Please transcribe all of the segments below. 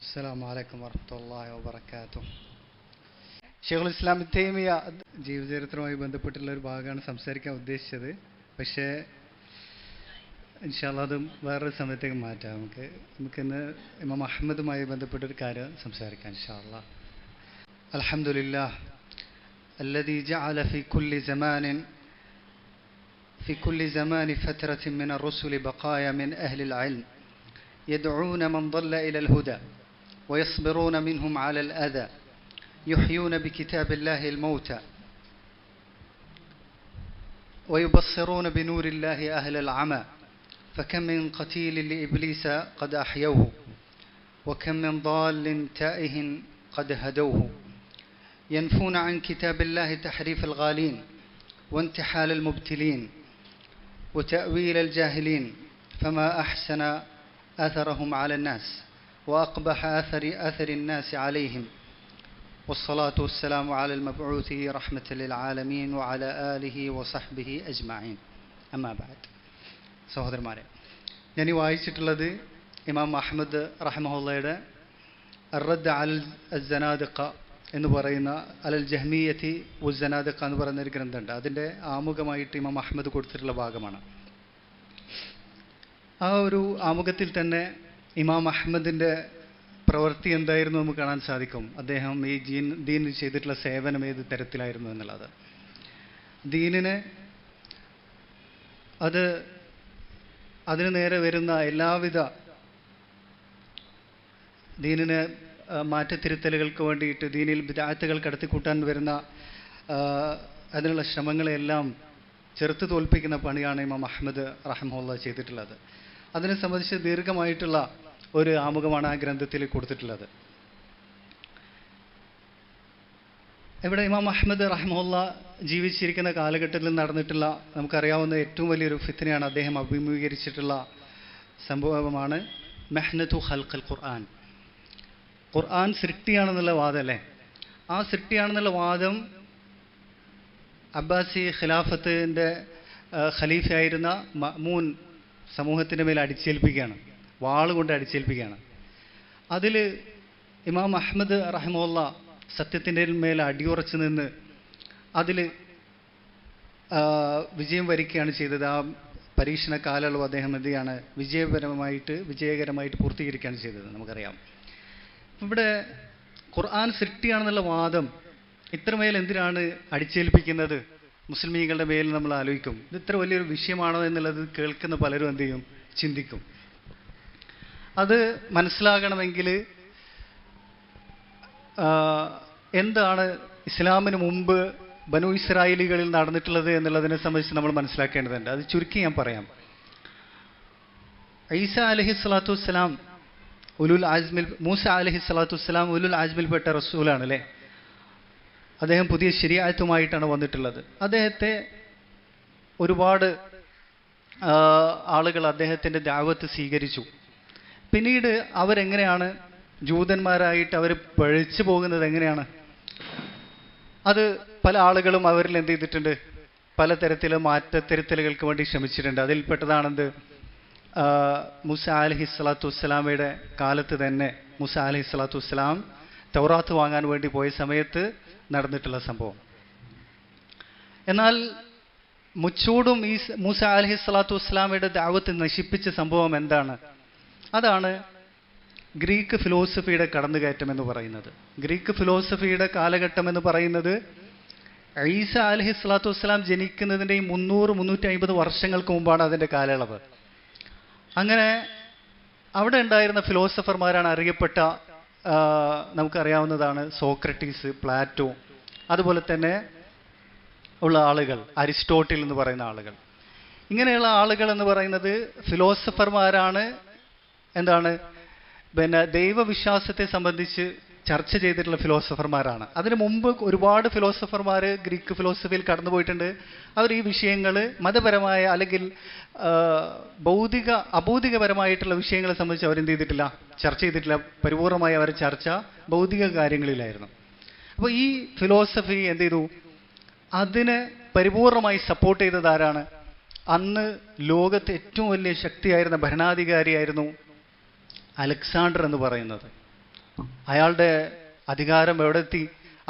അസ്സലാമു അലൈക്കും വറഹ്മത്തുള്ളാഹി വബറകാതുഹു. ഷെയ്ഖുൽ ഇസ്ലാം ഇബ്നു തൈമിയ ജീവചരിത്രവുമായി ബന്ധപ്പെട്ടുള്ള ഒരു ഭാഗമാണ് സംസാരിക്കാൻ ഉദ്ദേശിച്ചത്. പക്ഷേ ഇൻഷാ അല്ലാഹ് അത് വേറൊരു സമയത്തേക്ക് മാറ്റാം. നമുക്കിന്ന് ഇമാം അഹ്മദുമായി ബന്ധപ്പെട്ടൊരു കാര്യം സംസാരിക്കാം ഇൻഷാ അല്ലാഹ്. അൽഹംദുലില്ലാഹ് الذي جعل في كل زمان فترة من الرسل بقايا من أهل العلم يدعون من ضل إلى الهدى ويصبرون منهم على الأذى يحيون بكتاب الله الموتى ويبصرون بنور الله أهل العمى فكم من قتيل لإبليس قد أحيوه وكم من ضال تائه قد هدوه ينفون عن كتاب الله تحريف الغالين وانتحال المبتلين وتأويل الجاهلين فما أحسن أثرهم على الناس وأقبح أثر الناس عليهم والصلاة والسلام على المبعوث رحمة للعالمين وعلى آله وصحبه أجمعين أما بعد. സഹോദരന്മാരെ, ഞാൻ ഈ വായിച്ചിട്ടുള്ളത് ഇമാം അഹ്മദ് റഹ്മഹുള്ളയുടെ അർറദ് അലൽ അസ്സനാദിഖ എന്ന് പറയുന്ന അലൽ ജഹ്മിയത്തി ഉസ്സനാദിഖ എന്ന് പറയുന്ന ഒരു ഗ്രന്ഥമുണ്ട്. അതിൻ്റെ ആമുഖമായിട്ട് ഇമാം അഹ്മദ് കൊടുത്തിട്ടുള്ള ഭാഗമാണ്. ആ ഒരു ആമുഖത്തിൽ തന്നെ ഇമാം അഹ്മദിൻ്റെ പ്രവൃത്തി എന്തായിരുന്നു നമുക്ക് കാണാൻ സാധിക്കും. അദ്ദേഹം ഈ ദീനിന് ചെയ്തിട്ടുള്ള സേവനം ഏത് തരത്തിലായിരുന്നു എന്നുള്ളത്. ദീനിന് അതിന് നേരെ വരുന്ന എല്ലാവിധ ദീനിന് മാറ്റത്തിരുത്തലുകൾക്ക് വേണ്ടിയിട്ട് ദീനിൽ ബിദ്അത്തുകൾ കടത്തിക്കൂട്ടാൻ വരുന്ന അതിനുള്ള ശ്രമങ്ങളെല്ലാം ചെറുത്ത് തോൽപ്പിക്കുന്ന പണിയാണ് ഇമാം അഹ്മദ് റഹ്മഹുള്ള ചെയ്തിട്ടുള്ളത്. അതിനെ സംബന്ധിച്ച് ദീർഘമായിട്ടുള്ള ഒരു ആമുഖമാണ് ആ ഗ്രന്ഥത്തിൽ കൊടുത്തിട്ടുള്ളത്. ഇവിടെ ഇമാം അഹ്മദ് റഹ്മഹുള്ള ജീവിച്ചിരിക്കുന്ന കാലഘട്ടത്തിൽ നടന്നിട്ടുള്ള നമുക്കറിയാവുന്ന ഏറ്റവും വലിയൊരു ഫിത്നയാണ് അദ്ദേഹം അഭിമുഖീകരിച്ചിട്ടുള്ള സംഭവമാണ് മെഹ്നതു ഖൽഖുൽ ഖുർആൻ. ഖുർആൻ സൃഷ്ടിയാണെന്നുള്ള വാദം അല്ലേ? ആ സൃഷ്ടിയാണെന്നുള്ള വാദം അബ്ബാസി ഖിലാഫത്തിൻ്റെ ഖലീഫയായിരുന്ന മഅ്മൂൻ സമൂഹത്തിൻ്റെ മേൽ അടിച്ചേൽപ്പിക്കുകയാണ്, വാളുകൊണ്ട് അടിച്ചേൽപ്പിക്കുകയാണ്. അതിൽ ഇമാം അഹ്മദ് റഹ്മഹുള്ള സത്യത്തിൻ്റെ മേൽ അടിയുറച്ചു നിന്ന് അതിൽ വിജയം വരിക്കുകയാണ് ചെയ്തത്. ആ പരീക്ഷണ കാലയളവ് അദ്ദേഹം എന്ത് ചെയ്യാണ് വിജയകരമായിട്ട് പൂർത്തീകരിക്കുകയാണ് ചെയ്തത്. നമുക്കറിയാം. ഇവിടെ ഖുർആൻ സൃഷ്ടിയാണെന്നുള്ള വാദം ഇത്രമേൽ എന്തിനാണ് അടിച്ചേൽപ്പിക്കുന്നത് മുസ്ലിമീങ്ങളുടെ മേൽ നമ്മൾ ആലോചിക്കും. ഇത് ഇത്ര വലിയൊരു വിഷയമാണോ എന്നുള്ളത് കേൾക്കുന്ന പലരും എന്ത് ചെയ്യും, ചിന്തിക്കും. അത് മനസ്സിലാകണമെങ്കിൽ എന്താണ് ഇസ്ലാമിന് മുമ്പ് ബനു ഇസ്രായേലികളിൽ നടന്നിട്ടുള്ളത് എന്നുള്ളതിനെ സംബന്ധിച്ച് നമ്മൾ മനസ്സിലാക്കേണ്ടതുണ്ട്. അത് ചുരുക്കി ഞാൻ പറയാം. ഈസ അലൈഹി സ്വലാത്തു വസ്സലാം മൂസ അലൈഹി സ്വലാത്തു വസ്സലാം ഉലുൽ ആസ്മിൽപ്പെട്ട റസൂലാണ് അല്ലേ? അദ്ദേഹം പുതിയ ശരീഅത്തുമായിട്ടാണ് വന്നിട്ടുള്ളത്. അദ്ദേഹത്തെ ഒരുപാട് ആളുകൾ അദ്ദേഹത്തിൻ്റെ ദഅവത്ത് സ്വീകരിച്ചു. പിന്നീട് അവരെങ്ങനെയാണ് ജൂതന്മാരായിട്ട് അവർ പഴിച്ചു പോകുന്നത് എങ്ങനെയാണ്? അത് പല ആളുകളും അവരിൽ എന്ത് ചെയ്തിട്ടുണ്ട്, പലതരത്തിലും മാറ്റത്തിരുത്തലുകൾക്ക് വേണ്ടി ശ്രമിച്ചിട്ടുണ്ട്. അതിൽപ്പെട്ടതാണെന്ത്, മൂസ അലൈഹി സ്വലാത്തു വസ്സലാമയുടെ കാലത്ത് തന്നെ മൂസ അലൈഹി സ്വലാത്തു വസ്സലാം തൗറാത്ത് വാങ്ങാൻ വേണ്ടി പോയ സമയത്ത് നടന്നിട്ടുള്ള സംഭവം. എന്നാൽ മുച്ചൂടും ഈ മൂസ അലൈഹി സ്വലാത്തു വസ്സലാമയുടെ ദഅവത്ത് നശിപ്പിച്ച സംഭവം എന്താണ്? അതാണ് ഗ്രീക്ക് ഫിലോസഫിയുടെ കടന്നുകയറ്റം എന്ന് പറയുന്നത്. ഗ്രീക്ക് ഫിലോസഫിയുടെ കാലഘട്ടം എന്ന് പറയുന്നത് ഈസ അലൈഹി സ്വലാത്തു വസ്സലാം ജനിക്കുന്നതിൻ്റെ 300-350 വർഷങ്ങൾക്ക് മുമ്പാണ് അതിൻ്റെ കാലയളവ്. അങ്ങനെ അവിടെ ഉണ്ടായിരുന്ന ഫിലോസഫർമാരാണ് അറിയപ്പെട്ട നമുക്കറിയാവുന്നതാണ് സോക്രട്ടീസ്, പ്ലാറ്റോ, അതുപോലെ തന്നെ ഉള്ള ആളുകൾ, അരിസ്റ്റോട്ടിൽ എന്ന് പറയുന്ന ആളുകൾ. ഇങ്ങനെയുള്ള ആളുകൾ എന്ന് പറയുന്നത് ഫിലോസഫർമാരാണ്. എന്താണ്, ദൈവവിശ്വാസത്തെ സംബന്ധിച്ച് ചർച്ച ചെയ്തിട്ടുള്ള ഫിലോസഫർമാരാണ്. അതിനു മുമ്പ് ഒരുപാട് ഫിലോസഫർമാർ ഗ്രീക്ക് ഫിലോസഫിയിൽ കടന്നുപോയിട്ടുണ്ട്. അവർ ഈ വിഷയങ്ങൾ മതപരമായ അല്ലെങ്കിൽ അഭൗതികപരമായിട്ടുള്ള വിഷയങ്ങളെ സംബന്ധിച്ച് അവരെന്ത് ചെയ്തിട്ടില്ല, ചർച്ച ചെയ്തിട്ടില്ല. പരിപൂർണമായി അവരുടെ ചർച്ച ഭൗതിക കാര്യങ്ങളിലായിരുന്നു. അപ്പോൾ ഈ ഫിലോസഫി എന്ത് ചെയ്തു, അതിനെ പരിപൂർണമായി സപ്പോർട്ട് ചെയ്തത് ആരാണ്? അന്ന് ലോകത്തെ ഏറ്റവും വലിയ ശക്തിയായിരുന്ന ഭരണാധികാരിയായിരുന്നു അലക്സാണ്ടർ എന്ന് പറയുന്നത്. അയാളുടെ അധികാരം എവിടെ എത്തി?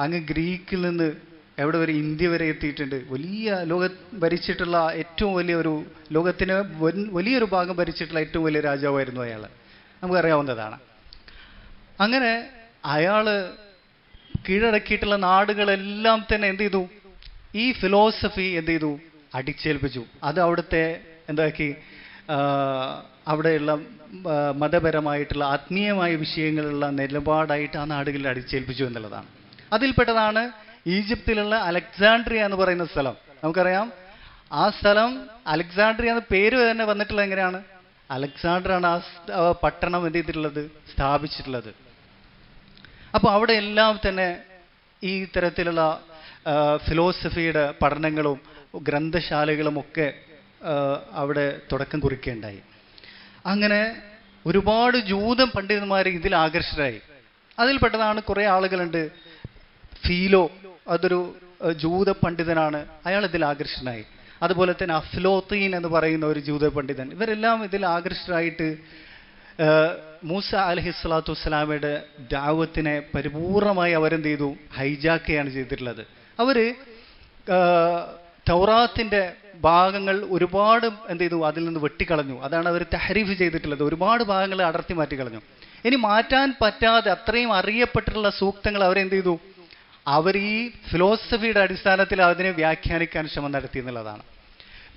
അങ്ങ് ഗ്രീക്കിൽ നിന്ന് എവിടെ വരെ? ഇന്ത്യ വരെ എത്തിയിട്ടുണ്ട്. വലിയ ഭരിച്ചിട്ടുള്ള ഏറ്റവും വലിയൊരു ലോകത്തിന് വലിയൊരു ഭാഗം ഭരിച്ചിട്ടുള്ള ഏറ്റവും വലിയ രാജാവായിരുന്നു അയാൾ. നമുക്കറിയാവുന്നതാണ്. അങ്ങനെ അയാള് കീഴടക്കിയിട്ടുള്ള നാടുകളെല്ലാം തന്നെ എന്ത് ചെയ്തു? ഈ ഫിലോസഫി എന്ത് ചെയ്തു? അടിച്ചേൽപ്പിച്ചു. അത് അവിടുത്തെ എന്താക്കി? അവിടെയുള്ള മതപരമായിട്ടുള്ള ആത്മീയമായ വിഷയങ്ങളുള്ള നിലപാടായിട്ട് ആ നാടുകളിൽ അടിച്ചേൽപ്പിച്ചു എന്നുള്ളതാണ്. അതിൽപ്പെട്ടതാണ് ഈജിപ്തിലുള്ള അലക്സാണ്ട്രിയ എന്ന് പറയുന്ന സ്ഥലം. നമുക്കറിയാം ആ സ്ഥലം അലക്സാണ്ട്രിയ എന്ന പേര് തന്നെ വന്നിട്ടുള്ളത് എങ്ങനെയാണ്? അലക്സാണ്ടറാണ് ആ പട്ടണം എന്ത് ചെയ്തിട്ടുള്ളത്? സ്ഥാപിച്ചിട്ടുള്ളത്. അപ്പോൾ അവിടെ എല്ലാം തന്നെ ഈ തരത്തിലുള്ള ഫിലോസഫിയുടെ പഠനങ്ങളും ഗ്രന്ഥശാലകളും ഒക്കെ അവിടെ തുടക്കം കുറിക്കുകയുണ്ടായി. അങ്ങനെ ഒരുപാട് ജൂത പണ്ഡിതന്മാർ ഇതിൽ ആകർഷകരായി. അതിൽപ്പെട്ടതാണ് കുറേ ആളുകളുണ്ട്. ഫീലോ, അതൊരു ജൂത പണ്ഡിതനാണ്, അയാൾ ഇതിൽ ആകർഷകനായി. അതുപോലെ തന്നെ അഫ്ലോത്തീൻ എന്ന് പറയുന്ന ഒരു ജൂത പണ്ഡിതൻ. ഇവരെല്ലാം ഇതിൽ ആകർഷകരായിട്ട് മൂസ അലൈഹിസ്സലാത്തു വസ്സലാമയുടെ ദഅവത്തിനെ പരിപൂർണമായി അവരെന്ത് ചെയ്തു? ഹൈജാക്ക് ചെയ്യാണ് ചെയ്തിട്ടുള്ളത്. അവര് തൗറാത്തിന്റെ ഭാഗങ്ങൾ ഒരുപാട് എന്ത് ചെയ്തു? അതിൽ നിന്ന് വെട്ടിക്കളഞ്ഞു. അതാണ് അവർ തഹരീഫ് ചെയ്തിട്ടുള്ളത്. ഒരുപാട് ഭാഗങ്ങൾ അടർത്തി മാറ്റിക്കളഞ്ഞു. ഇനി മാറ്റാൻ പറ്റാതെ അത്രയും അറിയപ്പെട്ടിട്ടുള്ള സൂക്തങ്ങൾ അവരെന്ത് ചെയ്തു? അവർ ഈ ഫിലോസഫിയുടെ അടിസ്ഥാനത്തിൽ അതിനെ വ്യാഖ്യാനിക്കാൻ ശ്രമം നടത്തി എന്നുള്ളതാണ്.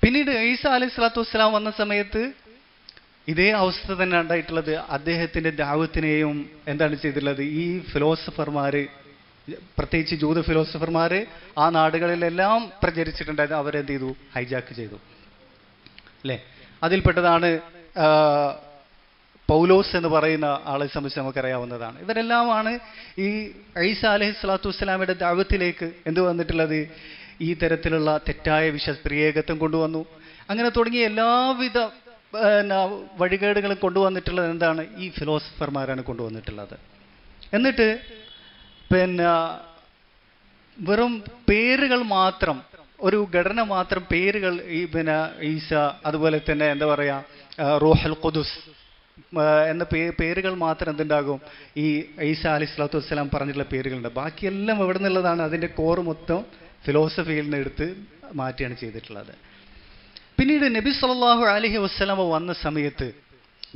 പിന്നീട് ഈസ അലൈഹി സ്വലാത്തു വസ്സലാം വന്ന സമയത്ത് ഇതേ അവസ്ഥ തന്നെ ഉണ്ടായിട്ടുള്ളത്. അദ്ദേഹത്തിന്റെ ദഅവത്തിനെയും എന്താണ് ചെയ്തിട്ടുള്ളത്? ഈ ഫിലോസഫർമാര്, പ്രത്യേകിച്ച് ജൂത ഫിലോസഫർമാര് ആ നാടുകളിലെല്ലാം പ്രചരിച്ചിട്ടുണ്ടായത് അവരെന്ത് ചെയ്തു? ഹൈജാക്ക് ചെയ്തു അല്ലേ? അതിൽപ്പെട്ടതാണ് പൗലോസ് എന്ന് പറയുന്ന ആളെ സംബന്ധിച്ച് നമുക്കറിയാവുന്നതാണ്. ഇവരെല്ലാമാണ് ഈ ഈസ അലൈഹി സ്വലാത്തു വസ്സലാമയുടെ ദഅവത്തിലേക്ക് എന്ത് വന്നിട്ടുള്ളത്? ഈ തരത്തിലുള്ള തെറ്റായ ത്രിയേകത്വം കൊണ്ടുവന്നു. അങ്ങനെ തുടങ്ങിയ എല്ലാവിധ വഴികേടുകളും കൊണ്ടുവന്നിട്ടുള്ളത് എന്താണ്? ഈ ഫിലോസഫർമാരാണ് കൊണ്ടുവന്നിട്ടുള്ളത്. എന്നിട്ട് വെറും പേരുകൾ മാത്രം, ഒരു ഘടന മാത്രം, പേരുകൾ ഈ ഈസ, അതുപോലെ തന്നെ എന്താ പറയാ, റൂഹുൽ ഖുദുസ് എന്ന പേരുകൾ മാത്രം എന്തുണ്ടാകും? ഈ ഈസ അലൈഹി സ്വലാത്തു വസ്സലാം പറഞ്ഞിട്ടുള്ള പേരുകളുണ്ട്. ബാക്കിയെല്ലാം എവിടെ നിന്നുള്ളതാണ്? അതിൻ്റെ കോർ മൊത്തം ഫിലോസഫിയിൽ നിന്ന് എടുത്ത് മാറ്റിയാണ് ചെയ്തിട്ടുള്ളത്. പിന്നീട് നബി സല്ലല്ലാഹു അലൈഹി വസല്ലമ വന്ന സമയത്ത്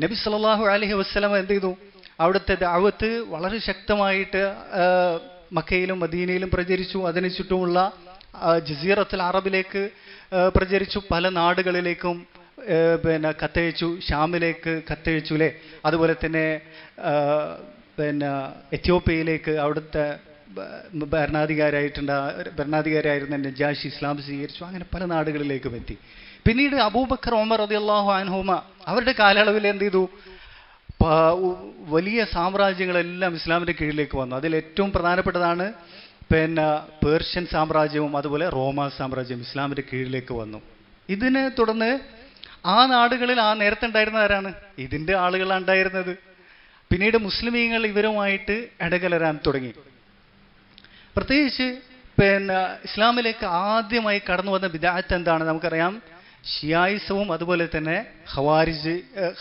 നബി സല്ലല്ലാഹു അലൈഹി വസല്ലമ എന്ത് ചെയ്തു? അവിടുത്തെ ദഅവത്ത് വളരെ ശക്തമായിട്ട് മക്കയിലും മദീനയിലും പ്രചരിച്ചു. അതിനു ചുറ്റുമുള്ള ജസീറത്തുൽ അറബിലേക്ക് പ്രചരിച്ചു. പല നാടുകളിലേക്കും കത്തയച്ചു. ഷാമിലേക്ക് കത്തയച്ചു അല്ലേ? അതുപോലെ തന്നെ എത്യോപ്യയിലേക്ക് അവിടുത്തെ ഭരണാധികാരിയായിരുന്ന നജാഷി ഇസ്ലാം സ്വീകരിച്ചു. അങ്ങനെ പല നാടുകളിലേക്കും എത്തി. പിന്നീട് അബൂബക്കർ ഉമർ റളിയല്ലാഹു അൻഹുമ അവരുടെ കാലയളവിൽ എന്ത് ചെയ്തു? വലിയ സാമ്രാജ്യങ്ങളെല്ലാം ഇസ്ലാമിന്റെ കീഴിലേക്ക് വന്നു. അതിൽ ഏറ്റവും പ്രധാനപ്പെട്ടതാണ് പേർഷ്യൻ സാമ്രാജ്യവും അതുപോലെ റോമാ സാമ്രാജ്യം ഇസ്ലാമിന്റെ കീഴിലേക്ക് വന്നു. ഇതിനെ തുടർന്ന് ആ നാടുകളിൽ ആ നേരത്തെ ഉണ്ടായിരുന്ന ആരാണ്? ഇതിന്റെ ആളുകളാണ് ഉണ്ടായിരുന്നത്. പിന്നീട് മുസ്ലിമീങ്ങൾ ഇവരുമായിട്ട് ഇടകലരാൻ തുടങ്ങി. പ്രത്യേകിച്ച് ഇസ്ലാമിലേക്ക് ആദ്യമായി കടന്നു വന്ന ബിദ്അത്ത് എന്താണ്? നമുക്കറിയാം, ഷിയായിസവും അതുപോലെ തന്നെ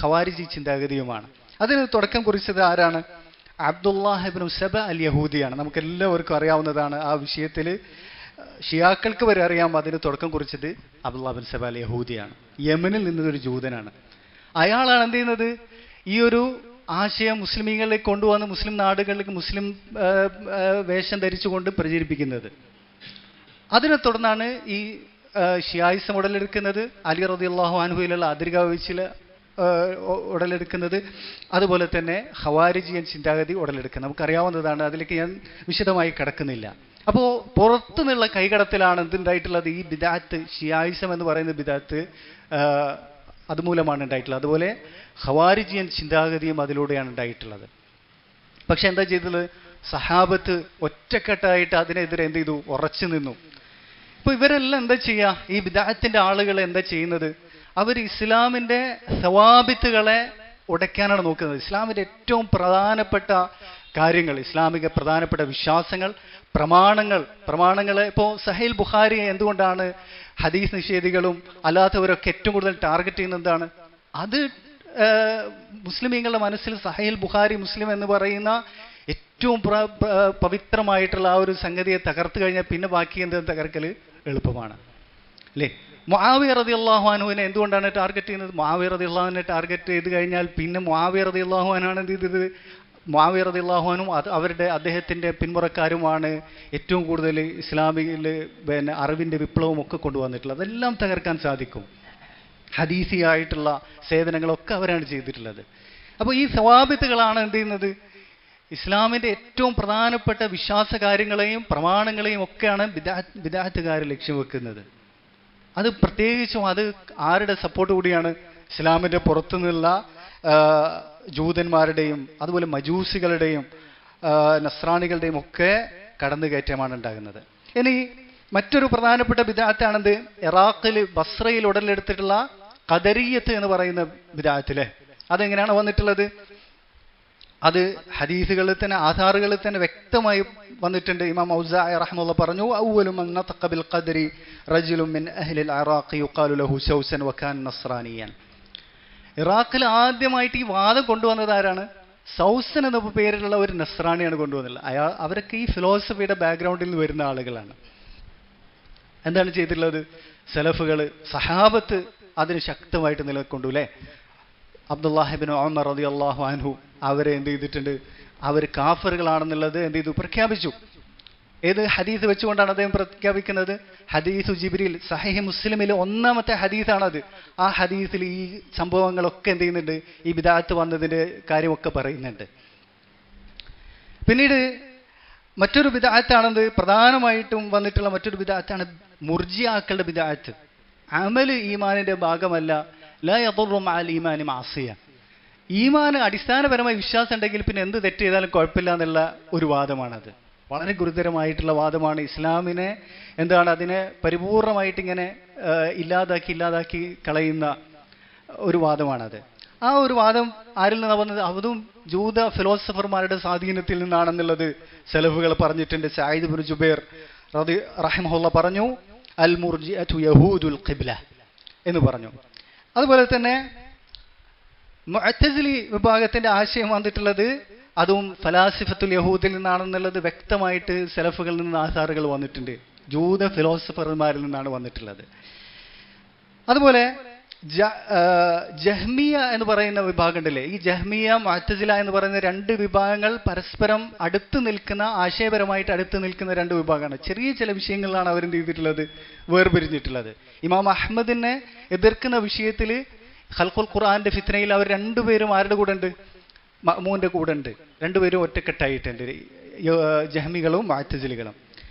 ഖവാരിജി ചിന്താഗതിയുമാണ്. അതിന് തുടക്കം കുറിച്ചത് ആരാണ്? അബ്ദുല്ലാഹ് ഇബ്നു സബ അൽ യഹൂദിയാണ്. നമുക്ക് എല്ലാവർക്കും അറിയാവുന്നതാണ്. ആ വിഷയത്തിൽ ഷിയാക്കൾക്ക് വരെ അറിയാം. അതിന് തുടക്കം കുറിച്ചത് അബ്ദുല്ലാഹ് ഇബ്നു സബ അൽ യഹൂദിയാണ്. യമനിൽ നിന്നൊരു ജൂതനാണ്. അയാളാണ് എന്ത് ചെയ്യുന്നത്? ഈ ഒരു ആശയം മുസ്ലിമീങ്ങളിലേക്ക് കൊണ്ടുവന്ന് മുസ്ലിം നാടുകളിലേക്ക് മുസ്ലിം വേഷം ധരിച്ചുകൊണ്ട് പ്രചരിപ്പിക്കുന്നത്. അതിനെ തുടർന്നാണ് ഈ ഷിയായിസം ഉടലെടുക്കുന്നത്. അലി റളിയല്ലാഹു അൻഹുവിലുള്ള അതിർകാവീച്ചിൽ ഉടലെടുക്കുന്നത്. അതുപോലെ തന്നെ ഖവാരിജിയൻ ചിന്താഗതി ഉടലെടുക്കുന്നത് നമുക്കറിയാവുന്നതാണ്. അതിലേക്ക് ഞാൻ വിശദമായി കടക്കുന്നില്ല. അപ്പോൾ പുറത്തു നിന്നുള്ള കൈകടത്തിലാണ് എന്തുണ്ടായിട്ടുള്ളത്? ഈ ബിദഅത്ത്, ഷിയായിസം എന്ന് പറയുന്ന ബിദഅത്ത് അതുമൂലമാണ് ഉണ്ടായിട്ടുള്ളത്. അതുപോലെ ഖവാരിജിയൻ ചിന്താഗതിയും അതിലൂടെയാണ് ഉണ്ടായിട്ടുള്ളത്. പക്ഷെ എന്താ ചെയ്തത്? സഹാബത്ത് ഒറ്റക്കെട്ടായിട്ട് അതിനെതിരെ എന്ത് ചെയ്തു? ഉറച്ചു നിന്നു. ഇപ്പൊ ഇവരെല്ലാം എന്താ ചെയ്യുക? ഈ ബിദഅത്തിന്റെ ആളുകൾ എന്താ ചെയ്യുന്നത്? അവർ ഇസ്ലാമിന്റെ സവാബിത്തുകളെ ഉടയ്ക്കാനാണ് നോക്കുന്നത്. ഇസ്ലാമിന്റെ ഏറ്റവും പ്രധാനപ്പെട്ട കാര്യങ്ങൾ, ഇസ്ലാമിക പ്രധാനപ്പെട്ട വിശ്വാസങ്ങൾ, പ്രമാണങ്ങളെ ഇപ്പോൾ സഹീൽ ബുഖാരി എന്തുകൊണ്ടാണ് ഹദീസ് നിഷേധികളും അല്ലാത്തവരൊക്കെ ഏറ്റവും കൂടുതൽ ടാർഗറ്റ് ചെയ്യുന്നത്? എന്താണ് അത്? മുസ്ലിമീങ്ങളുടെ മനസ്സിൽ സഹീൽ ബുഖാരി, മുസ്ലിം എന്ന് പറയുന്ന ഏറ്റവും പവിത്രമായിട്ടുള്ള ആ ഒരു സംഗതിയെ തകർത്തു കഴിഞ്ഞാൽ പിന്നെ ബാക്കി എന്ത് തകർക്കൽ എളുപ്പമാണ് അല്ലേ? മുആവിയ റളിയല്ലാഹു അൻഹുവിനെ എന്തുകൊണ്ടാണ് ടാർഗറ്റ് ചെയ്യുന്നത്? മുആവിയ റളിയല്ലാഹുവിനെ ടാർഗറ്റ് ചെയ്ത് കഴിഞ്ഞാൽ പിന്നെ മുആവിയ റളിയല്ലാഹു അൻഹുവാണ് എന്ത് ചെയ്തത്? മുആവിയ റളിയല്ലാഹു അൻഹു അദ്ദേഹത്തിൻ്റെ പിന്മുറക്കാരുമാണ് ഏറ്റവും കൂടുതൽ ഇസ്ലാമിൽ പിന്നെ അറിവിൻ്റെ വിപ്ലവം ഒക്കെ കൊണ്ടുവന്നിട്ടുള്ളത്. അതെല്ലാം തകർക്കാൻ സാധിക്കും. ഹദീസിയായിട്ടുള്ള സേവനങ്ങളൊക്കെ അവരാണ് ചെയ്തിട്ടുള്ളത്. അപ്പോൾ ഈ സവാബിത്തുകളാണ് എന്ത് ചെയ്യുന്നത്? ഇസ്ലാമിൻ്റെ ഏറ്റവും പ്രധാനപ്പെട്ട വിശ്വാസ കാര്യങ്ങളെയും പ്രമാണങ്ങളെയും ഒക്കെയാണ് ബിദഅത്തുകാർ ലക്ഷ്യം വെക്കുന്നത്. അത് പ്രത്യേകിച്ചും അത് ആരുടെ സപ്പോർട്ട് കൂടിയാണ്? ഇസ്ലാമിൻ്റെ പുറത്തുനിന്നുള്ള ജൂതന്മാരുടെയും അതുപോലെ മജൂസികളുടെയും നസ്രാണികളുടെയും ഒക്കെ കടന്നുകയറ്റമാണ് ഉണ്ടാകുന്നത്. ഇനി മറ്റൊരു പ്രധാനപ്പെട്ട ബിദഅത്താണെന്ത്? ഇറാഖിൽ ബസ്രയിൽ ഉടലെടുത്തിട്ടുള്ള ഖദരിയ്യത്ത് എന്ന് പറയുന്ന ബിദഅത്തിലെ അതെങ്ങനെയാണ് വന്നിട്ടുള്ളത്? അത് ഹദീസുകളിൽ തന്നെ ആധാറുകളിൽ തന്നെ വ്യക്തമായി വന്നിട്ടുണ്ട്. ഇമാം ഔസാഇ റഹ്മത്തുള്ളാഹി പറഞ്ഞു, അവ്വലു മൻ നതഖ ബിൽ ഖദരി റജുലുൻ മിൻ അഹ്ലിൽ ഇറാഖി യുഖാലു ലഹു ശൗസൻ വകാന നസ്രാനിയൻ. ഇറാഖിൽ ആദ്യമായിട്ട് ഈ വാദം കൊണ്ടുവന്നത് ആരാണ്? സൗസൻ എന്ന പേരിലുള്ള ഒരു നസ്രാണിയാണ് കൊണ്ടുവന്നത്. അവരൊക്കെ ഈ ഫിലോസഫിയുടെ ബാക്ക്ഗ്രൗണ്ടിൽ നിന്ന് വരുന്ന ആളുകളാണ്. എന്താണ് ചെയ്തിട്ടുള്ളത്? സലഫുകൾ, സഹാബത്ത് അതിന് ശക്തമായിട്ട് നിലകൊണ്ടു അല്ലേ? അബ്ദുല്ലാഹി ഇബ്നു ഉമർ റളിയല്ലാഹു അൻഹു അവരെ എന്ത് ചെയ്തിട്ടുണ്ട്? അവർ കാഫറുകളാണെന്നുള്ളത് എന്ത് ചെയ്തു? പ്രഖ്യാപിച്ചു. ഏത് ഹദീസ് വെച്ചുകൊണ്ടാണ് അദ്ദേഹം പ്രഖ്യാപിക്കുന്നത്? ഹദീസു ജിബ്രീൽ, സഹീഹ് മുസ്ലിമിലെ 1-ാമത്തെ ഹദീസാണത്. ആ ഹദീസിൽ ഈ സംഭവങ്ങളൊക്കെ എന്ത് ചെയ്യുന്നുണ്ട്? ഈ ബിദഅത്ത് വന്നതിൻ്റെ കാര്യമൊക്കെ പറയുന്നുണ്ട്. പിന്നീട് മറ്റൊരു ബിദഅത്താണെന്ത്? പ്രധാനമായിട്ടും വന്നിട്ടുള്ള മറ്റൊരു ബിദഅത്താണ് മുർജിയാക്കളുടെ ബിദഅത്ത്. അമൽ ഈമാനിന്റെ ഭാഗമല്ല. ലാ യദുറു മഅൽ ഈമാനി മഅസിയ. ഈമാന് അടിസ്ഥാനപരമായി വിശ്വാസം ഉണ്ടെങ്കിൽ പിന്നെ എന്ത് തെറ്റ് ചെയ്താലും കുഴപ്പമില്ല എന്നുള്ള ഒരു വാദമാണത്. വളരെ ഗുരുതരമായിട്ടുള്ള വാദമാണ്. ഇസ്ലാമിനെ എന്താണ് അതിനെ പരിപൂർണമായിട്ട് ഇങ്ങനെ ഇല്ലാതാക്കി കളയുന്ന ഒരു വാദമാണത്. ആ ഒരു വാദം ആരിൽ നിന്നാണ് വന്നത്? അതും ജൂത ഫിലോസഫർമാരുടെ സ്വാധീനത്തിൽ നിന്നാണെന്നുള്ളത് സലഫുകൾ പറഞ്ഞിട്ടുണ്ട്. സഈദ് ഇബ്നു ജുബൈർ റഹിമഹുല്ലാഹ് പറഞ്ഞു, അൽ മുർജിഅതു യഹൂദുൽ ഖിബ്ല എന്ന് പറഞ്ഞു. അതുപോലെ തന്നെ മുഅ്തസിലി വിഭാഗത്തിന്റെ ആശയം വന്നിട്ടുള്ളത് അതും ഫലാസിഫത്തുൽ യഹൂദിൽ നിന്നാണെന്നുള്ളത് വ്യക്തമായിട്ട് സലഫുകളിൽ നിന്ന് ആധാറുകൾ വന്നിട്ടുണ്ട്. ജൂത ഫിലോസഫർമാരിൽ നിന്നാണ് വന്നിട്ടുള്ളത്. അതുപോലെ ജഹ്മിയ എന്ന് പറയുന്ന വിഭാഗം ഉണ്ടല്ലേ? ഈ ജഹ്മിയ മുഅ്തസില എന്ന് പറയുന്ന രണ്ട് വിഭാഗങ്ങൾ പരസ്പരം അടുത്ത് നിൽക്കുന്ന, ആശയപരമായിട്ട് അടുത്ത് നിൽക്കുന്ന രണ്ട് വിഭാഗമാണ്. ചെറിയ ചില വിഷയങ്ങളിലാണ് അവരെന്ത് ചെയ്തിട്ടുള്ളത്? വേർപിരിഞ്ഞിട്ടുള്ളത്. ഇമാം അഹ്മദിനെ എതിർക്കുന്ന വിഷയത്തിൽ ഖൽഖുൽ ഖുർആന്റെ ഫിത്നയിൽ അവർ രണ്ടുപേരും ആരുടെ കൂടെ ഉണ്ട്? മഅ്മൂന്റെ കൂടെ ഉണ്ട്. രണ്ടുപേരും ഒറ്റക്കെട്ടായിട്ടുണ്ട്, ജഹ്മികളും മുഅ്തസിലികളും.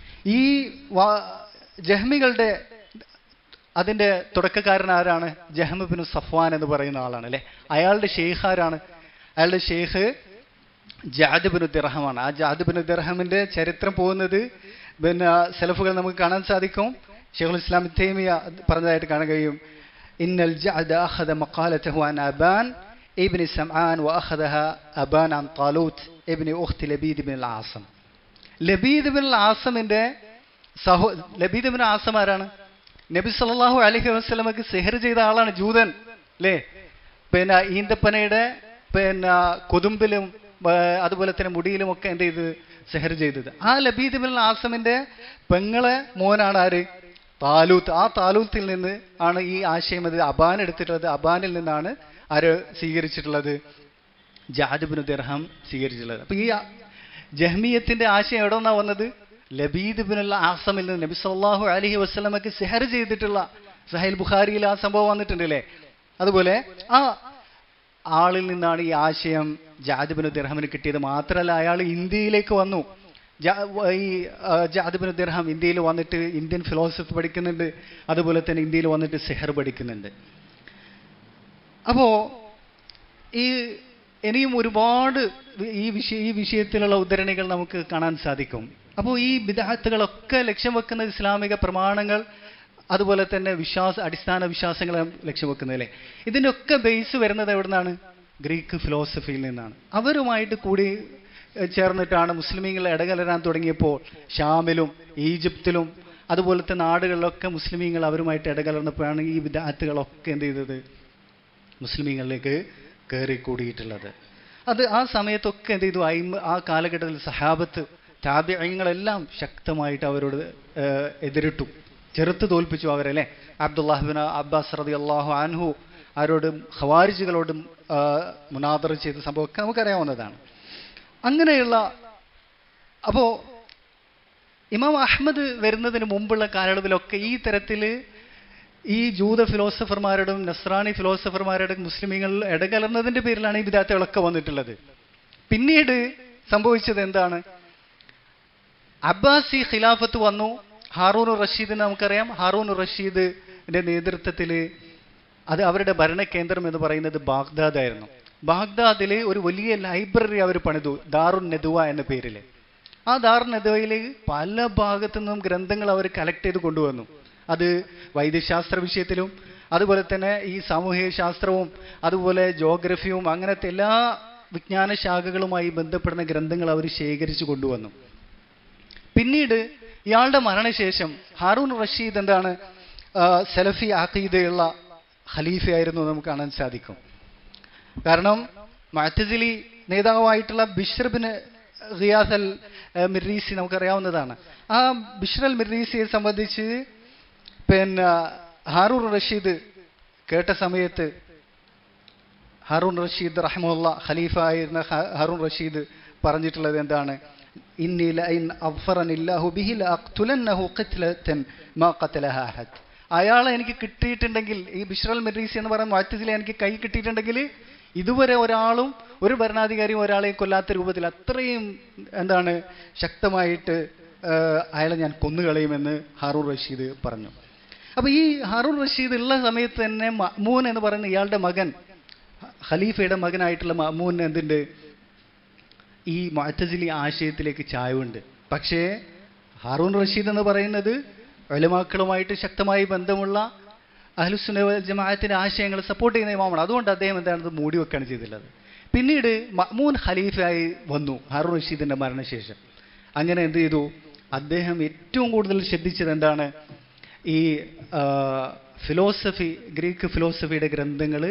ഈ ജഹ്മികളുടെ അതിൻ്റെ തുടക്കക്കാരൻ ആരാണ്? ജഹ്മ് ഇബ്നു സഫ്വാൻ എന്ന് പറയുന്ന ആളാണ് അല്ലേ? അയാളുടെ ഷെയ്ഖ് ആരാണ്? അയാളുടെ ഷെയ്ഖ് ജഅദ് ഇബ്നു ദിർഹമാണ്. ആ ജഅദ് ഇബ്നു ദിർഹമിന്റെ ചരിത്രം പോകുന്നത് പിന്നെ സലഫുകൾ നമുക്ക് കാണാൻ സാധിക്കും. ശൈഖുൽ ഇസ്ലാം ഇബ്നു തൈമിയ പറഞ്ഞതായിട്ട് കാണാൻ കഴിയും. ഇന്നൽ ജഅദ അഖദ മഖാലതഹു അൻ അബാൻ ഇബ്നു സമആൻ വഅഖദഹ അബാൻ അൻ താലൂത്ത് ഇബ്നു ഉഖ്തി ലബീദ് ഇബ്നു ആസം. ലബീദ് ഇബ്നു ആസമിന്റെ ലബീദ് ഇബ്നു ആസം ആരാണ്? നബി സല്ലല്ലാഹു അലൈഹി വസല്ലമക്ക് സിഹർ ചെയ്ത ആളാണ്, ജൂതൻ അല്ലേ? പിന്നെ ഈന്തപ്പനയുടെ പിന്നെ കൊതുമ്പിലും അതുപോലെ തന്നെ മുടിയിലും ഒക്കെ എന്ത് ചെയ്ത് സിഹർ ചെയ്തത്. ആ ലബീദ് ഇബ്നുൽ ആസമിന്റെ പെങ്ങളെ മോനാണ് ആര്? താലൂത്ത്. ആ താലൂത്തിൽ നിന്ന് ആണ് ഈ ആശയം അത് അബാൻ എടുത്തിട്ടുള്ളത്. അബാനിൽ നിന്നാണ് ആര് സ്വീകരിച്ചിട്ടുള്ളത്? ജഅദ് ഇബ്നു ദിർഹം സ്വീകരിച്ചിട്ടുള്ളത്. അപ്പൊ ഈ ജഹ്മിയത്തിന്റെ ആശയം എവിടെ നിന്നാണ് വന്നത്? ലബീദ് ഇബ്നുൽ ആസമിൽ നിന്ന്. നബി സല്ലല്ലാഹു അലൈഹി വസല്ലമക്ക് സിഹർ ചെയ്തിട്ടുള്ള സഹീഹ് ബുഖാരിയിൽ ആ സംഭവം വന്നിട്ടുണ്ടല്ലേ? അതുപോലെ ആ ആളിൽ നിന്നാണ് ഈ ആശയം ജഅദ് ഇബ്നു ദിർഹമിന് കിട്ടിയത്. മാത്രമല്ല അയാൾ ഇന്ത്യയിലേക്ക് വന്നു. ഈ ജഅദ് ഇബ്നു ദിർഹം ഇന്ത്യയിൽ വന്നിട്ട് ഇന്ത്യൻ ഫിലോസഫി പഠിക്കുന്നുണ്ട്. അതുപോലെ തന്നെ ഇന്ത്യയിൽ വന്നിട്ട് സിഹർ പഠിക്കുന്നുണ്ട്. അപ്പോൾ ഇനിയും ഒരുപാട് ഈ വിഷയത്തിലുള്ള ഉദ്ധരണികൾ നമുക്ക് കാണാൻ സാധിക്കും. അപ്പോൾ ഈ ബിദ്അത്തുകളൊക്കെ ലക്ഷ്യം വെക്കുന്ന ഇസ്ലാമിക പ്രമാണങ്ങൾ, അതുപോലെ തന്നെ അടിസ്ഥാന വിശ്വാസങ്ങളെ ലക്ഷ്യം വെക്കുന്നതല്ലേ? ഇതിൻ്റെ ഒക്കെ ബേസ് വരുന്നത് എവിടെ നിന്നാണ്? ഗ്രീക്ക് ഫിലോസഫിയിൽ നിന്നാണ്. അവരുമായിട്ട് കൂടി ചേർന്നിട്ടാണ് മുസ്ലിമീങ്ങൾ ഇടകലരാൻ തുടങ്ങിയപ്പോൾ ഷാമിലും ഈജിപ്തിലും അതുപോലത്തെ നാടുകളിലൊക്കെ മുസ്ലിമീങ്ങൾ അവരുമായിട്ട് ഇടകലർന്നപ്പോഴാണ് ഈ ബിദ്അത്തുകളൊക്കെ എന്ത് ചെയ്തത്? മുസ്ലിമീങ്ങളിലേക്ക് കയറി കൂടിയിട്ടുള്ളത്. അത് ആ സമയത്തൊക്കെ എന്ത് ചെയ്തു, ആ കാലഘട്ടത്തിൽ സഹാബത്ത് താബിഈങ്ങളെല്ലാം ശക്തമായിട്ട് അവരോട് എതിരിട്ടു, ചെറുത്ത് തോൽപ്പിച്ചു അവരല്ലേ. അബ്ദുല്ലാഹിബ്നു അബ്ബാസ് റളിയല്ലാഹു അൻഹു ആരോടും ഖവാരിജുകളോടും മുനാദറ ചെയ്ത സംഭവമൊക്കെ നമുക്കറിയാവുന്നതാണ്. അങ്ങനെയുള്ള അപ്പോൾ ഇമാം അഹ്മദ് വരുന്നതിന് മുമ്പുള്ള കാലയളവിലൊക്കെ ഈ തരത്തിൽ ഈ ജൂത ഫിലോസഫർമാരോടും നസ്രാണി ഫിലോസഫർമാരോടും മുസ്ലിമീങ്ങൾ ഇടകലർന്നതിൻ്റെ പേരിലാണ് ഈ ബിദഅത്തുകളൊക്കെ വന്നിട്ടുള്ളത്. പിന്നീട് സംഭവിച്ചത് എന്താണ്? അബ്ബാസി ഖിലാഫത്ത് വന്നു. ഹാറൂൻ റഷീദിനെ നമുക്കറിയാം. ഹാറൂൻ റഷീദിന്റെ നേതൃത്വത്തിൽ അത് അവരുടെ ഭരണകേന്ദ്രം എന്ന് പറയുന്നത് ബാഗ്ദാദായിരുന്നു. ബാഗ്ദാദിൽ ഒരു വലിയ ലൈബ്രറി അവർ പണിതു, ദാറുൻ നദുവ എന്ന പേരിൽ. ആ ദാറുൻ നദുവയിലേക്ക് പല ഭാഗത്തു നിന്നും ഗ്രന്ഥങ്ങൾ അവർ കളക്ട് ചെയ്ത് കൊണ്ടുവന്നു. അത് വൈദ്യശാസ്ത്ര വിഷയത്തിലും അതുപോലെ തന്നെ ഈ സാമൂഹിക ശാസ്ത്രവും അതുപോലെ ജോഗ്രഫിയും അങ്ങനത്തെ എല്ലാ വിജ്ഞാന ശാഖകളുമായി ബന്ധപ്പെടുന്ന ഗ്രന്ഥങ്ങൾ അവർ ശേഖരിച്ചു കൊണ്ടുവന്നു. പിന്നീട് ഇയാളുടെ മരണശേഷം ഹാറൂൻ റഷീദ് എന്താണ് സലഫി അഖീദയുള്ള ഖലീഫയായിരുന്നു നമുക്ക് കാണാൻ സാധിക്കും. കാരണം മുഅ്തസിലി നേതാവായിട്ടുള്ള ബിശ്ർ ബിൻ ഗിയാസ് അൽ മിർരീസി നമുക്കറിയാവുന്നതാണ്. ആ ബിശ്ർ അൽ മിർരീസിയെ സംബന്ധിച്ച് പിന്നെ ഹാറൂൻ റഷീദ് കേട്ട സമയത്ത് ഹാറൂൻ റഷീദ് റഹ്മത്തുള്ളാ ഖലീഫ ആയിരുന്ന ഹാറൂൻ റഷീദ് പറഞ്ഞിട്ടുള്ളത് എന്താണ്? ഇന്നി ലഇൻ അഗ്ഫറനില്ലാഹു ബിഹി ലഅഖ്തുലന്നഹു ഖത്ലതൻ മാ ഖതലഹ അഹദ്. അയാളെ എനിക്ക് കിട്ടിയിട്ടുണ്ടെങ്കിൽ, ഈ ബിശ്ർ അൽ മിർരീസി എന്ന് പറയുന്ന മുഅ്തസിലെ എനിക്ക് കൈ കിട്ടിയിട്ടുണ്ടെങ്കിൽ ഇതുവരെ ഒരാളും ഒരു ഭരണാധികാരിയും ഒരാളെയും കൊല്ലാത്ത രൂപത്തിൽ അത്രയും എന്താണ് ശക്തമായിട്ട് അയാളെ ഞാൻ കൊന്നുകളയുമെന്ന് ഹാറൂൻ റഷീദ് പറഞ്ഞു. അപ്പോൾ ഈ ഹാറൂൻ റഷീദ് ഉള്ള സമയത്ത് തന്നെ മഅ്മൂൻ എന്ന് പറയുന്ന ഇയാളുടെ മകൻ, ഖലീഫയുടെ മകനായിട്ടുള്ള മഅ്മൂൻ എന്തുണ്ട്, ഈ മുഅ്തസിലി ആശയത്തിലേക്ക് ചായവുണ്ട്. പക്ഷേ ഹാറൂൻ റഷീദ് എന്ന് പറയുന്നത് ഉലമാക്കളുമായിട്ട് ശക്തമായി ബന്ധമുള്ള അഹ്ലുസുന്ന വൽ ജമാഅത്തിന്റെ ആശയങ്ങൾ സപ്പോർട്ട് ചെയ്യുന്ന ഇമാമാണ്. അതുകൊണ്ട് അദ്ദേഹം എന്താണത് മൂടി വെക്കുകയാണ് ചെയ്തിട്ടുള്ളത്. പിന്നീട് മഅ്മൂൻ ഖലീഫയായി വന്നു ഹാറൂൻ റഷീദിന്റെ മരണശേഷം. അങ്ങനെ എന്ത് ചെയ്തു? അദ്ദേഹം ഏറ്റവും കൂടുതൽ ശ്രദ്ധിച്ചത് എന്താണ്? ഈ ഫിലോസഫി, ഗ്രീക്ക് ഫിലോസഫിയുടെ ഗ്രന്ഥങ്ങൾ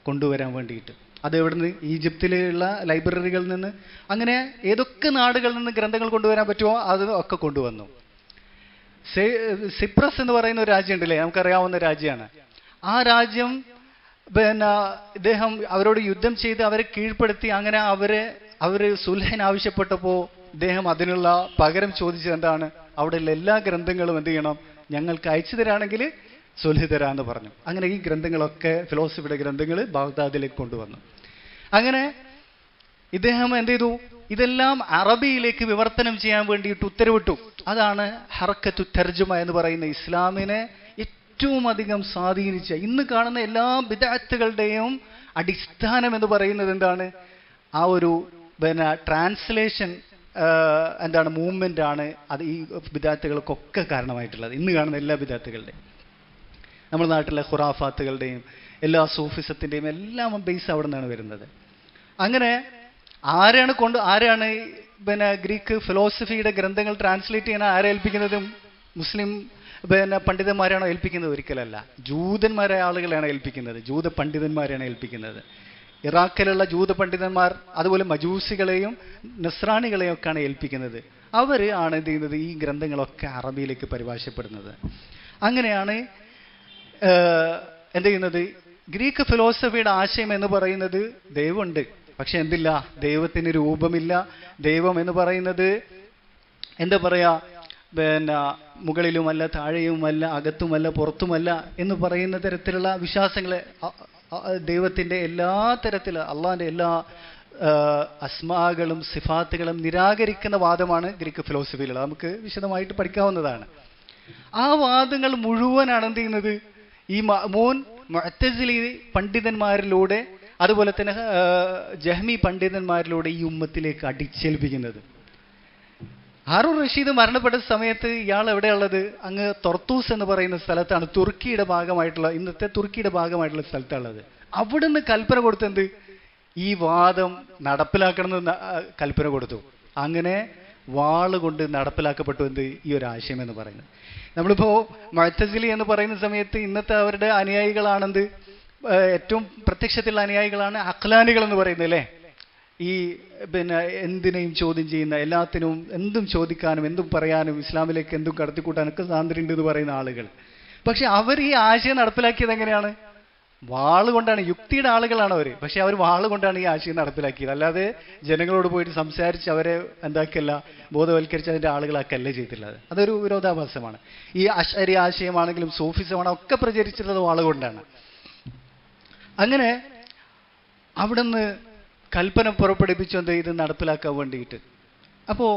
കൊണ്ടുവരാൻ വേണ്ടിയിട്ട്. അത് എവിടുന്ന്? ഈജിപ്തിലുള്ള ലൈബ്രറികളിൽ നിന്ന്, അങ്ങനെ ഏതൊക്കെ നാടുകളിൽ നിന്ന് ഗ്രന്ഥങ്ങൾ കൊണ്ടുവരാൻ പറ്റുമോ അത് ഒക്കെ കൊണ്ടുവന്നു. സിപ്രസ് എന്ന് പറയുന്ന ഒരു രാജ്യം ഉണ്ടല്ലേ, നമുക്കറിയാവുന്ന രാജ്യമാണ്. ആ രാജ്യം പിന്നെ ഇദ്ദേഹം അവരോട് യുദ്ധം ചെയ്ത് അവരെ കീഴ്പ്പെടുത്തി. അങ്ങനെ അവർ സുൽഹിന് ആവശ്യപ്പെട്ടപ്പോൾ ഇദ്ദേഹം അതിനുള്ള പകരം ചോദിച്ചത് എന്താണ്? അവിടെയുള്ള എല്ലാ ഗ്രന്ഥങ്ങളും എന്ത് ചെയ്യണം, ഞങ്ങൾക്ക് അയച്ചു തരാണെങ്കിൽ സുൽഹ് തരാമെന്ന് പറഞ്ഞു. അങ്ങനെ ഈ ഗ്രന്ഥങ്ങളൊക്കെ, ഫിലോസഫിയുടെ ഗ്രന്ഥങ്ങൾ ബാഗ്ദാദിലേക്ക് കൊണ്ടുവന്നു. അങ്ങനെ ഇദ്ദേഹം എന്ത് ചെയ്തു? ഇതെല്ലാം അറബിയിലേക്ക് വിവർത്തനം ചെയ്യാൻ വേണ്ടിയിട്ട് ഉത്തരവിട്ടു. അതാണ് ഹറക്കത്തു തർജുമ എന്ന് പറയുന്ന ഇസ്ലാമിനെ ഏറ്റവും അധികം സ്വാധീനിച്ച, ഇന്ന് കാണുന്ന എല്ലാ ബിദ്അത്തുകളുടെയും അടിസ്ഥാനം എന്ന് പറയുന്നത് എന്താണ്? ആ ഒരു പിന്നെ ട്രാൻസ്ലേഷൻ എന്താണ് മൂവ്മെന്റ് ആണ്. അത് ഈ ബിദ്അത്തുകൾക്കൊക്കെ കാരണമായിട്ടുള്ളത്. ഇന്ന് കാണുന്ന എല്ലാ ബിദ്അത്തുകളുടെയും, നമ്മുടെ നാട്ടിലെ ഖുറാഫാത്തുകളുടെയും എല്ലാ സൂഫിസത്തിൻ്റെയും എല്ലാം ബേസ് അവിടെ നിന്നാണ് വരുന്നത്. അങ്ങനെ ആരാണ് പിന്നെ ഗ്രീക്ക് ഫിലോസഫിയുടെ ഗ്രന്ഥങ്ങൾ ട്രാൻസ്ലേറ്റ് ചെയ്യാൻ ആരെ ഏൽപ്പിക്കുന്നത്? മുസ്ലിം പിന്നെ പണ്ഡിതന്മാരാണോ ഏൽപ്പിക്കുന്നത്? ഒരിക്കലല്ല. ജൂതന്മാരായ ആളുകളെയാണ് ഏൽപ്പിക്കുന്നത്, ജൂത പണ്ഡിതന്മാരെയാണ് ഏൽപ്പിക്കുന്നത്. ഇറാഖിലുള്ള ജൂത പണ്ഡിതന്മാർ അതുപോലെ മജൂസികളെയും നസ്രാണികളെയും ഒക്കെയാണ് ഏൽപ്പിക്കുന്നത്. അവർ ആണ് എന്ത് ചെയ്യുന്നത്? ഈ ഗ്രന്ഥങ്ങളൊക്കെ അറബിയിലേക്ക് പരിഭാഷപ്പെടുന്നത്. അങ്ങനെയാണ് എന്ത് ചെയ്യുന്നത്? ഗ്രീക്ക് ഫിലോസഫിയുടെ ആശയം എന്ന് പറയുന്നത് ദൈവമുണ്ട്, പക്ഷെ എന്തില്ല? ദൈവത്തിന് രൂപമില്ല. ദൈവം എന്ന് പറയുന്നത് എന്താ പറയാ, പിന്നെ മുകളിലുമല്ല താഴെയുമല്ല അകത്തുമല്ല പുറത്തുമല്ല എന്ന് പറയുന്ന തരത്തിലുള്ള വിശ്വാസങ്ങളെ, ദൈവത്തിൻ്റെ എല്ലാ തരത്തിലുള്ള അള്ളാഹിൻ്റെ എല്ലാ അസ്മാകളും സിഫാത്തുകളും നിരാകരിക്കുന്ന വാദമാണ് ഗ്രീക്ക് ഫിലോസഫിയിലുള്ളത്. നമുക്ക് വിശദമായിട്ട് പഠിക്കാവുന്നതാണ്. ആ വാദങ്ങൾ മുഴുവനാണ് എന്ത് ചെയ്യുന്നത്? ഈ മുഅ്തസിലി പണ്ഡിതന്മാരിലൂടെ അതുപോലെ തന്നെ ജഹ്മി പണ്ഡിതന്മാരിലൂടെ ഈ ഉമ്മത്തിലേക്ക് അടിച്ചേൽപ്പിക്കുന്നത്. ഹാറൂൻ റഷീദ് മരണപ്പെട്ട സമയത്ത് ഇയാൾ എവിടെയുള്ളത്? അങ്ങ് തൊർത്തൂസ് എന്ന് പറയുന്ന സ്ഥലത്താണ്, തുർക്കിയുടെ ഭാഗമായിട്ടുള്ള, ഇന്നത്തെ തുർക്കിയുടെ ഭാഗമായിട്ടുള്ള സ്ഥലത്താണുള്ളത്. അവിടുന്ന് കൽപ്പന കൊടുത്തെന്ത്? ഈ വാദം നടപ്പിലാക്കണമെന്ന് കൽപ്പന കൊടുത്തു. അങ്ങനെ വാളുകൊണ്ട് നടപ്പിലാക്കപ്പെട്ടു എന്ത്? ഈ ഒരു ആശയം എന്ന് പറയുന്നത്. നമ്മളിപ്പോൾ മുഅ്തസിലി എന്ന് പറയുന്ന സമയത്ത് ഇന്നത്തെ അവരുടെ അനുയായികളാണെന്ത്? ഏറ്റവും പ്രത്യക്ഷത്തിലുള്ള അനുയായികളാണ് അഖ്ലാനികൾ എന്ന് പറയുന്നത് അല്ലേ? ഈ പിന്നെ എന്തിനേയും ചോദ്യം ചെയ്യുന്ന, എല്ലാത്തിനും എന്തും ചോദിക്കാനും എന്തും പറയാനും ഇസ്ലാമിലേക്ക് എന്തും കടത്തിക്കൂട്ടാനൊക്കെ സ്വാതന്ത്ര്യമുണ്ട് എന്ന് പറയുന്ന ആളുകൾ. പക്ഷെ അവർ ഈ ആശയം നടപ്പിലാക്കിയത് എങ്ങനെയാണ്? വാളുകൊണ്ടാണ്. യുക്തിയുടെ ആളുകളാണ് അവർ. പക്ഷെ അവർ വാളുകൊണ്ടാണ് ഈ ആശയം നടപ്പിലാക്കിയത്. അല്ലാതെ ജനങ്ങളോട് പോയിട്ട് സംസാരിച്ച് അവരെ എന്താക്കിയല്ല, ബോധവൽക്കരിച്ച് അതിൻ്റെ ആളുകളാക്കല്ല ചെയ്തിട്ടുള്ളത്. അതൊരു വിരോധാഭാസമാണ്. ഈ അശ്അരി ആശയമാണെങ്കിലും സൂഫിസമാണ് ഒക്കെ പ്രചരിച്ചിട്ടുള്ളത് വാളുകൊണ്ടാണ്. അങ്ങനെ അവിടുന്ന് കൽപ്പന പുറപ്പെടുപ്പിച്ചു എന്ത് ഇത് നടപ്പിലാക്കാൻ വേണ്ടിയിട്ട്. അപ്പോൾ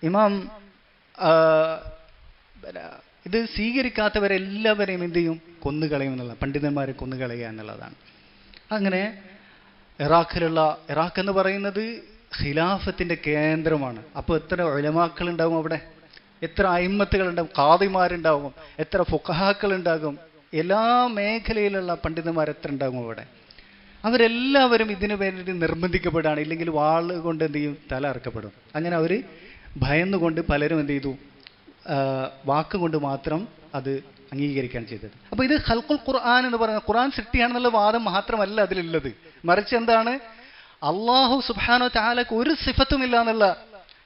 ഇമാം ഇത് സ്വീകരിക്കാത്തവരെല്ലാവരെയും എന്ത് ചെയ്യും? കൊന്നുകളയും എന്നുള്ളത്, പണ്ഡിതന്മാരെ കൊന്നുകളയുക എന്നുള്ളതാണ്. അങ്ങനെ ഇറാഖ് എന്ന് പറയുന്നത് ഖിലാഫത്തിൻ്റെ കേന്ദ്രമാണ്. അപ്പോൾ എത്ര ഉലമാക്കളുണ്ടാവും അവിടെ, എത്ര അയിമ്മത്തുകളുണ്ടാവും, ഖാദിമാരുണ്ടാവും, എത്ര ഫുഖഹാക്കളുണ്ടാകും, എല്ലാ മേഖലയിലുള്ള പണ്ഡിതന്മാർ എത്ര ഉണ്ടാകും അവിടെ. അവരെല്ലാവരും ഇതിനു വേണ്ടി നിർബന്ധിക്കപ്പെടുകയാണ്. ഇല്ലെങ്കിൽ വാള് കൊണ്ട് എന്ത് ചെയ്യും? തല അറക്കപ്പെടും. അങ്ങനെ അവർ ഭയന്നുകൊണ്ട് പലരും എന്ത് ചെയ്തു? വാക്കുകൊണ്ട് മാത്രം അത് അംഗീകരിക്കുകയാണ് ചെയ്തത്. അപ്പോൾ ഇത് ഖൽഖുൽ ഖുർആൻ എന്ന് പറയുന്നത് ഖുർആൻ സൃഷ്ടിയാണെന്നുള്ള വാദം മാത്രമല്ല അതിലുള്ളത്. മറിച്ച് എന്താണ്? അള്ളാഹു സുബ്ഹാനഹു തആലക്ക് ഒരു സിഫത്തുമില്ല എന്നുള്ള,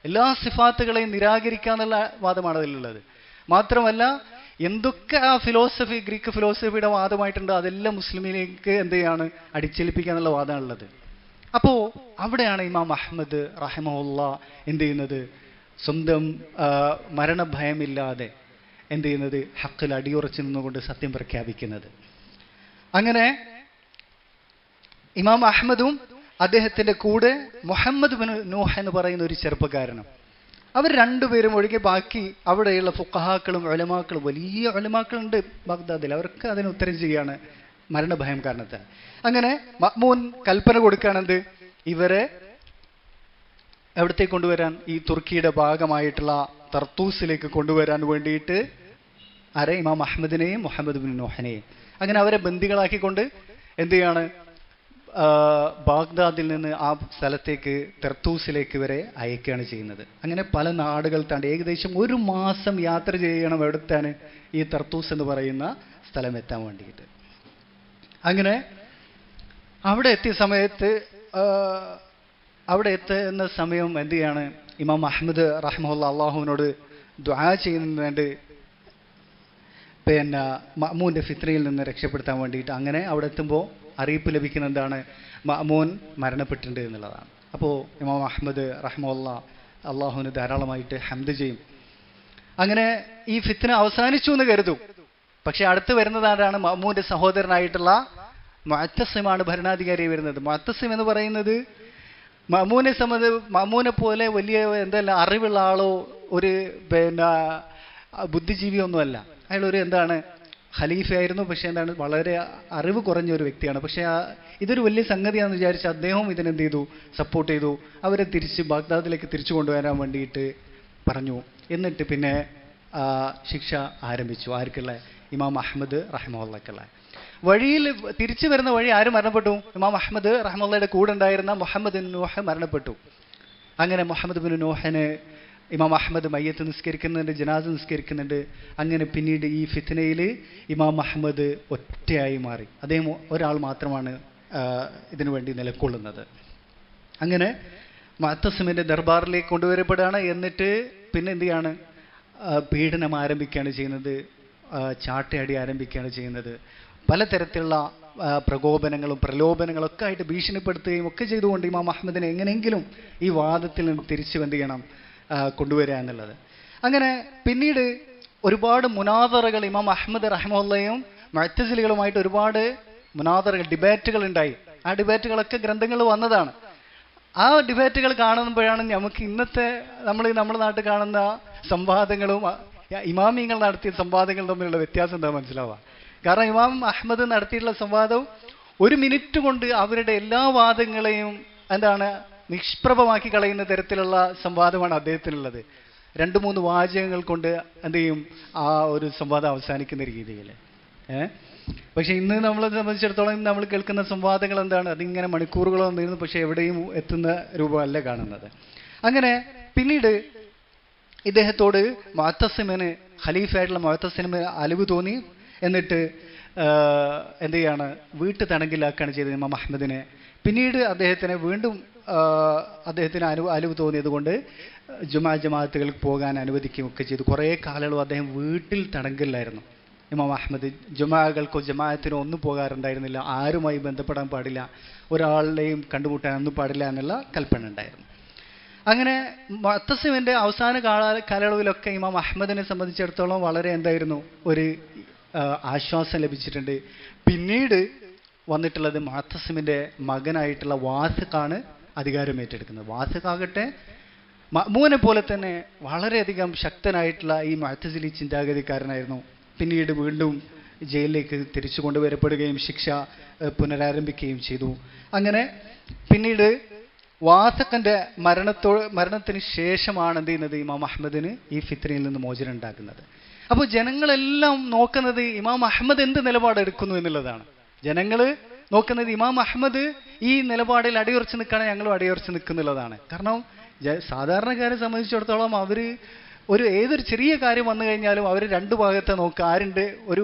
എല്ലാ സിഫാത്തുകളെയും നിരാകരിക്കുക എന്നുള്ള വാദമാണ് അതിലുള്ളത്. മാത്രമല്ല എന്തൊക്കെ ആ ഫിലോസഫി, ഗ്രീക്ക് ഫിലോസഫിയുടെ വാദമായിട്ടുണ്ടോ അതെല്ലാം മുസ്ലിമിലേക്ക് എന്ത് ചെയ്യാണ്? അടിച്ചേൽപ്പിക്കുക എന്നുള്ള വാദമാണുള്ളത്. അപ്പോൾ അവിടെയാണ് ഇമാം അഹ്മദ് റഹിമഹുല്ലാഹ് എന്ത് ചെയ്യുന്നത്? സ്വന്തം മരണഭയമില്ലാതെ എന്ത് ചെയ്യുന്നത്? ഹക്കിൽ അടിയുറച്ചു നിന്നുകൊണ്ട് സത്യം പ്രഖ്യാപിക്കുന്നത്. അങ്ങനെ ഇമാം അഹ്മദും അദ്ദേഹത്തിൻ്റെ കൂടെ മുഹമ്മദ് ബിൻ നൂഹ് എന്ന് പറയുന്ന ഒരു ചെറുപ്പക്കാരനും, അവർ രണ്ടുപേരും ഒഴികെ ബാക്കി അവിടെയുള്ള ഫുഖഹാക്കളും ഉലമാക്കളും, വലിയ ഉലമാക്കളുണ്ട് ബഗ്ദാദിൽ, അവർക്ക് അതിന് ഉത്തരം ചെയ്യുകയാണ് മരണഭയം കാരണത്താൽ. അങ്ങനെ മഅ്മൂൻ കൽപ്പന കൊടുക്കുകയാണെന്ത്? ഇവരെ എവിടത്തേക്ക് കൊണ്ടുവരാൻ? ഈ തുർക്കിയുടെ ഭാഗമായിട്ടുള്ള തർത്തൂസിലേക്ക് കൊണ്ടുവരാൻ വേണ്ടിയിട്ട് ഇമാം അഹ്മദിനെയും മുഹമ്മദ് ബിൻ നൂഹിനെയും അങ്ങനെ അവരെ ബന്ദികളാക്കിക്കൊണ്ട് എന്ത് ചെയ്യാണ്? ബാഗ്ദാദിൽ നിന്ന് ആ സ്ഥലത്തേക്ക് തെർത്തൂസിലേക്ക് വരെ അയക്കുകയാണ് ചെയ്യുന്നത്. അങ്ങനെ പല നാടുകൾ താണ്ടി ഏകദേശം 1 മാസം യാത്ര ചെയ്യണം എവിടെത്താണ്? ഈ തെർത്തൂസ് എന്ന് പറയുന്ന സ്ഥലം എത്താൻ വേണ്ടിയിട്ട്. അങ്ങനെ അവിടെ എത്തിയ സമയത്ത് അവിടെ എത്തുന്ന സമയം എന്ത് ചെയ്യാണ്? ഇമാം അഹ്മദ് റഹിമഹുല്ലാഹ് അള്ളാഹുവിനോട് ദുആ ചെയ്യുന്നുണ്ട്, പിന്നെ മഅ്മൂൻ്റെ ഫിത്നയിൽ നിന്ന് രക്ഷപ്പെടുത്താൻ വേണ്ടിയിട്ട്. അങ്ങനെ അവിടെ എത്തുമ്പോൾ അറിയിപ്പ് ലഭിക്കുന്ന എന്താണ്? മഅ്മൂൻ മരണപ്പെട്ടിട്ടുണ്ട് എന്നുള്ളതാണ്. അപ്പോൾ ഇമാം അഹ്മദ് റഹിമഹുല്ലാഹ് അള്ളാഹുവിന് ധാരാളമായിട്ട് ഹംദ് ചെയ്യും. അങ്ങനെ ഈ ഫിത്ന അവസാനിച്ചു എന്ന് കരുതും. പക്ഷെ അടുത്ത് വരുന്നത് ആരാണ്? മഅ്മൂൻ്റെ സഹോദരനായിട്ടുള്ള മുഅത്തസിമാണ് ഭരണാധികാരി വരുന്നത്. മുഅത്തസിം എന്ന് പറയുന്നത് മഅ്മൂനെ പോലെ വലിയ എന്തെല്ലാം അറിവുള്ള ആളോ ഒരു പിന്നെ ബുദ്ധിജീവിയൊന്നുമല്ല. അയാളൊരു എന്താണ് ഖലീഫയായിരുന്നു. പക്ഷെ എന്താണ് വളരെ അറിവ് കുറഞ്ഞ ഒരു വ്യക്തിയാണ്. പക്ഷെ ഇതൊരു വലിയ സംഗതിയാണെന്ന് വിചാരിച്ച് അദ്ദേഹം ഇതിനെന്ത് ചെയ്തു? സപ്പോർട്ട് ചെയ്തു. അവരെ ബാഗ്ദാദിലേക്ക് തിരിച്ചു കൊണ്ടുവരാൻ വേണ്ടിയിട്ട് പറഞ്ഞു. എന്നിട്ട് പിന്നെ ശിക്ഷ ആരംഭിച്ചു. ആർക്കുള്ള? ഇമാം അഹ്മദ് റഹിമഹുല്ലാഹ്ക്കുള്ള. വഴിയിൽ തിരിച്ചു വരുന്ന വഴി ആര് മരണപ്പെട്ടു? ഇമാം അഹ്മദ് റഹിമഹുല്ലാഹയുടെ കൂടെ ഉണ്ടായിരുന്ന മുഹമ്മദ് ബിൻ നൂഹ് മരണപ്പെട്ടു. അങ്ങനെ മുഹമ്മദ് ബിൻ നൂഹിന് ഇമാം അഹ്മദ് മയ്യത്ത് നിസ്കരിക്കുന്നുണ്ട്, ജനാസ നിസ്കരിക്കുന്നുണ്ട്. അങ്ങനെ പിന്നീട് ഈ ഫിത്നയിൽ ഇമാം അഹ്മദ് ഒറ്റയായി മാറി. അദ്ദേഹം ഒരാൾ മാത്രമാണ് ഇതിനു വേണ്ടി നിലകൊള്ളുന്നത്. അങ്ങനെ മുഅത്തസിമിൻ്റെ ദർബാറിലേക്ക് കൊണ്ടുവരപ്പെടുകയാണ്. എന്നിട്ട് പിന്നെ എന്ത് ചെയ്യാണ്? പീഡനം ആരംഭിക്കുകയാണ് ചെയ്യുന്നത്, ചാട്ടയടി ആരംഭിക്കുകയാണ് ചെയ്യുന്നത്. പലതരത്തിലുള്ള പ്രകോപനങ്ങളും പ്രലോഭനങ്ങളൊക്കെ ആയിട്ട് ഭീഷണിപ്പെടുത്തുകയും ഒക്കെ ചെയ്തുകൊണ്ട് ഇമാം അഹ്മദിനെ എങ്ങനെയെങ്കിലും ഈ വാദത്തിൽ നിന്ന് തിരിച്ചു എന്ത് ചെയ്യണം? കൊണ്ടുവരിക എന്നുള്ളത്. അങ്ങനെ പിന്നീട് ഒരുപാട് മുനാദറകൾ ഇമാം അഹ്മദ് റഹിമഹുല്ലയും മുഅ്തസിലികളുമായിട്ട് ഒരുപാട് മുനാദറകൾ, ഡിബേറ്റുകൾ ഉണ്ടായി. ആ ഡിബേറ്റുകളൊക്കെ ഗ്രന്ഥങ്ങളിൽ വന്നതാണ്. ആ ഡിബേറ്റുകൾ കാണുമ്പോഴാണ് നമുക്ക് ഇന്നത്തെ നമ്മുടെ നാട്ടിൽ കാണുന്ന സംവാദങ്ങളും ഇമാമിങ്ങൾ നടത്തിയ സംവാദങ്ങളും തമ്മിലുള്ള വ്യത്യാസം എന്താ മനസ്സിലാവുക. കാരണം ഇമാം അഹ്മദ് നടത്തിയിട്ടുള്ള സംവാദവും 1 മിനിറ്റ് കൊണ്ട് അവരുടെ എല്ലാ വാദങ്ങളെയും എന്താണ് നിഷ്പ്രഭമാക്കി കളയുന്ന തരത്തിലുള്ള സംവാദമാണ് അദ്ദേഹത്തിനുള്ളത്. 2-3 വാചകങ്ങൾ കൊണ്ട് എന്ത് ചെയ്യും? ആ ഒരു സംവാദം അവസാനിക്കുന്ന രീതിയിൽ. പക്ഷെ ഇന്ന് നമ്മളെ സംബന്ധിച്ചിടത്തോളം നമ്മൾ കേൾക്കുന്ന സംവാദങ്ങൾ എന്താണ്? അതിങ്ങനെ മണിക്കൂറുകളൊന്നും ഇരുന്നു പക്ഷെ എവിടെയും എത്തുന്ന രൂപമല്ല കാണുന്നത്. അങ്ങനെ പിന്നീട് ഇദ്ദേഹത്തോട് മുഅത്തസിമിന്, ഖലീഫയായിട്ടുള്ള മുഅത്തസിമിന് അലിവ് തോന്നി. എന്നിട്ട് എന്ത് ചെയ്യാണ്? വീട്ടു തടങ്കിലാക്കുകയാണ് ചെയ്തത് ഇമാം അഹ്മദിനെ. പിന്നീട് അദ്ദേഹത്തിനെ വീണ്ടും അദ്ദേഹത്തിന് അലിവ് തോന്നിയത് കൊണ്ട് ജമാഅത്തുകൾക്ക് പോകാൻ അനുവദിക്കുകയൊക്കെ ചെയ്തു. കുറേ കാലങ്ങളും അദ്ദേഹം വീട്ടിൽ തടങ്കലിലായിരുന്നു. ഇമാം അഹ്മദ് ജമാഅകൾക്കോ ജമാഅത്തിനോ ഒന്നും പോകാറുണ്ടായിരുന്നില്ല. ആരുമായി ബന്ധപ്പെടാൻ പാടില്ല, ഒരാളുടെയും കണ്ടുമുട്ടാൻ ഒന്നും പാടില്ല എന്നുള്ള കൽപ്പന ഉണ്ടായിരുന്നു. അങ്ങനെ മുഅത്തസിമിൻ്റെ അവസാന കാലയളവിലൊക്കെ ഇമാം അഹ്മദിനെ സംബന്ധിച്ചിടത്തോളം വളരെ എന്തായിരുന്നു, ഒരു ആശ്വാസം ലഭിച്ചിട്ടുണ്ട്. പിന്നീട് വന്നിട്ടുള്ളത് മുഅത്തസിമിൻ്റെ മകനായിട്ടുള്ള വാസിഖാണ് അധികാരം ഏറ്റെടുക്കുന്നത്. വാസിഖാകട്ടെ മഅ്മൂനെ പോലെ തന്നെ വളരെയധികം ശക്തനായിട്ടുള്ള ഈ മുഅ്തസിലി ചിന്താഗതിക്കാരനായിരുന്നു. പിന്നീട് വീണ്ടും ജയിലിലേക്ക് തിരിച്ചു കൊണ്ടുവരപ്പെടുകയും ശിക്ഷ പുനരാരംഭിക്കുകയും ചെയ്തു. അങ്ങനെ പിന്നീട് വാസിഖിന്റെ മരണത്തിന് ശേഷമാണ് എന്ത് ചെയ്യുന്നത്, ഇമാം അഹ്മദിന് ഈ ഫിത്നയിൽ നിന്ന് മോചനം ഉണ്ടാക്കുന്നത്. അപ്പോൾ ജനങ്ങളെല്ലാം നോക്കുന്നത് ഇമാം അഹ്മദ് എന്ത് നിലപാടെടുക്കുന്നു എന്നുള്ളതാണ്. ജനങ്ങൾ നോക്കുന്നത് ഇമാം അഹ്മദ് ഈ നിലപാടിൽ അടിയുറച്ച് നിൽക്കുകയാണ്, ഞങ്ങളും അടിയുറച്ച് നിൽക്കുന്നുള്ളതാണ്. കാരണം സാധാരണക്കാരെ സംബന്ധിച്ചിടത്തോളം അവർ ഏതൊരു ചെറിയ കാര്യം വന്നു കഴിഞ്ഞാലും അവർ രണ്ട് ഭാഗത്തെ നോക്കുക. ആരുണ്ട്,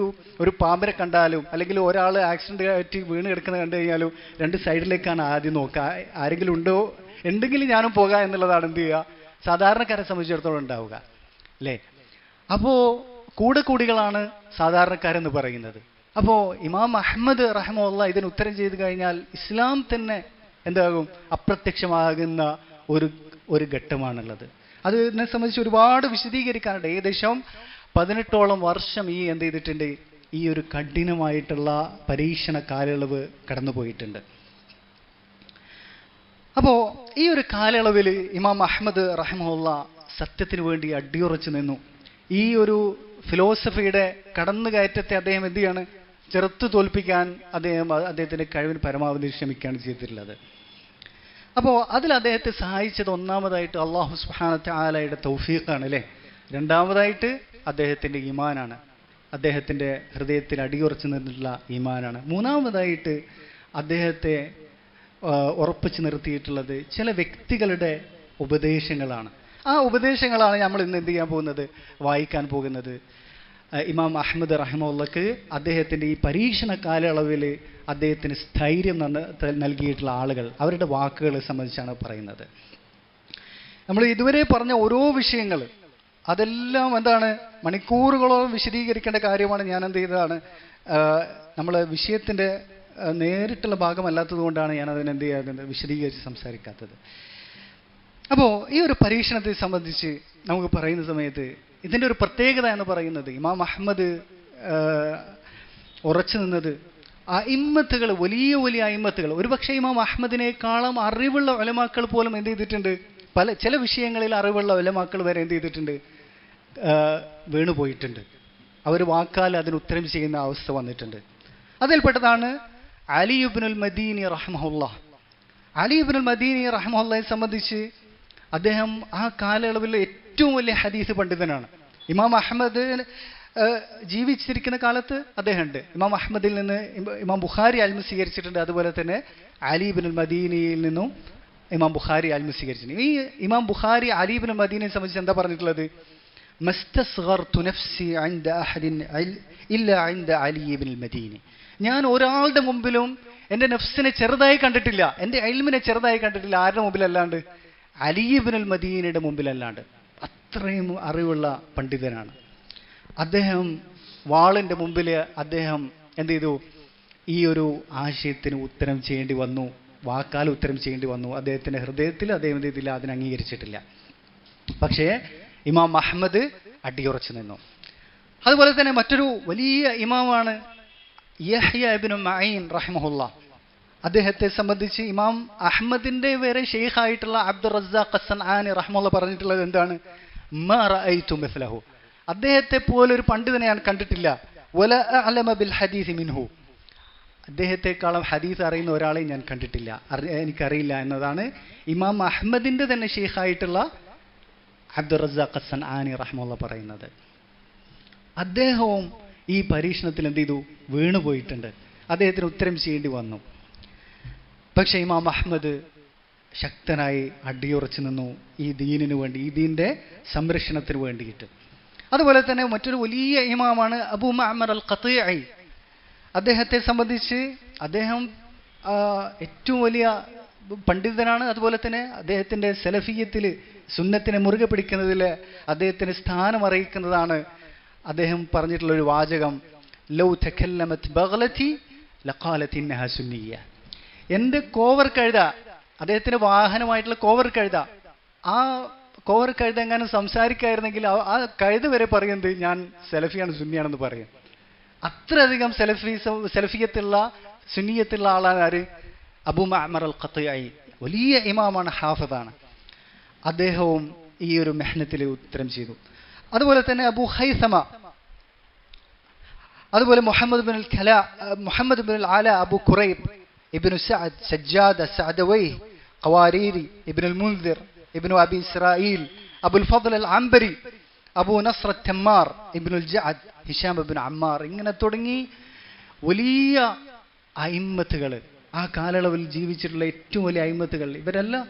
ഒരു പാമ്പിനെ കണ്ടാലും അല്ലെങ്കിൽ ഒരാൾ ആക്സിഡന്റ് ആയിട്ട് വീണ് കിടക്കുന്നത് കണ്ടു കഴിഞ്ഞാലും രണ്ട് സൈഡിലേക്കാണ് ആദ്യം നോക്കുക. ആരെങ്കിലും ഉണ്ടെങ്കിൽ ഞാനും പോകാം എന്നുള്ളതാണ് എന്ത് ചെയ്യുക, സാധാരണക്കാരെ സംബന്ധിച്ചിടത്തോളം ഉണ്ടാവുക അല്ലേ. അപ്പോൾ കൂടികളാണ് സാധാരണക്കാരെന്ന് പറയുന്നത്. അപ്പോൾ ഇമാം അഹ്മദ് റഹ്മത്തുള്ളാഹി ഇതിന് ഉത്തരം ചെയ്ത് കഴിഞ്ഞാൽ ഇസ്ലാം തന്നെ എന്താകും, അപ്രത്യക്ഷമാകുന്ന ഒരു ഘട്ടമാണുള്ളത്. അതിനെ സംബന്ധിച്ച് ഒരുപാട് വിശദീകരിക്കാനുണ്ട്. ഏകദേശം 18ഓളം വർഷം എന്ത് ചെയ്തിട്ടുണ്ട്, ഈ ഒരു കഠിനമായിട്ടുള്ള പരീക്ഷണ കാലയളവ് കടന്നുപോയിട്ടുണ്ട്. അപ്പോൾ ഈ ഒരു കാലയളവിൽ ഇമാം അഹ്മദ് റഹ്മത്തുള്ളാഹി സത്യത്തിന് വേണ്ടി അടിയുറച്ചു നിന്നു. ഈ ഒരു ഫിലോസഫിയുടെ കടന്നുകയറ്റത്തെ അദ്ദേഹം എന്ത് ചെയ്യാണ്, ചെറുത്തു തോൽപ്പിക്കാൻ അദ്ദേഹത്തിന്റെ കഴിവിന് പരമാവധി ശ്രമിക്കുകയാണ് ചെയ്തിട്ടുള്ളത്. അപ്പോൾ അതിൽ അദ്ദേഹത്തെ സഹായിച്ചത് ഒന്നാമതായിട്ട് അല്ലാഹു സുബ്ഹാനഹു വ തആലയുടെ തൗഫീഖാണ് അല്ലേ. രണ്ടാമതായിട്ട് അദ്ദേഹത്തിന്റെ ഈമാനാണ്, അദ്ദേഹത്തിന്റെ ഹൃദയത്തിൽ അടിയുറച്ചു നിന്നിട്ടുള്ള ഈമാനാണ്. മൂന്നാമതായിട്ട് അദ്ദേഹത്തെ ഉറപ്പിച്ചു നിർത്തിയിട്ടുള്ളത് ചില വ്യക്തികളുടെ ഉപദേശങ്ങളാണ്. ആ ഉപദേശങ്ങളാണ് നമ്മൾ ഇന്ന് എന്ത് ചെയ്യാൻ പോകുന്നത്, വായിക്കാൻ പോകുന്നത്. ഇമാം അഹ്മദ് റഹ്മത്തുള്ളാഹിക്ക് അദ്ദേഹത്തിൻ്റെ ഈ പരീക്ഷണ കാലയളവിൽ അദ്ദേഹത്തിന് സ്ഥൈര്യം നൽകിയിട്ടുള്ള ആളുകൾ, അവരുടെ വാക്കുകളെ സംബന്ധിച്ചാണ് പറയുന്നത്. നമ്മൾ ഇതുവരെ പറഞ്ഞ ഓരോ വിഷയങ്ങൾ അതെല്ലാം എന്താണ്, മണിക്കൂറുകളോളം വിശദീകരിക്കേണ്ട കാര്യമാണ്. ഞാൻ എന്ത് ചെയ്തതാണ്, നമ്മൾ വിഷയത്തിൻ്റെ നേരിട്ടുള്ള ഭാഗമല്ലാത്തത് കൊണ്ടാണ് ഞാൻ അതിനെന്ത് ചെയ്യാത്തത്, വിശദീകരിച്ച് സംസാരിക്കാത്തത്. അപ്പോൾ ഈ ഒരു പരീക്ഷണത്തെ സംബന്ധിച്ച് നമുക്ക് പറയുന്ന സമയത്ത് ഇതിൻ്റെ ഒരു പ്രത്യേകത എന്ന് പറയുന്നത്, ഇമാം അഹ്മദ് ഉറച്ചു നിന്നത് അഇമ്മത്തുകൾ, വലിയ അഇമ്മത്തുകൾ, ഒരുപക്ഷെ ഇമാം അഹ്മദിനേക്കാളും അറിവുള്ള ഉലമാക്കൾ പോലും എന്ത് ചെയ്തിട്ടുണ്ട്, ചില വിഷയങ്ങളിൽ അറിവുള്ള ഉലമാക്കൾ വരെ എന്ത് ചെയ്തിട്ടുണ്ട്, വീണുപോയിട്ടുണ്ട്. അവർ വാക്കാൽ അതിന് ഉത്തരം ചെയ്യുന്ന അവസ്ഥ വന്നിട്ടുണ്ട്. അതിൽപ്പെട്ടതാണ് അലി ഇബ്നുൽ മദീനി റഹ്മത്തുള്ളാഹി. അലി ഇബ്നുൽ മദീനി റഹ്മത്തുള്ളാഹിയെ സംബന്ധിച്ച് അദ്ദേഹം ആ കാലയളവിൽ ഏറ്റവും വലിയ ഹദീസ് പണ്ഡിതനാണ്. ഇമാം അഹ്മദ് ജീവിച്ചിരിക്കുന്ന കാലത്ത് അദ്ദേഹം ഉണ്ട്. ഇമാം അഹ്മദിൽ നിന്ന് ഇമാം ബുഖാരി അൽമ സ്വീകരിച്ചിട്ടുണ്ട്. അതുപോലെ തന്നെ അലി ഇബ്നുൽ മദീനിയിൽ നിന്നും ഇമാം ബുഖാരി അൽമ സ്വീകരിച്ചിട്ടുണ്ട്. ഈ ഇമാം ബുഖാരി അലി ഇബ്നുൽ മദീനിയെ സംബന്ധിച്ച് എന്താ പറഞ്ഞിട്ടുള്ളത്, മസ്തസ്ഗർതു നഫ്സി ഇൻദ അഹദിൻ ഇല്ല ഇൻദ അലി ഇബ്നുൽ മദീനി. ഞാൻ ഒരാളുടെ മുമ്പിലും എൻ്റെ നഫ്സിനെ ചെറുതായി കണ്ടിട്ടില്ല, എൻ്റെ ഇൽമിനെ ചെറുതായി കണ്ടിട്ടില്ല. ആരുടെ മുമ്പിലല്ലാണ്ട്, അലി ഇബ്നുൽ മദീനയുടെ മുമ്പിലല്ലാണ്ട്. അത്രയും അറിവുള്ള പണ്ഡിതനാണ് അദ്ദേഹം. വാളിൻ്റെ മുമ്പിൽ അദ്ദേഹം എന്ത് ചെയ്തു, ഈ ഒരു ആശയത്തിന് ഉത്തരം ചെയ്യേണ്ടി വന്നു, വാക്കാൽ ഉത്തരം ചെയ്യേണ്ടി വന്നു. അദ്ദേഹത്തിൻ്റെ ഹൃദയത്തിൽ അദ്ദേഹം എന്ത് ചെയ്തില്ല, അതിനെ അംഗീകരിച്ചിട്ടില്ല. പക്ഷേ ഇമാം അഹ്മദ് അടിയുറച്ചു നിന്നു. അതുപോലെ തന്നെ മറ്റൊരു വലിയ ഇമാമാണ് യഹ്യ ഇബ്നു മഈൻ റഹിമഹുല്ലാഹ്. അദ്ദേഹത്തെ സംബന്ധിച്ച് ഇമാം അഹ്മദിന്റെ വരെ ഷെയ്ഖായിട്ടുള്ള അബ്ദുർ റസാഖ് അസ്സൻആനി റഹ്മത്തുള്ളാഹി പറഞ്ഞിട്ടുള്ളത് എന്താണ്, മാ റഅയ്തു മിസ്ലഹു. അദ്ദേഹത്തെ പോലെ ഒരു പണ്ഡിതനെ ഞാൻ കണ്ടിട്ടില്ല. വല അഅലമ ബിൽ ഹദീസ് മിൻഹു. അദ്ദേഹത്തെക്കാളും ഹദീസ് അറിയുന്ന ഒരാളെയും ഞാൻ കണ്ടിട്ടില്ല, എനിക്കറിയില്ല എന്നതാണ് ഇമാം അഹ്മദിന്റെ തന്നെ ഷെയ്ഖായിട്ടുള്ള അബ്ദുർ റസാഖ് അസ്സൻആനി റഹ്മത്തുള്ളാഹി പറയുന്നത്. അദ്ദേഹവും ഈ പരീക്ഷണത്തിൽ എന്ത് ചെയ്തു, വീണുപോയിട്ടുണ്ട്. അദ്ദേഹത്തിന് ഉത്തരം ചെയ്യേണ്ടി വന്നു. പക്ഷേ ഇമാം അഹ്മദ് ശക്തനായി അടിയുറച്ചു നിന്നു ഈ ദീനിനു വേണ്ടി, ഈ ദീനിന്റെ സംരക്ഷണത്തിന് വേണ്ടിയിട്ട്. അതുപോലെ തന്നെ മറ്റൊരു വലിയ ഇമാമാണ് അബൂ മഅ്മർ അൽ ഖതീഇ. അദ്ദേഹത്തെ സംബന്ധിച്ച് അദ്ദേഹം ഏറ്റവും വലിയ പണ്ഡിതനാണ്. അതുപോലെ തന്നെ അദ്ദേഹത്തിൻ്റെ സലഫിയത്തിൽ സുന്നത്തിനെ മുറുകെ പിടിക്കുന്നതിൽ അദ്ദേഹത്തിന് സ്ഥാനം അറിയിക്കുന്നതാണ് അദ്ദേഹം പറഞ്ഞിട്ടുള്ളൊരു വാചകം, ലൗ തകല്ലമത് ബഗ്ലതി ലഖാലത് ഇന്നഹാ സുന്നിയ്യ. എൻ്റെ കോവർ കഴുത, അദ്ദേഹത്തിൻ്റെ വാഹനമായിട്ടുള്ള കോവർ കഴുത, ആ കോവർ കഴുത എങ്ങാനും സംസാരിക്കായിരുന്നെങ്കിൽ ആ കഴുത വരെ പറയുന്നത് ഞാൻ സലഫിയാണ് സുന്നിയാണെന്ന് പറയും. അത്രയധികം സലഫിയത്തുള്ള സുന്നിയത്തുള്ള ആളാണ് ആര്? അബൂ മഅ്മർ അൽ ഖത്ഈ. വലിയ ഇമാമാണ്, ഹാഫിദാണ്. അദ്ദേഹവും ഈ ഒരു മെഹ്നത്തിൽ ഉത്തരം ചെയ്തു. അതുപോലെ തന്നെ അബൂ ഹൈസമ, അതുപോലെ മുഹമ്മദ് ബിൻ അൽ ആല, അബൂ ഖുറൈബ്, ഇബ്നു സഅദ്, സജ്ജാദ് സഅദവൈഹി, ഖവാരീരി, ഇബ്നുൽ മുൻദിർ, ഇബ്നു അബി ഇസ്രായീൽ, അബുൽ ഫദ്ൽ അൽ അംബരി, അബൂ നസ്ർ തമ്മാർ, ഇബ്നുൽ ജഅദ്, ഹിശാം ഇബ്നു അമ്മാർ, ഇങ്ങനെ തുടങ്ങി വലിയ അയിമ്മത്തുകൾ, ആ കാലയളവിൽ ജീവിച്ചിട്ടുള്ള ഏറ്റവും വലിയ അയിമ്മത്തുകൾ. ഇവരെല്ലാം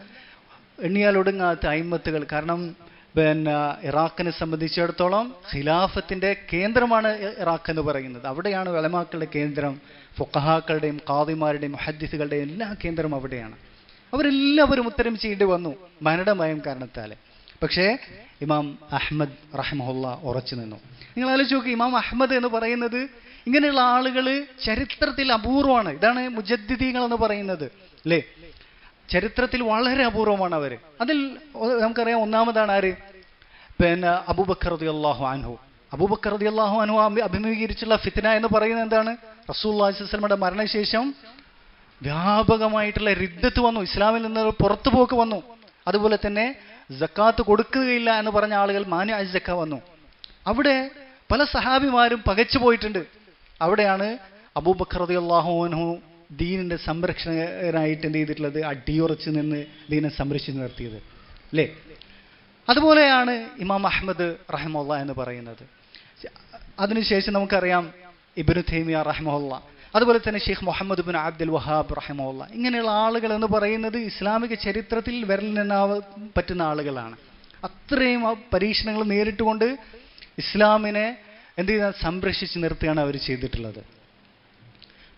എണ്ണിയാലൊടുങ്ങാത്ത അയിമ്മത്തുകൾ. കാരണം പിന്നെ ഇറാഖിനെ സംബന്ധിച്ചിടത്തോളം ഖിലാഫത്തിൻ്റെ കേന്ദ്രമാണ് ഇറാഖ് എന്ന് പറയുന്നത്. അവിടെയാണ് ഉലമാക്കളുടെ കേന്ദ്രം, ഫുഖഹാക്കളുടെയും ഖാദിമാരുടെയും മുഹദ്ദിസുകളുടെയും എല്ലാ കേന്ദ്രം അവിടെയാണ്. അവരെല്ലാവരും ഉത്തരം ചെയ്യേണ്ടി വന്നു മരണഭയം കാരണത്താൽ. പക്ഷേ ഇമാം അഹ്മദ് റഹിമഹുല്ല ഉറച്ചു നിന്നു. നിങ്ങൾ ആലോചിച്ച് നോക്കി, ഇമാം അഹ്മദ് എന്ന് പറയുന്നത് ഇങ്ങനെയുള്ള ആളുകൾ ചരിത്രത്തിൽ അപൂർവമാണ്. ഇതാണ് മുജദ്ദിദീങ്ങൾ എന്ന് പറയുന്നത്, അല്ലേ? ചരിത്രത്തിൽ വളരെ അപൂർവമാണ് അവർ. അതിൽ നമുക്കറിയാം, ഒന്നാമതാണ് ആര്? പിന്നെ അബൂബക്കർ റളിയല്ലാഹു അൻഹു. അബൂബക്കർ റളിയല്ലാഹു അൻഹു അഭിമുഖീകരിച്ചുള്ള ഫിത്ന എന്ന് പറയുന്നത് എന്താണ്? റസൂലുള്ളാഹി സ്വല്ലല്ലാഹു അലൈഹി വസല്ലമയുടെ മരണശേഷം വ്യാപകമായിട്ടുള്ള റിദ്ദത്ത് വന്നു, ഇസ്ലാമിൽ നിന്ന് പുറത്തുപോക്ക് വന്നു. അതുപോലെ തന്നെ സക്കാത്ത് കൊടുക്കുകയില്ല എന്ന് പറഞ്ഞ ആളുകൾ മാനിഅ സക്ക വന്നു. അവിടെ പല സഹാബിമാരും പകച്ചു പോയിട്ടുണ്ട്. അവിടെയാണ് അബൂബക്കർ റളിയല്ലാഹു അൻഹു ദീനിൻ്റെ സംരക്ഷകനായിട്ട് എന്ത് ചെയ്തിട്ടുള്ളത്? അടിയുറച്ച് നിന്ന് ദീനെ സംരക്ഷിച്ച് നിർത്തിയത്, അല്ലേ? അതുപോലെയാണ് ഇമാം അഹ്മദ് റഹിമഹുല്ല എന്ന് പറയുന്നത്. അതിനുശേഷം നമുക്കറിയാം ഇബ്നു തൈമിയ റഹിമഹുല്ല, അതുപോലെ തന്നെ ഷെയ്ഖ് മുഹമ്മദ് ബിൻ അബ്ദുൽ വഹാബ് റഹിമഹുല്ല. ഇങ്ങനെയുള്ള ആളുകൾ എന്ന് പറയുന്നത് ഇസ്ലാമിക ചരിത്രത്തിൽ വിരലിനെണ്ണാൻ പറ്റുന്ന ആളുകളാണ്. അത്രയും പരീക്ഷണങ്ങൾ നേരിട്ടുകൊണ്ട് ഇസ്ലാമിനെ എന്ത് ചെയ്താൽ സംരക്ഷിച്ച് നിർത്തുകയാണ് അവർ ചെയ്തിട്ടുള്ളത്.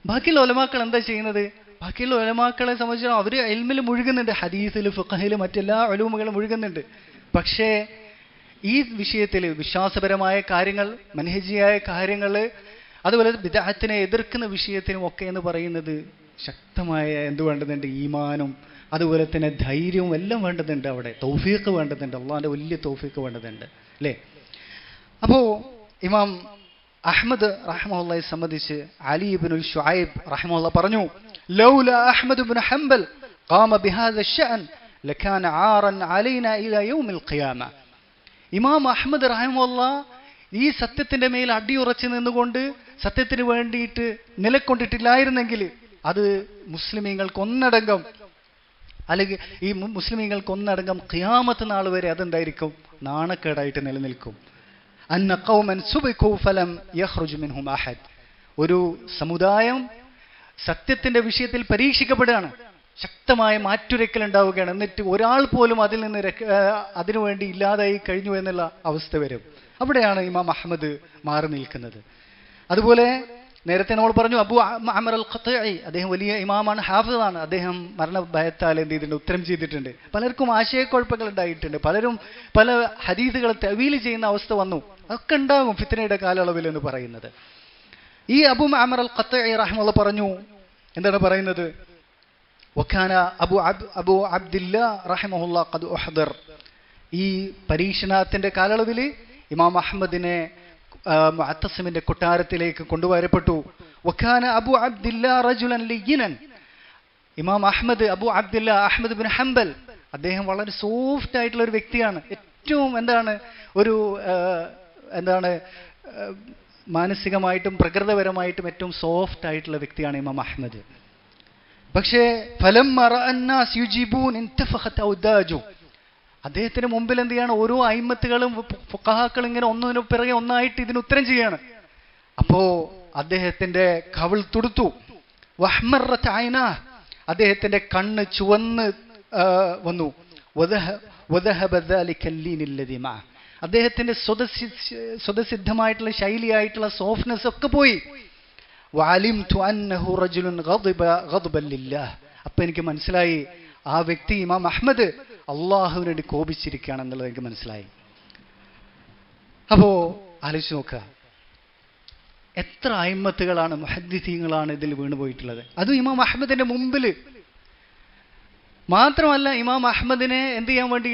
ബാക്കിയുള്ള ഉലമാക്കൾ എന്താ ചെയ്യുന്നത്? ബാക്കിയുള്ള ഉലമാക്കളെ സംബന്ധിച്ചാൽ അവർ ഇൽമിൽ മുഴുകുന്നുണ്ട്, ഹദീസിൽ, ഫിഖ്ഹിൽ, മറ്റെല്ലാ ഉലൂമുകളും മുഴുകുന്നുണ്ട്. പക്ഷേ ഈ വിഷയത്തിൽ വിശ്വാസപരമായ കാര്യങ്ങൾ, മൻഹജിയായ കാര്യങ്ങൾ, അതുപോലെ ബിദ്അത്തിനെ എതിർക്കുന്ന വിഷയത്തിനും ഒക്കെ എന്ന് പറയുന്നത് ശക്തമായ എന്ത് വേണ്ടതുണ്ട്? ഈമാനും അതുപോലെ തന്നെ ധൈര്യവും എല്ലാം വേണ്ടതുണ്ട്. അവിടെ തൗഫീഖ് വേണ്ടതുണ്ട്, അള്ളാഹിൻ്റെ വലിയ തൗഫീഖ് വേണ്ടതുണ്ട്, അല്ലേ? അപ്പോൾ ഇമാം അഹ്മദ് റഹിമഹുള്ളയെ സംബന്ധിച്ച് അലി ഇബ്നുൽ ശുഐബ് റഹിമഹുള്ള പറഞ്ഞു, ലൗല അഹ്മദ് ഇബ്നു ഹംബൽ ഖാമ ബിഹാദ അശ്ശഅൻ ലകാന ആറൻ അലൈനാ ഇലാ യൗമിൽ ഖിയാമ. ഇമാം അഹ്മദ് റഹിമഹുള്ള ഈ സത്യത്തിൻ്റെ മേൽ അടിയുറച്ച് നിന്നുകൊണ്ട് സത്യത്തിന് വേണ്ടിയിട്ട് നിലക്കൊണ്ടിട്ടില്ലായിരുന്നെങ്കിൽ അത് മുസ്ലിമീങ്ങൾക്കൊന്നടങ്കം, അല്ലെങ്കിൽ ഈ മുസ്ലിമീങ്ങൾക്കൊന്നടങ്കം ഖിയാമത്ത് നാൾ വരെ അതെന്തായിരിക്കും? നാണക്കേടായിട്ട് നിലനിൽക്കും. അന്ന ഖൗമൻ സുബിഖു ഫലം യഖ്റുജ് മിൻഹും അഹദ്. ഒരു സമുദായം സത്യത്തിൻ്റെ വിഷയത്തിൽ പരീക്ഷിക്കപ്പെടുകയാണ്, ശക്തമായ മാറ്റുരയ്ക്കൽ ഉണ്ടാവുകയാണ്, എന്നിട്ട് ഒരാൾ പോലും അതിൽ നിന്ന് അതിനുവേണ്ടി ഇല്ലാതായി കഴിഞ്ഞു എന്നുള്ള അവസ്ഥ വരും. അവിടെയാണ് ഇമാം അഹ്മദ് മാറി നിൽക്കുന്നത്. അതുപോലെ നേരത്തെ നമ്മൾ പറഞ്ഞു അബൂ മഅ്മർ അൽ ഖത്ഈ, അദ്ദേഹം വലിയ ഇമാമാണ്, ഹാഫിദാണ്. അദ്ദേഹം മരണഭയത്താൽ എന്ത് ചെയ്തിട്ടുണ്ട്? ഉത്തരം ചെയ്തിട്ടുണ്ട്. പലർക്കും ആശയക്കുഴപ്പങ്ങൾ ഉണ്ടായിട്ടുണ്ട്, പലരും പല ഹദീസുകൾ തവീൽ ചെയ്യുന്ന അവസ്ഥ വന്നു. അതൊക്കെ ഉണ്ടാകും ഫിത്നയുടെ കാലയളവിൽ എന്ന് പറയുന്നത്. ഈ അബൂ മഅ്മർ അൽ ഖത്ഈ റഹിമഹുല്ലാഹ് പറഞ്ഞു, എന്താണ് പറയുന്നത്? വകാന അബൂ അബ്ദില്ലാഹ് റഹിമഹുല്ലാഹ് ഖദ് ഉഹ്ദർ. ഈ പരീക്ഷണത്തിന്റെ കാലയളവിൽ ഇമാം അഹ്മദിനെ മുഅത്തസിമിന്റെ കൊട്ടാരത്തിലേക്ക് കൊണ്ടുവരപ്പെട്ടു. വകാന അബൂ അബ്ദില്ലാഹ് റജുലൻ ലയ്യിനൻ. ഇമാം Ahmad, Abu Abdillah Ahmad bin Hanbal, അദ്ദേഹം വളരെ സോഫ്റ്റ് ആയിട്ടുള്ള ഒരു വ്യക്തിയാണ്. ഏറ്റവും മാനസികമായിട്ടും പ്രകൃതപരമായിട്ടും ഏറ്റവും സോഫ്റ്റ് ആയിട്ടുള്ള വ്യക്തിയാണ് ഇമാം അഹ്മദ്. പക്ഷേ ഫലമ്മ റഅ അന്നാസ് യുജീബൂൻ ഇൻതഫഖത് ഔദാജു. അദ്ദേഹത്തിന് മുമ്പിൽ എന്ത് ചെയ്യാണ്? ഓരോ അയിമ്മത്തുകളും ഫുഖഹാക്കളും ഇങ്ങനെ ഒന്നിനു പിറകെ ഒന്നായിട്ട് ഇതിന് ഉത്തരം ചെയ്യാണ്. അപ്പോ അദ്ദേഹത്തിന്റെ കവിൾ തുടുത്തു. വഹ്മറത് ഐനാഹ്, അദ്ദേഹത്തിന്റെ കണ്ണ് ചുവന്ന് വന്നു. വദഹബ ദാലിക അല്ലീൻ അല്ലദീ മഅ, അദ്ദേഹത്തിന്റെ സ്വതസിദ്ധമായിട്ടുള്ള ശൈലിയായിട്ടുള്ള സോഫ്റ്റ്നെസ് ഒക്കെ പോയി. വഅലിംതു അന്നഹു റജുലുൻ ഗദിബ ഗദ്ബൻ ലില്ലാഹ്, അപ്പൊ എനിക്ക് മനസ്സിലായി ആ വ്യക്തി ഇമാം അഹ്മദ് അള്ളാഹുവിന് വേണ്ടി കോപിച്ചിരിക്കുകയാണെന്നുള്ളത് എനിക്ക് മനസ്സിലായി. അപ്പോ ആലോചിച്ച് നോക്കുക, എത്ര അയിമ്മത്തുകളാണ് മുഹദ്ദിസീങ്ങളാണ് ഇതിൽ വീണു പോയിട്ടുള്ളത്. അതും ഇമാം അഹ്മദിന്റെ മുമ്പിൽ മാത്രമല്ല. ഇമാം അഹ്മദിനെ എന്ത് ചെയ്യാൻ വേണ്ടി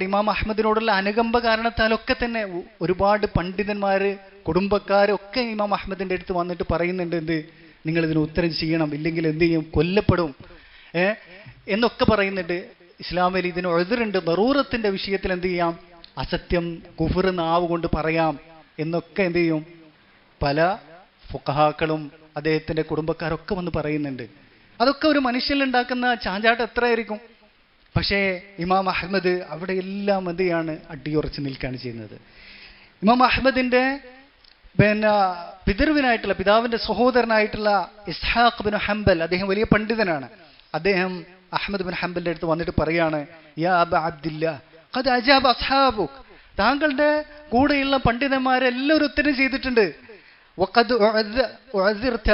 ഇമാം അഹ്മദിനോടുള്ള അനുകമ്പ കാരണത്താലൊക്കെ തന്നെ ഒരുപാട് പണ്ഡിതന്മാര് കുടുംബക്കാരൊക്കെ ഇമാം അഹ്മദിന്റെ അടുത്ത് വന്നിട്ട് പറയുന്നുണ്ട്, എന്ത്, നിങ്ങൾ ഇതിന് ഉത്തരം ചെയ്യണം, ഇല്ലെങ്കിൽ എന്ത് ചെയ്യും, കൊല്ലപ്പെടും എന്നൊക്കെ പറയുന്നുണ്ട്. ഇസ്ലാമിൽ ഇതിന് ഉദ്റുണ്ട്, ദറൂറത്തിന്റെ വിഷയത്തിൽ എന്ത് ചെയ്യാം, അസത്യം കുഫ്ർ നാവ് കൊണ്ട് പറയാം എന്നൊക്കെ എന്ത് ചെയ്യും പല ഫുഖഹാക്കളും അദ്ദേഹത്തിന്റെ കുടുംബക്കാരൊക്കെ വന്ന് പറയുന്നുണ്ട്. അതൊക്കെ ഒരു മനുഷ്യനുണ്ടാക്കുന്ന ചാഞ്ചാട്ടം എത്രയായിരിക്കും. പക്ഷേ ഇമാം അഹ്മദ് അവിടെ എല്ലാം എന്ത് ചെയ്യാണ്, അടിയുറച്ച് നിൽക്കുകയാണ് ചെയ്യുന്നത്. ഇമാം അഹ്മദിന്റെ പിതാവിന്റെ സഹോദരനായിട്ടുള്ള ഇസ്ഹാഖ് ബിൻ ഹംബൽ, അദ്ദേഹം വലിയ പണ്ഡിതനാണ്. അദ്ദേഹം അഹ്മദ് ബിൻ ഹംബലിന്റെ അടുത്ത് വന്നിട്ട് പറയാണ്, യാ അബ അബ്ദില്ലാ ഖദ് അജാബ അസ്ഹാബുക്, താങ്കളുടെ കൂടെയുള്ള പണ്ഡിതന്മാരെല്ലാവരും ഉത്തരം ചെയ്തിട്ടുണ്ട്. വഖദ് ഉഅ്സിർത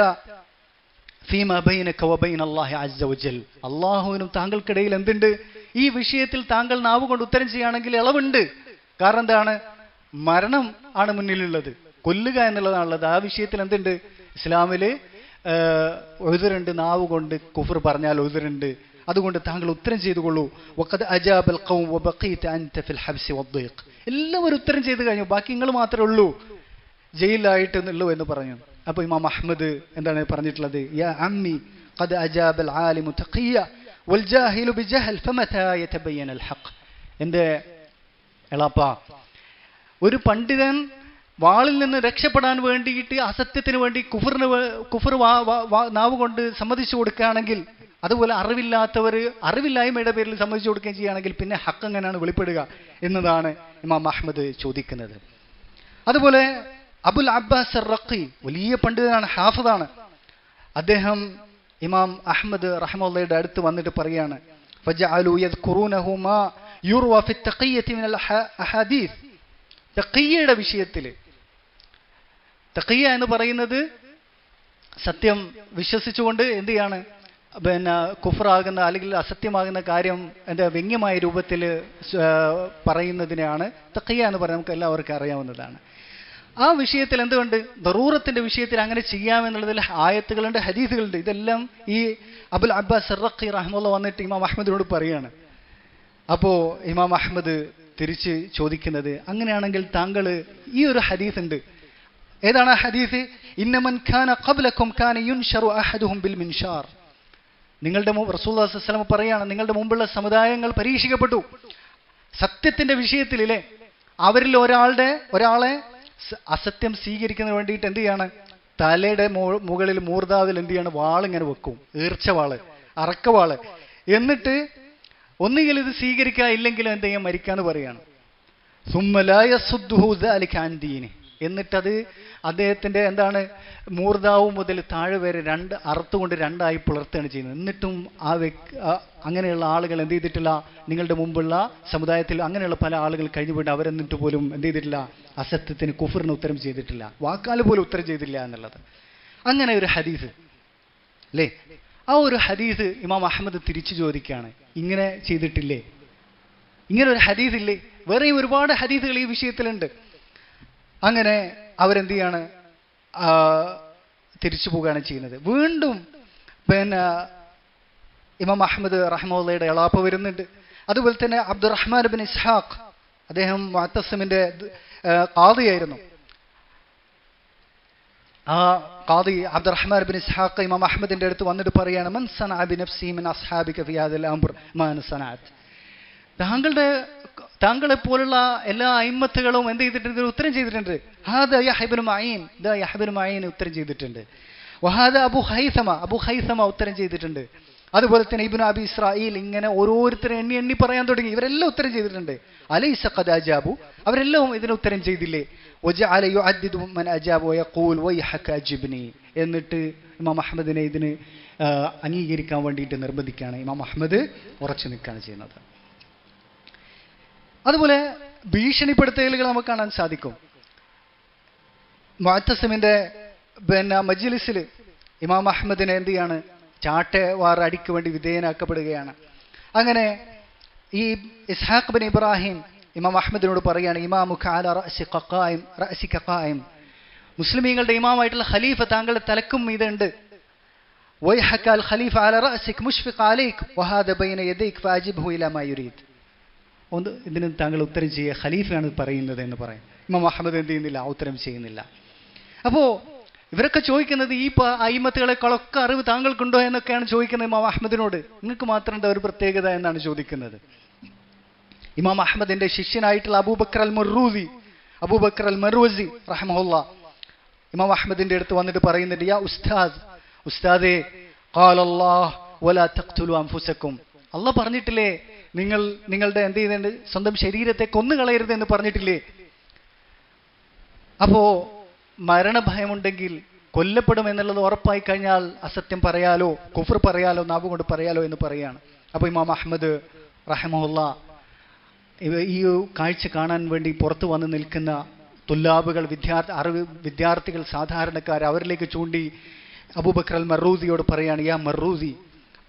ഫീമാ ബൈനക വബൈന അല്ലാഹി അസ്സ വജൽ, അല്ലാഹുവിനും താങ്കൾക്കിടയിൽ എന്തുണ്ട്, ഈ വിഷയത്തിൽ താങ്കൾ നാവ് കൊണ്ട് ഉത്തരം ചെയ്യുകയാണെങ്കിൽ ഇളവുണ്ട്. കാരണം എന്താണ്, മരണം ആണ് മുന്നിലുള്ളത്, കൊല്ലുക എന്നുള്ളതാണുള്ളത്. ആ വിഷയത്തിൽ എന്തുണ്ട്, ഇസ്ലാമില് ഉദ്റുണ്ട്, നാവ് കൊണ്ട് കുഫ്ർ പറഞ്ഞാൽ ഉദ്റുണ്ട്. അതുകൊണ്ട് താങ്കൾ ഉത്തരം ചെയ്തുകൊള്ളൂ. വഖദ് അജാബൽ ഖൗം വബഖീത അൻത ഫിൽ ഹബ്സി വദ്ദീഖ്, എല്ലാവരും ഉത്തരം ചെയ്തു കഴിഞ്ഞു, ബാക്കി നിങ്ങൾ മാത്രമേ ഉള്ളൂ ജയിലായിട്ട് ഉള്ളൂ എന്ന് പറഞ്ഞു. അപ്പൊ ഇമാം അഹ്മദ് എന്താണ് പറഞ്ഞിട്ടുള്ളത്, യാ അമ്മി ഖദ് അജാബൽ ആലിമു തഖിയ വൽ ജാഹിലു ബിജഹൽ ഫമതാ യതബയ്യനൽ ഹഖ്. എൻ്റെ എളാപ്പ, ഒരു പണ്ഡിതൻ വാളിൽ നിന്ന് രക്ഷപ്പെടാൻ വേണ്ടിയിട്ട് അസത്യത്തിന് വേണ്ടി കുഫർ നാവ് കൊണ്ട് സമ്മതിച്ചു കൊടുക്കുകയാണെങ്കിൽ, അതുപോലെ അറിവില്ലായ്മയുടെ പേരിൽ സമ്മതിച്ചു കൊടുക്കുകയും ചെയ്യുകയാണെങ്കിൽ പിന്നെ ഹക്ക് എങ്ങനെയാണ് വെളിപ്പെടുക എന്നതാണ് ഇമാം അഹ്മദ് ചോദിക്കുന്നത്. അതുപോലെ അബുൽ അബ്ബാസ് അർ-റഖി വലിയ പണ്ഡിതനാണ്, ഹാഫിദാണ്. അദ്ദേഹം ഇമാം അഹ്മദ് റഹ്മത്തുള്ളാഹിയുടെ അടുത്ത് വന്നിട്ട് പറയാണ്, ഫജഅലു യദ്കുറൂനഹു മാ യുർവ ഫി തഖിയ്യതി മിനൽ അഹാദീസ്. തഖിയ്യയുടെ വിഷയത്തിൽ, തഖിയ്യ എന്ന് പറയുന്നത് സത്യം വിശ്വസിച്ചുകൊണ്ട് എന്ത് ചെയ്യാണ്, കുഫറാകുന്ന അല്ലെങ്കിൽ അസത്യമാകുന്ന കാര്യം എന്താ വ്യംഗ്യമായ രൂപത്തിൽ പറയുന്നതിനെയാണ് തഖിയ്യ എന്ന് പറയുന്നത്. നമുക്ക് എല്ലാവർക്കും അറിയാവുന്നതാണ്. ആ വിഷയത്തിൽ എന്തുകൊണ്ട് ദറൂറത്തിന്റെ വിഷയത്തിൽ അങ്ങനെ ചെയ്യാമെന്നുള്ളതിൽ ആയത്തുകളുണ്ട്, ഹദീസുകളുണ്ട്. ഇതെല്ലാം ഈ അബുൽ അബ്ബാസ് അർ-റഖി റഹ്മത്തുള്ളാഹി വന്നിട്ട് ഇമാം അഹ്മദിനോട് പറയാണ്. അപ്പോ ഇമാം അഹ്മദ് തിരിച്ച് ചോദിക്കുന്നത്, അങ്ങനെയാണെങ്കിൽ താങ്കൾ ഈ ഒരു ഹദീസ് ഉണ്ട്, ഏതാണ് ആ ഹദീസ്, ഇന്നമൻ കാന ഖബ്ലകും കാന യുൻശറു അഹദുഹും ബിൽ മിൻഷാർ. നിങ്ങളുടെ റസൂലുള്ളാഹി സ്വല്ലല്ലാഹു അലൈഹി വസല്ലം പറയാണ്, നിങ്ങളുടെ മുമ്പുള്ള സമുദായങ്ങൾ പരീക്ഷിക്കപ്പെട്ടു സത്യത്തിന്റെ വിഷയത്തിലെ. അവരിൽ ഒരാളെ അസത്യം സ്വീകരിക്കുന്നതിന് വേണ്ടിയിട്ട് എന്ത് ചെയ്യാണ്, തലയുടെ മുകളിൽ മൂർദാവിൽ എന്ത് ചെയ്യാണ്, വാളിങ്ങനെ വെക്കും, ഈർച്ചവാള്, അറക്കവാള്. എന്നിട്ട് ഒന്നുകിൽ ഇത് സ്വീകരിക്കുക, ഇല്ലെങ്കിൽ എന്ത് ചെയ്യാൻ, മരിക്കാന്ന് പറയാണ്. സുമ്മ ലാ യസുദ്ദുഹു ദാലിക അൻ ദീനി, എന്നിട്ടത് അദ്ദേഹത്തിന്റെ എന്താണ് മൂർദാവ് മുതൽ താഴെ വരെ അറുത്തുകൊണ്ട് രണ്ടായി പിളർത്തുകയാണ് ചെയ്യുന്നത്. എന്നിട്ടും അങ്ങനെയുള്ള ആളുകൾ എന്ത് ചെയ്തിട്ടില്ല, നിങ്ങളുടെ മുമ്പുള്ള സമുദായത്തിൽ അങ്ങനെയുള്ള പല ആളുകൾ കഴിഞ്ഞുപോയിട്ട് അവരെന്നിട്ട് പോലും എന്ത് ചെയ്തിട്ടില്ല, അസത്യത്തിന് കുഫറിന് ഉത്തരം ചെയ്തിട്ടില്ല, വാക്കാൽ പോലും ഉത്തരം ചെയ്തില്ല എന്നുള്ളത്. അങ്ങനെ ഒരു ഹദീസ് അല്ലേ, ആ ഒരു ഹദീസ് ഇമാം അഹ്മദ് തിരിച്ചു ചോദിക്കുകയാണ്, ഇങ്ങനെ ചെയ്തിട്ടില്ലേ, ഇങ്ങനെ ഒരു ഹദീസ് ഇല്ലേ? വേറെയും ഒരുപാട് ഹദീസുകൾ ഈ വിഷയത്തിലുണ്ട്. അങ്ങനെ അവരെന്ത് ചെയ്യാണ്, തിരിച്ചു പോവുകയാണ് ചെയ്യുന്നത്. വീണ്ടും ഇമാം അഹ്മദ് റഹ്മത്തുള്ളാഹിയുടെ എളാപ്പ വരുന്നുണ്ട്. അതുപോലെ തന്നെ അബ്ദുറഹ്മാൻ ബിൻ ഇസ്ഹാഖ്, അദ്ദേഹം മുഅത്തസിമിന്റെ ഖാദിയായിരുന്നു. ആ ഖാദി അബ്ദുറഹ്മാൻ ബിൻ ഇസ്ഹാഖ് ഇമാം അഹ്മദിന്റെ അടുത്ത് വന്നിട്ട് പറയാണ്, മൻ സനഅ ബിനഫ്സിഹി മിൻ അസ്ഹാബിക ഫി ഹാദൽ അംർ മാ അന സനഅത്. താങ്കളെ പോലുള്ള എല്ലാ അയിമ്മത്തുകളും എന്ത് ചെയ്തിട്ടുണ്ട്, ഉത്തരം ചെയ്തിട്ടുണ്ട്. ഹാദ യഹ്യ ഇബ്നു മഈൻ, യഹ്യ ഇബ്നു മഈൻ ഉത്തരം ചെയ്തിട്ടുണ്ട്. വഹാദ അബു ഹൈസമ ഉത്തരം ചെയ്തിട്ടുണ്ട്. അതുപോലെ തന്നെ ഇബ്നു അബി ഇസ്രായീൽ, ഇങ്ങനെ ഓരോരുത്തരും എണ്ണി പറയാൻ തുടങ്ങി. ഇവരെല്ലാം ഉത്തരം ചെയ്തിട്ടുണ്ട്. അലൈസ ഖദ് അജാബു, അവരെല്ലാം ഇതിന് ഉത്തരം ചെയ്തില്ലേ? വജഅല യുഅദ്ദിദു മൻ അജാബ വയഖൂൽ വൈഹക അജിബ്നി, എന്നിട്ട് ഇമാം അഹ്മദിനെ ഇതിന് അംഗീകരിക്കാൻ വേണ്ടിയിട്ട് നിർബന്ധിക്കുകയാണ്. ഇമാം അഹ്മദ് ഉറച്ചു നിൽക്കുകയാണ് ചെയ്യുന്നത്. അതുപോലെ ഭീഷണിപ്പെടുത്തലുകൾ നമുക്ക് കാണാൻ സാധിക്കും. മുഅത്തസിമിന്റെ മജ്ലിസിൽ ഇമാം അഹ്മദിനെ എന്ത് ചെയ്യാണ്, ചാട്ടവാർ അടിക്ക് വേണ്ടി വിധേയനാക്കപ്പെടുകയാണ്. അങ്ങനെ ഈ ഇസ്ഹാഖ് ബിൻ ഇബ്രാഹിം ഇമാം അഹ്മദിനോട് പറയുകയാണ്, ഇമാമുക അലാ റഅസിക ഖായിം, മുസ്ലിമീങ്ങളുടെ ഇമാമായിട്ടുള്ള ഖലീഫ താങ്കളുടെ തലക്കും മീതുണ്ട്. വൈഹക അൽ ഖലീഫ അലാ റഅസിക മുഷ്ഫിഖ അലൈക വഹാദ ബൈന യദൈക ഫഅജിബ്ഹു ഇലാ മാ യുരീദ്. ഇതിന് താങ്കൾ ഉത്തരം ചെയ്യുക, ഖലീഫയാണ് പറയുന്നത് എന്ന് പറയും. ഇമാം അഹ്മദ് എന്ത് ചെയ്യുന്നില്ല, ഉത്തരം ചെയ്യുന്നില്ല. അപ്പോൾ ഇവരൊക്കെ ചോദിക്കുന്നത് ഈ അയിമത്തുകളെക്കാളൊക്കെ അറിവ് താങ്കൾക്കുണ്ടോ എന്നൊക്കെയാണ് ചോദിക്കുന്നത് ഇമാം അഹ്മദിനോട്. നിങ്ങൾക്ക് മാത്രം എന്താ ഒരു പ്രത്യേകത എന്നാണ് ചോദിക്കുന്നത്. ഇമാം അഹ്മദിന്റെ ശിഷ്യനായിട്ടുള്ള അബൂബക്കർ അൽ മർവസി റഹ്മഹുല്ലാ ഇമാം അഹ്മദിന്റെ അടുത്ത് വന്നിട്ട് പറയുന്നുണ്ട്, യാ ഉസ്താദേ ഖാലല്ലാഹ് വലാ തഖ്തുലു അൻഫുസകും, അല്ലാഹ് പറഞ്ഞിട്ടില്ലേ നിങ്ങളുടെ എന്ത് ചെയ്യുന്നുണ്ട്, സ്വന്തം ശരീരത്തെ കൊന്നുകളയരുത് എന്ന് പറഞ്ഞിട്ടില്ലേ? അപ്പോ മരണഭയമുണ്ടെങ്കിൽ കൊല്ലപ്പെടും എന്നുള്ളത് ഉറപ്പായി കഴിഞ്ഞാൽ അസത്യം പറയാലോ കുഫർ പറയാലോ നാവ് കൊണ്ട് പറയാലോ എന്ന് പറയാണ്. അപ്പോൾ ഇമാം അഹ്മദ് റഹ്മഹുല്ലാ ഈ കാഴ്ച കാണാൻ വേണ്ടി പുറത്തു വന്ന് നിൽക്കുന്ന തുല്ലാബുകൾ, വിദ്യാർത്ഥികൾ, സാധാരണക്കാർ, അവരിലേക്ക് ചൂണ്ടി അബൂബക്കർ അൽ മർറൂസിയോട് പറയാണ്, യാ മർറൂസി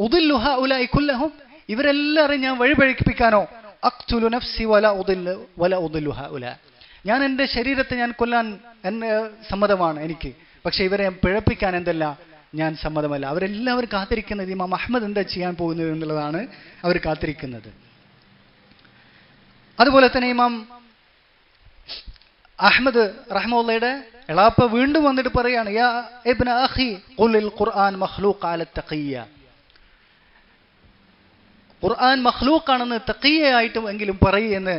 ഉദില്ലു ഹഉലാഇ കുല്ലഹും, ഇവരെല്ലാവരെയും ഞാൻ വഴിപഴിപ്പിക്കാനോ? അഖ്തുലു നഫ്സി വല ഉദില്ലു ഹഉലാ, ഞാൻ എൻ്റെ ശരീരത്തെ ഞാൻ കൊല്ലാൻ എന്നെ സമ്മതമാണ് എനിക്ക്, പക്ഷെ ഇവരെ പിഴപ്പിക്കാൻ എന്തല്ല ഞാൻ സമ്മതമല്ല. അവരെല്ലാവരും കാത്തിരിക്കുന്നത് ഇമാം അഹ്മദ് എന്താ ചെയ്യാൻ പോകുന്നത് എന്നുള്ളതാണ് അവർ കാത്തിരിക്കുന്നത്. അതുപോലെ തന്നെ ഇമാം അഹ്മദ് റഹ്മത്തുള്ളാഹിയുടെ എളാപ്പ വീണ്ടും വന്നിട്ട് പറയാണ്, യാ ഇബ്ന അഖി ഖുലിൽ ഖുർആൻ മഖ്ലൂഖ് അല തഖിയ്യ, ഖുർആൻ മഖ്ലൂഖാണെന്ന് തഖിയ്യയായിട്ടും എങ്കിലും പറയുമെന്ന്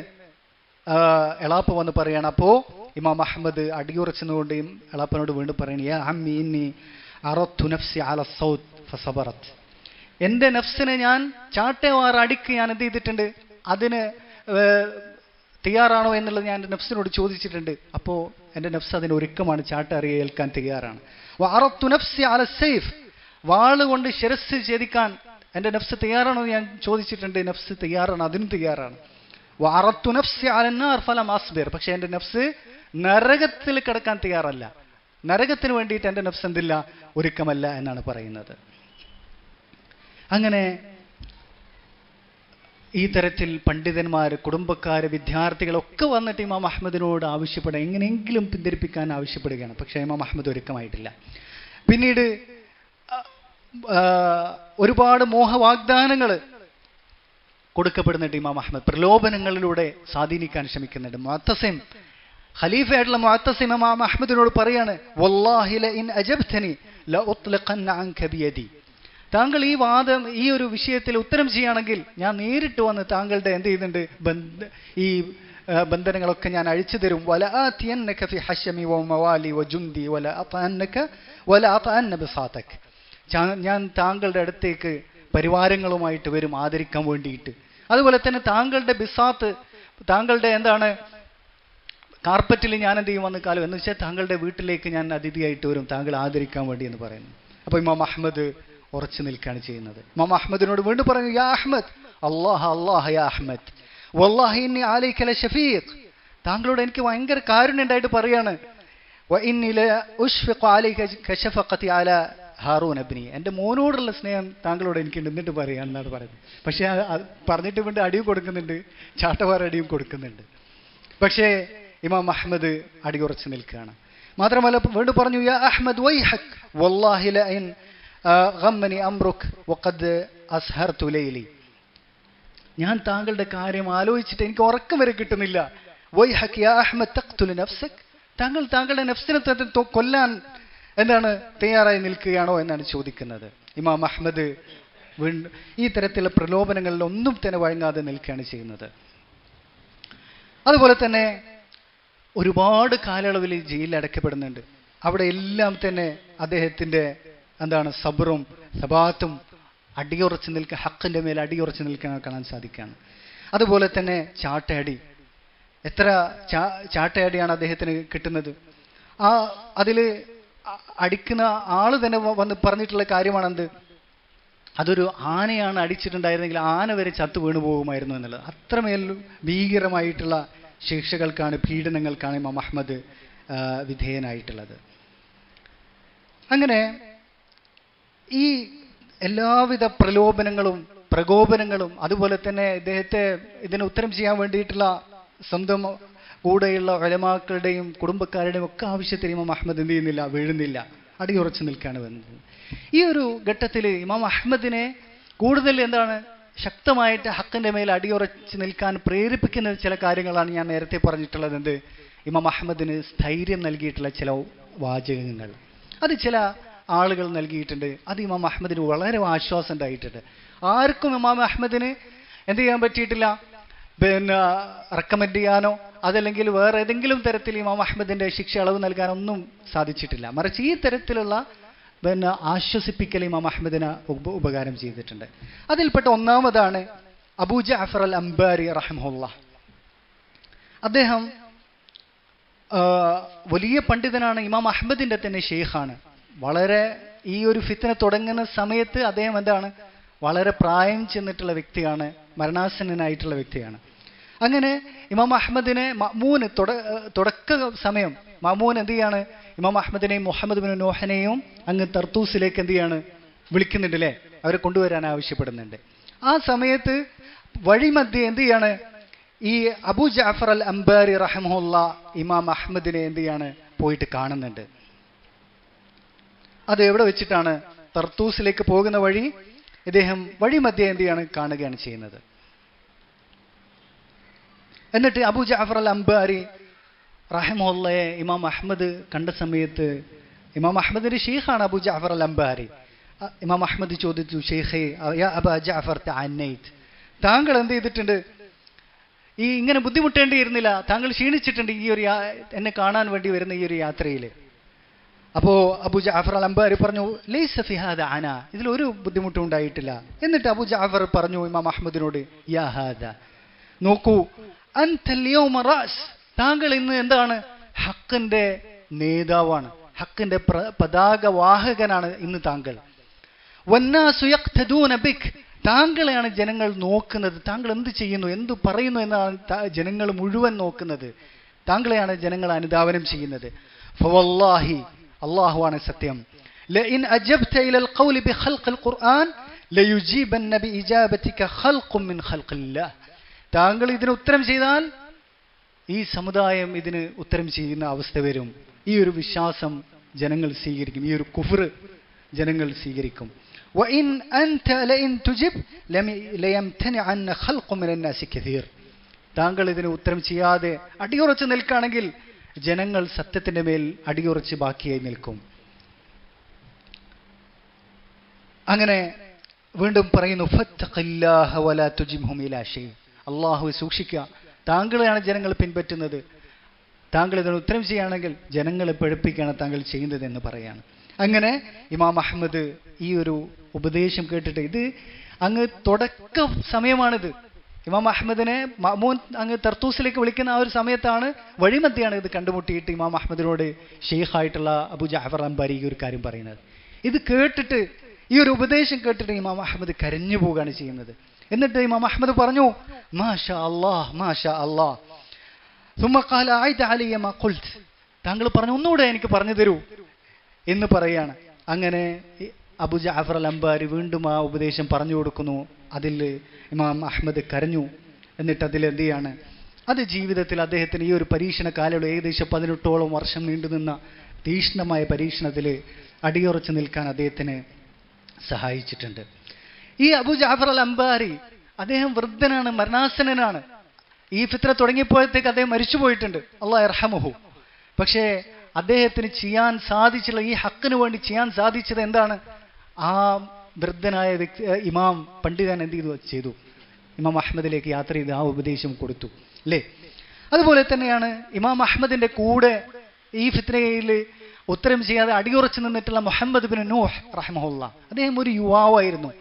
എളാപ്പ വന്ന് പറയാണ്. അപ്പോൾ ഇമാം അഹ്മദ് അടിയുറച്ചുകൊണ്ട് എളാപ്പനോട് വീണ്ടും പറയണ, യാ അമ്മി ഇന്നി അറദ്തു നഫ്സി അല സൗത്ത് ഫസബറത്, എൻ്റെ നഫ്സിനെ ഞാൻ ചാട്ടവാർ അടിക്ക് ഞാൻ എന്ത് ചെയ്തിട്ടുണ്ട്, അതിന് തയ്യാറാണോ എന്നുള്ളത് ഞാൻ എൻ്റെ നഫ്സിനോട് ചോദിച്ചിട്ടുണ്ട്. അപ്പോൾ എൻ്റെ നഫ്സ് അതിന് ഒരുക്കമാണ്, ചാട്ട അറിയേൽക്കാൻ തയ്യാറാണ്. വഅറദ്തു നഫ്സി അല സൈഫ്, വാള് കൊണ്ട് ശിരസ് ഛേദിക്കാൻ എൻ്റെ നഫ്സ് തയ്യാറാണോ ഞാൻ ചോദിച്ചിട്ടുണ്ട്, നഫ്സ് തയ്യാറാണ്, അതിനും തയ്യാറാണ്. വഅറദ്തു നഫ്സി അല നാർ ഫലം അസ്ബിർ, പക്ഷേ എൻ്റെ നഫ്സ് നരകത്തിൽ കിടക്കാൻ തയ്യാറല്ല, നരകത്തിന് വേണ്ടിയിട്ട് എൻ്റെ നഫ്സ് എന്തില്ല, ഒരുക്കമല്ല എന്നാണ് പറയുന്നത്. അങ്ങനെ ഈ തരത്തിൽ പണ്ഡിതന്മാർ, കുടുംബക്കാർ, വിദ്യാർത്ഥികളൊക്കെ വന്നിട്ട് ഇമാം അഹ്മദിനോട് ആവശ്യപ്പെടുക, എങ്ങനെയെങ്കിലും പിന്തിരിപ്പിക്കാൻ ആവശ്യപ്പെടുകയാണ്. പക്ഷേ ഇമാം അഹ്മദ് ഒരുക്കമായിട്ടില്ല. പിന്നീട് ഒരുപാട് മോഹവാഗ്ദാനങ്ങൾ കൊടുക്കപ്പെടുന്നുണ്ട് ഇമാം അഹ്മദ്, പ്രലോഭനങ്ങളിലൂടെ സ്വാധീനിക്കാൻ ശ്രമിക്കുന്നുണ്ട്. മുഅത്തസിം, ഖലീഫയായിട്ടുള്ള മുഅത്തസിം ഇമാം അഹ്മദിനോട് പറയാണ്, വല്ലാഹി ലഇൻ അജബ്തനി ലഉത്ലഖന്ന അൻക ബിയദി, താങ്കൾ ഈ ഒരു വിഷയത്തിൽ ഉത്തരം ചെയ്യുകയാണെങ്കിൽ ഞാൻ നേരിട്ട് വന്ന് താങ്കളുടെ എന്ത് ചെയ്യുന്നുണ്ട്, ഈ ബന്ധനങ്ങളൊക്കെ ഞാൻ അഴിച്ചു തരും. വല ആതിയന്നക ഫി ഹശമി വമവാലി വജുന്ദി വല അതഅന്ന ബിസാതക്, ഞാൻ താങ്കളുടെ അടുത്തേക്ക് പരിവാരങ്ങളുമായിട്ട് വരും ആദരിക്കാൻ വേണ്ടിയിട്ട്. അതുപോലെ തന്നെ താങ്കളുടെ ബിസാത്ത്, താങ്കളുടെ എന്താണ് കാർപ്പറ്റിൽ ഞാൻ എന്ത് ചെയ്യും വന്ന് കാലം എന്ന് വെച്ചാൽ താങ്കളുടെ വീട്ടിലേക്ക് ഞാൻ അതിഥിയായിട്ട് വരും താങ്കൾ ആദരിക്കാൻ വേണ്ടി എന്ന് പറയുന്നു. അപ്പോൾ ഇമാം അഹ്മദ് ഉറച്ചു നിൽക്കുകയാണ് ചെയ്യുന്നത്. ഇമാം അഹ്മദിനോട് വീണ്ടും പറഞ്ഞു, യാ അഹ്മദ് അല്ലാഹ യാ അഹ്മദ് വല്ലാഹി ഇന്നി അലൈക ലശഫീഖ്, താങ്കളോട് എനിക്ക് ഭയങ്കര കാരുണ്യം ഉണ്ടായിട്ട് പറയാണ്. വ ഇന്നി ലഉശ്ഫിഖു അലൈക കശഫഖതി അലാ ഹാറൂൻ ഇബ്നി, എൻ്റെ മോനോടുള്ള സ്നേഹം താങ്കളോട് എനിക്കുണ്ട് എന്നിട്ട് പറയാമെന്നാണ് പറയുന്നത്. പക്ഷേ പറഞ്ഞിട്ട് വീണ്ടും അടിയും കൊടുക്കുന്നുണ്ട്, ചാട്ടവാർ അടിയും കൊടുക്കുന്നുണ്ട്. പക്ഷേ ഇമാം അഹ്മദ് അടിയുറച്ച് നിൽക്കുകയാണ്. മാത്രമല്ല വീണ്ടും പറഞ്ഞു, യാ അഹ്മദ് വൈഹക് വല്ലാഹി ലഇൻ ഗമ്മനി അംറുക് വഖദ് അസ്ഹർതു ലൈലി, ഞാൻ താങ്കളുടെ കാര്യം ആലോചിച്ചിട്ട് എനിക്ക് ഉറക്കം വരെ കിട്ടുന്നില്ല. വൈഹക് യാ അഹ്മദ് തഖ്തുലു നഫ്സക്, താങ്കൾ താങ്കളുടെ നഫ്സിനെ കൊല്ലാൻ എന്താണ് തയ്യാറായി നിൽക്കുകയാണോ എന്നാണ് ചോദിക്കുന്നത്. ഇമാം അഹ്മദ് വീണ്ടും ഈ തരത്തിലുള്ള പ്രലോഭനങ്ങളിൽ ഒന്നും തന്നെ വഴങ്ങാതെ നിൽക്കുകയാണ് ചെയ്യുന്നത്. അതുപോലെ തന്നെ ഒരുപാട് കാലയളവിൽ ജയിലിൽ അടയ്ക്കപ്പെടുന്നുണ്ട്. അവിടെ എല്ലാം തന്നെ അദ്ദേഹത്തിൻ്റെ എന്താണ് സബറും സബാത്തും അടിയുറച്ച് നിൽക്കുക, ഹക്കിൻ്റെ മേൽ അടിയുറച്ച് നിൽക്കാൻ കാണാൻ സാധിക്കുകയാണ്. അതുപോലെ തന്നെ ചാട്ടയടി, എത്ര ചാട്ടയടിയാണ് അദ്ദേഹത്തിന് കിട്ടുന്നത്. അതിൽ അടിക്കുന്ന ആൾ തന്നെ വന്ന് പറഞ്ഞിട്ടുള്ള കാര്യമാണെന്ത്, അതൊരു ആനയാണ് അടിച്ചിട്ടുണ്ടായിരുന്നെങ്കിൽ ആന വരെ ചത്തു വീണു പോകുമായിരുന്നു എന്നുള്ളത്. അത്രമേൽ ഭീകരമായിട്ടുള്ള ശിക്ഷകൾക്കാണ്, പീഡനങ്ങൾക്കാണ് ഇമാം അഹ്മദ് വിധേയനായിട്ടുള്ളത്. അങ്ങനെ ഈ എല്ലാവിധ പ്രകോപനങ്ങളും അതുപോലെ തന്നെ ഇദ്ദേഹത്തെ ഇതിന് ഉത്തരം ചെയ്യാൻ വേണ്ടിയിട്ടുള്ള സ്വന്തം കൂടെയുള്ള ഉലമാക്കളുടെയും കുടുംബക്കാരുടെയും ഒക്കെ ആവശ്യത്തിന് ഇമാം അഹ്മദ് എന്ത് ചെയ്യുന്നില്ല, വീഴുന്നില്ല, അടിയുറച്ചു നിൽക്കുകയാണ് വന്നത്. ഈ ഒരു ഘട്ടത്തിൽ ഇമാം അഹ്മദിനെ കൂടുതൽ എന്താണ് ശക്തമായിട്ട് ഹക്കിന്റെ മേൽ അടിയുറച്ച് നിൽക്കാൻ പ്രേരിപ്പിക്കുന്ന ചില കാര്യങ്ങളാണ് ഞാൻ നേരത്തെ പറഞ്ഞിട്ടുള്ളത്. എന്ത്? ഇമാം അഹ്മദിന് സ്ഥൈര്യം നൽകിയിട്ടുള്ള ചില വാചകങ്ങൾ അത് ചില ആളുകൾ നൽകിയിട്ടുണ്ട്. അത് ഇമാം അഹ്മദിന് വളരെ ആശ്വാസം ഉണ്ടായിട്ടുണ്ട്. ആർക്കും ഇമാം അഹ്മദിന് എന്ത് ചെയ്യാൻ പറ്റിയിട്ടില്ല, റെക്കമെൻഡ് ചെയ്യാനോ അതല്ലെങ്കിൽ വേറെ ഏതെങ്കിലും തരത്തിൽ ഇമാം അഹ്മദിന്റെ ശിക്ഷ അളവ് നൽകാനൊന്നും സാധിച്ചിട്ടില്ല. മറിച്ച് ഈ തരത്തിലുള്ള ആശ്വസിപ്പിക്കൽ ഇമാം അഹ്മദിന് ഉപകാരം ചെയ്തിട്ടുണ്ട്. അതിൽപ്പെട്ട ഒന്നാമതാണ് അബൂ ജഅഫർ അൽ അംബാരി റഹിമഹുല്ലാഹ്. അദ്ദേഹം വലിയ പണ്ഡിതനാണ്, ഇമാം അഹ്മദിന്റെ തന്നെ ഷെയ്ഖാണ്. വളരെ ഈ ഒരു ഫിത്ന തുടങ്ങുന്ന സമയത്ത് അദ്ദേഹം എന്താണ്, വളരെ പ്രായം ചെന്നിട്ടുള്ള വ്യക്തിയാണ്, മരണാസന്നനായിട്ടുള്ള വ്യക്തിയാണ്. അങ്ങനെ ഇമാം അഹ്മദിനെ മഅ്മൂൻ തുടക്ക സമയം മഅ്മൂൻ എന്ത് ചെയ്യാണ്, ഇമാം അഹ്മദിനെയും മുഹമ്മദ് ബിൻ നൂഹിനെയും അങ്ങ് തർത്തൂസിലേക്ക് എന്ത് ചെയ്യാണ്, വിളിക്കുന്നുണ്ട് അല്ലേ, അവരെ കൊണ്ടുവരാൻ ആവശ്യപ്പെടുന്നുണ്ട്. ആ സമയത്ത് വഴിമധ്യേ എന്ത് ചെയ്യാണ്, ഈ അബൂ ജഅഫർ അൽ അംബാരി റഹിമഹുല്ലാ ഇമാം അഹ്മദിനെ എന്ത് ചെയ്യാണ്, പോയിട്ട് കാണുന്നുണ്ട്. അത് എവിടെ വെച്ചിട്ടാണ്, തർത്തൂസിലേക്ക് പോകുന്ന വഴി ഇദ്ദേഹം വഴിമധ്യേ എന്ത് ചെയ്യാണ്, കാണുകയാണ് ചെയ്യുന്നത്. എന്നിട്ട് അബൂ ജഅഫർ അൽ അംബാരി റഹിമഹുല്ലയെ ഇമാം അഹ്മദ് കണ്ട സമയത്ത്, ഇമാം അഹ്മദിന്റെ ഷെയ്ഖാണ് അബൂ ജഅഫർ അൽ അംബാരി. ഇമാം അഹ്മദ് ചോദിച്ചു, ഷെയ്ഖേ യാ അബാ ജഅഫർ തഅന്നൈത്, താങ്കൾ എന്ത് ചെയ്തിട്ടുണ്ട്, ഈ ഇങ്ങനെ ബുദ്ധിമുട്ടേണ്ടിയിരുന്നില്ല, താങ്കൾ ക്ഷീണിച്ചിട്ടുണ്ട് ഈ ഒരു എന്നെ കാണാൻ വേണ്ടി വരുന്ന ഈ ഒരു യാത്രയിൽ. അപ്പോൾ അബൂ ജഅഫർ അൽ അംബാരി പറഞ്ഞു, ലൈസ ഫി ഹാദാ അനാ, ഇതിലൊരു ബുദ്ധിമുട്ടും ഉണ്ടായിട്ടില്ല. എന്നിട്ട് അബൂ ജഅഫർ പറഞ്ഞു ഇമാം അഹ്മദിനോട്, യാ ഹാദാ, നോക്കൂ, അൻതൽ യൗമ റഅസ്, താങ്കൾ ഇന്ന് എന്താണ്, ഹക്കിന്റെ നേതാവാണ്, ഹക്കിന്റെ പതാക വാഹകനാണ് ഇന്ന് താങ്കൾ. വന്നാസു യഖ്തദൂന ബിക്, താങ്കളെയാണ് ജനങ്ങൾ നോക്കുന്നത്, താങ്കൾ എന്ത് ചെയ്യുന്നു എന്ത് പറയുന്നു എന്നാണ് ജനങ്ങൾ മുഴുവൻ നോക്കുന്നത്, താങ്കളെയാണ് ജനങ്ങൾ അനുധാവനം ചെയ്യുന്നത്. ഫവല്ലാഹി, അല്ലാഹുവാണ് സത്യം, ലഇൻ അജബ്ത ഇലൽ ഖൗലി ബിഖൽഖിൽ ഖുർആൻ ലയുജീബന്ന ബിഇജാബതിക ഖൽഖും മിൻ ഖൽഖില്ലാഹ്, താങ്കൾ ഇതിന് ഉത്തരം ചെയ്താൽ ഈ സമുദായം ഇതിന് ഉത്തരം ചെയ്യുന്ന അവസ്ഥ വരും. ഈ ഒരു വിശ്വാസം ജനങ്ങൾ സ്വീകരിക്കും, ഈ ഒരു കുഫ്ർ ജനങ്ങൾ സ്വീകരിക്കും. വഇൻ അൻത ലഇൻ തുജിബ് ലയംതനിഅന്ന ഖൽഖു മിനൻ നാസി കസീർ, താങ്കൾ ഇതിന് ഉത്തരം ചെയ്യാതെ അടിയുറച്ച് നിൽക്കുകയാണെങ്കിൽ ജനങ്ങൾ സത്യത്തിന്റെ മേൽ അടിയുറച്ച് ബാക്കിയായി നിൽക്കും. അങ്ങനെ വീണ്ടും പറയുന്നു, ഫത്തഖില്ലാഹ വലാ തുജിംഹും ഇലാ ഷൈ, അല്ലാഹുവെ സൂക്ഷിക്കുക, താങ്കളെയാണ് ജനങ്ങൾ പിൻപറ്റുന്നത്, താങ്കൾ ഇതിന് ഉത്തരം ചെയ്യുകയാണെങ്കിൽ ജനങ്ങളെ പഠിപ്പിക്കുകയാണ് താങ്കൾ ചെയ്യുന്നത് എന്ന് പറയാണ്. അങ്ങനെ ഇമാം അഹ്മദ് ഈ ഒരു ഉപദേശം കേട്ടിട്ട്, ഇത് അങ്ങ് തുടക്ക സമയമാണിത്, ഇമാം അഹ്മദിനെ മഅ്മൂൻ അങ്ങ് തർത്തൂസിലേക്ക് വിളിക്കുന്ന ആ ഒരു സമയത്താണ്, വഴിമധ്യയാണ് ഇത് കണ്ടുമുട്ടിയിട്ട് ഇമാം അഹ്മദിനോട് ഷെയ്ഖായിട്ടുള്ള അബൂ ജഅഫർ അംബാരി ഈ ഒരു കാര്യം പറയുന്നത്. ഇത് കേട്ടിട്ട്, ഈ ഒരു ഉപദേശം കേട്ടിട്ട് ഇമാം അഹ്മദ് കരഞ്ഞു പോവുകയാണ് ചെയ്യുന്നത്. എന്നിട്ട് ഇമാം അഹ്മദ് പറഞ്ഞു, മാഷാ അല്ലാഹ് മാഷാ അല്ലാഹ്, സുമ്മ ഖാല അഇദ് അലയ്യ മാ ഖുൽത്, താങ്കൾ പറഞ്ഞു ഒന്നുകൂടെ എനിക്ക് പറഞ്ഞു തരൂ എന്ന് പറയാണ്. അങ്ങനെ അബൂ ജഅഫർ അൽ അംബാരി വീണ്ടും ആ ഉപദേശം പറഞ്ഞു കൊടുക്കുന്നു. അതിൽ ഇമാം അഹ്മദ് കരഞ്ഞു. എന്നിട്ട് അതിൽ എന്ത് ചെയ്യാണ്, അത് ജീവിതത്തിൽ അദ്ദേഹത്തിന് ഈ ഒരു പരീക്ഷണ കാലയളവ് ഏകദേശം 18ഓളം വർഷം നീണ്ടുനിന്ന തീക്ഷ്ണമായ പരീക്ഷണത്തിൽ അടിയുറച്ച് നിൽക്കാൻ അദ്ദേഹത്തിന് സഹായിച്ചിട്ടുണ്ട്. ഈ അബൂ ജഅഫർ അൽ അംബാരി അദ്ദേഹം വൃദ്ധനാണ്, മരണാസന്നനാണ്. ഈ ഫിത്ന തുടങ്ങിയപ്പോഴത്തേക്ക് അദ്ദേഹം മരിച്ചുപോയിട്ടുണ്ട്, അല്ലാഹു യർഹമുഹു. പക്ഷേ അദ്ദേഹത്തിന് ചെയ്യാൻ സാധിച്ചുള്ള, ഈ ഹക്കിന് വേണ്ടി ചെയ്യാൻ സാധിച്ചത് എന്താണ്, ആ വൃദ്ധനായ വ്യക്തി ഇമാം പണ്ഡിതൻ എന്ത് ചെയ്തു, ഇമാം അഹ്മദിലേക്ക് യാത്ര ചെയ്ത് ആ ഉപദേശം കൊടുത്തു അല്ലേ. അതുപോലെ തന്നെയാണ് ഇമാം അഹ്മദിന്റെ കൂടെ ഈ ഫിത്നയിൽ ഉത്തരം ചെയ്യാതെ അടിയുറച്ചു നിന്നിട്ടുള്ള മുഹമ്മദ് ബിൻ നൂഹ് റഹിമഹുല്ലാഹ്. അദ്ദേഹം ഒരു യുവാവായിരുന്നു.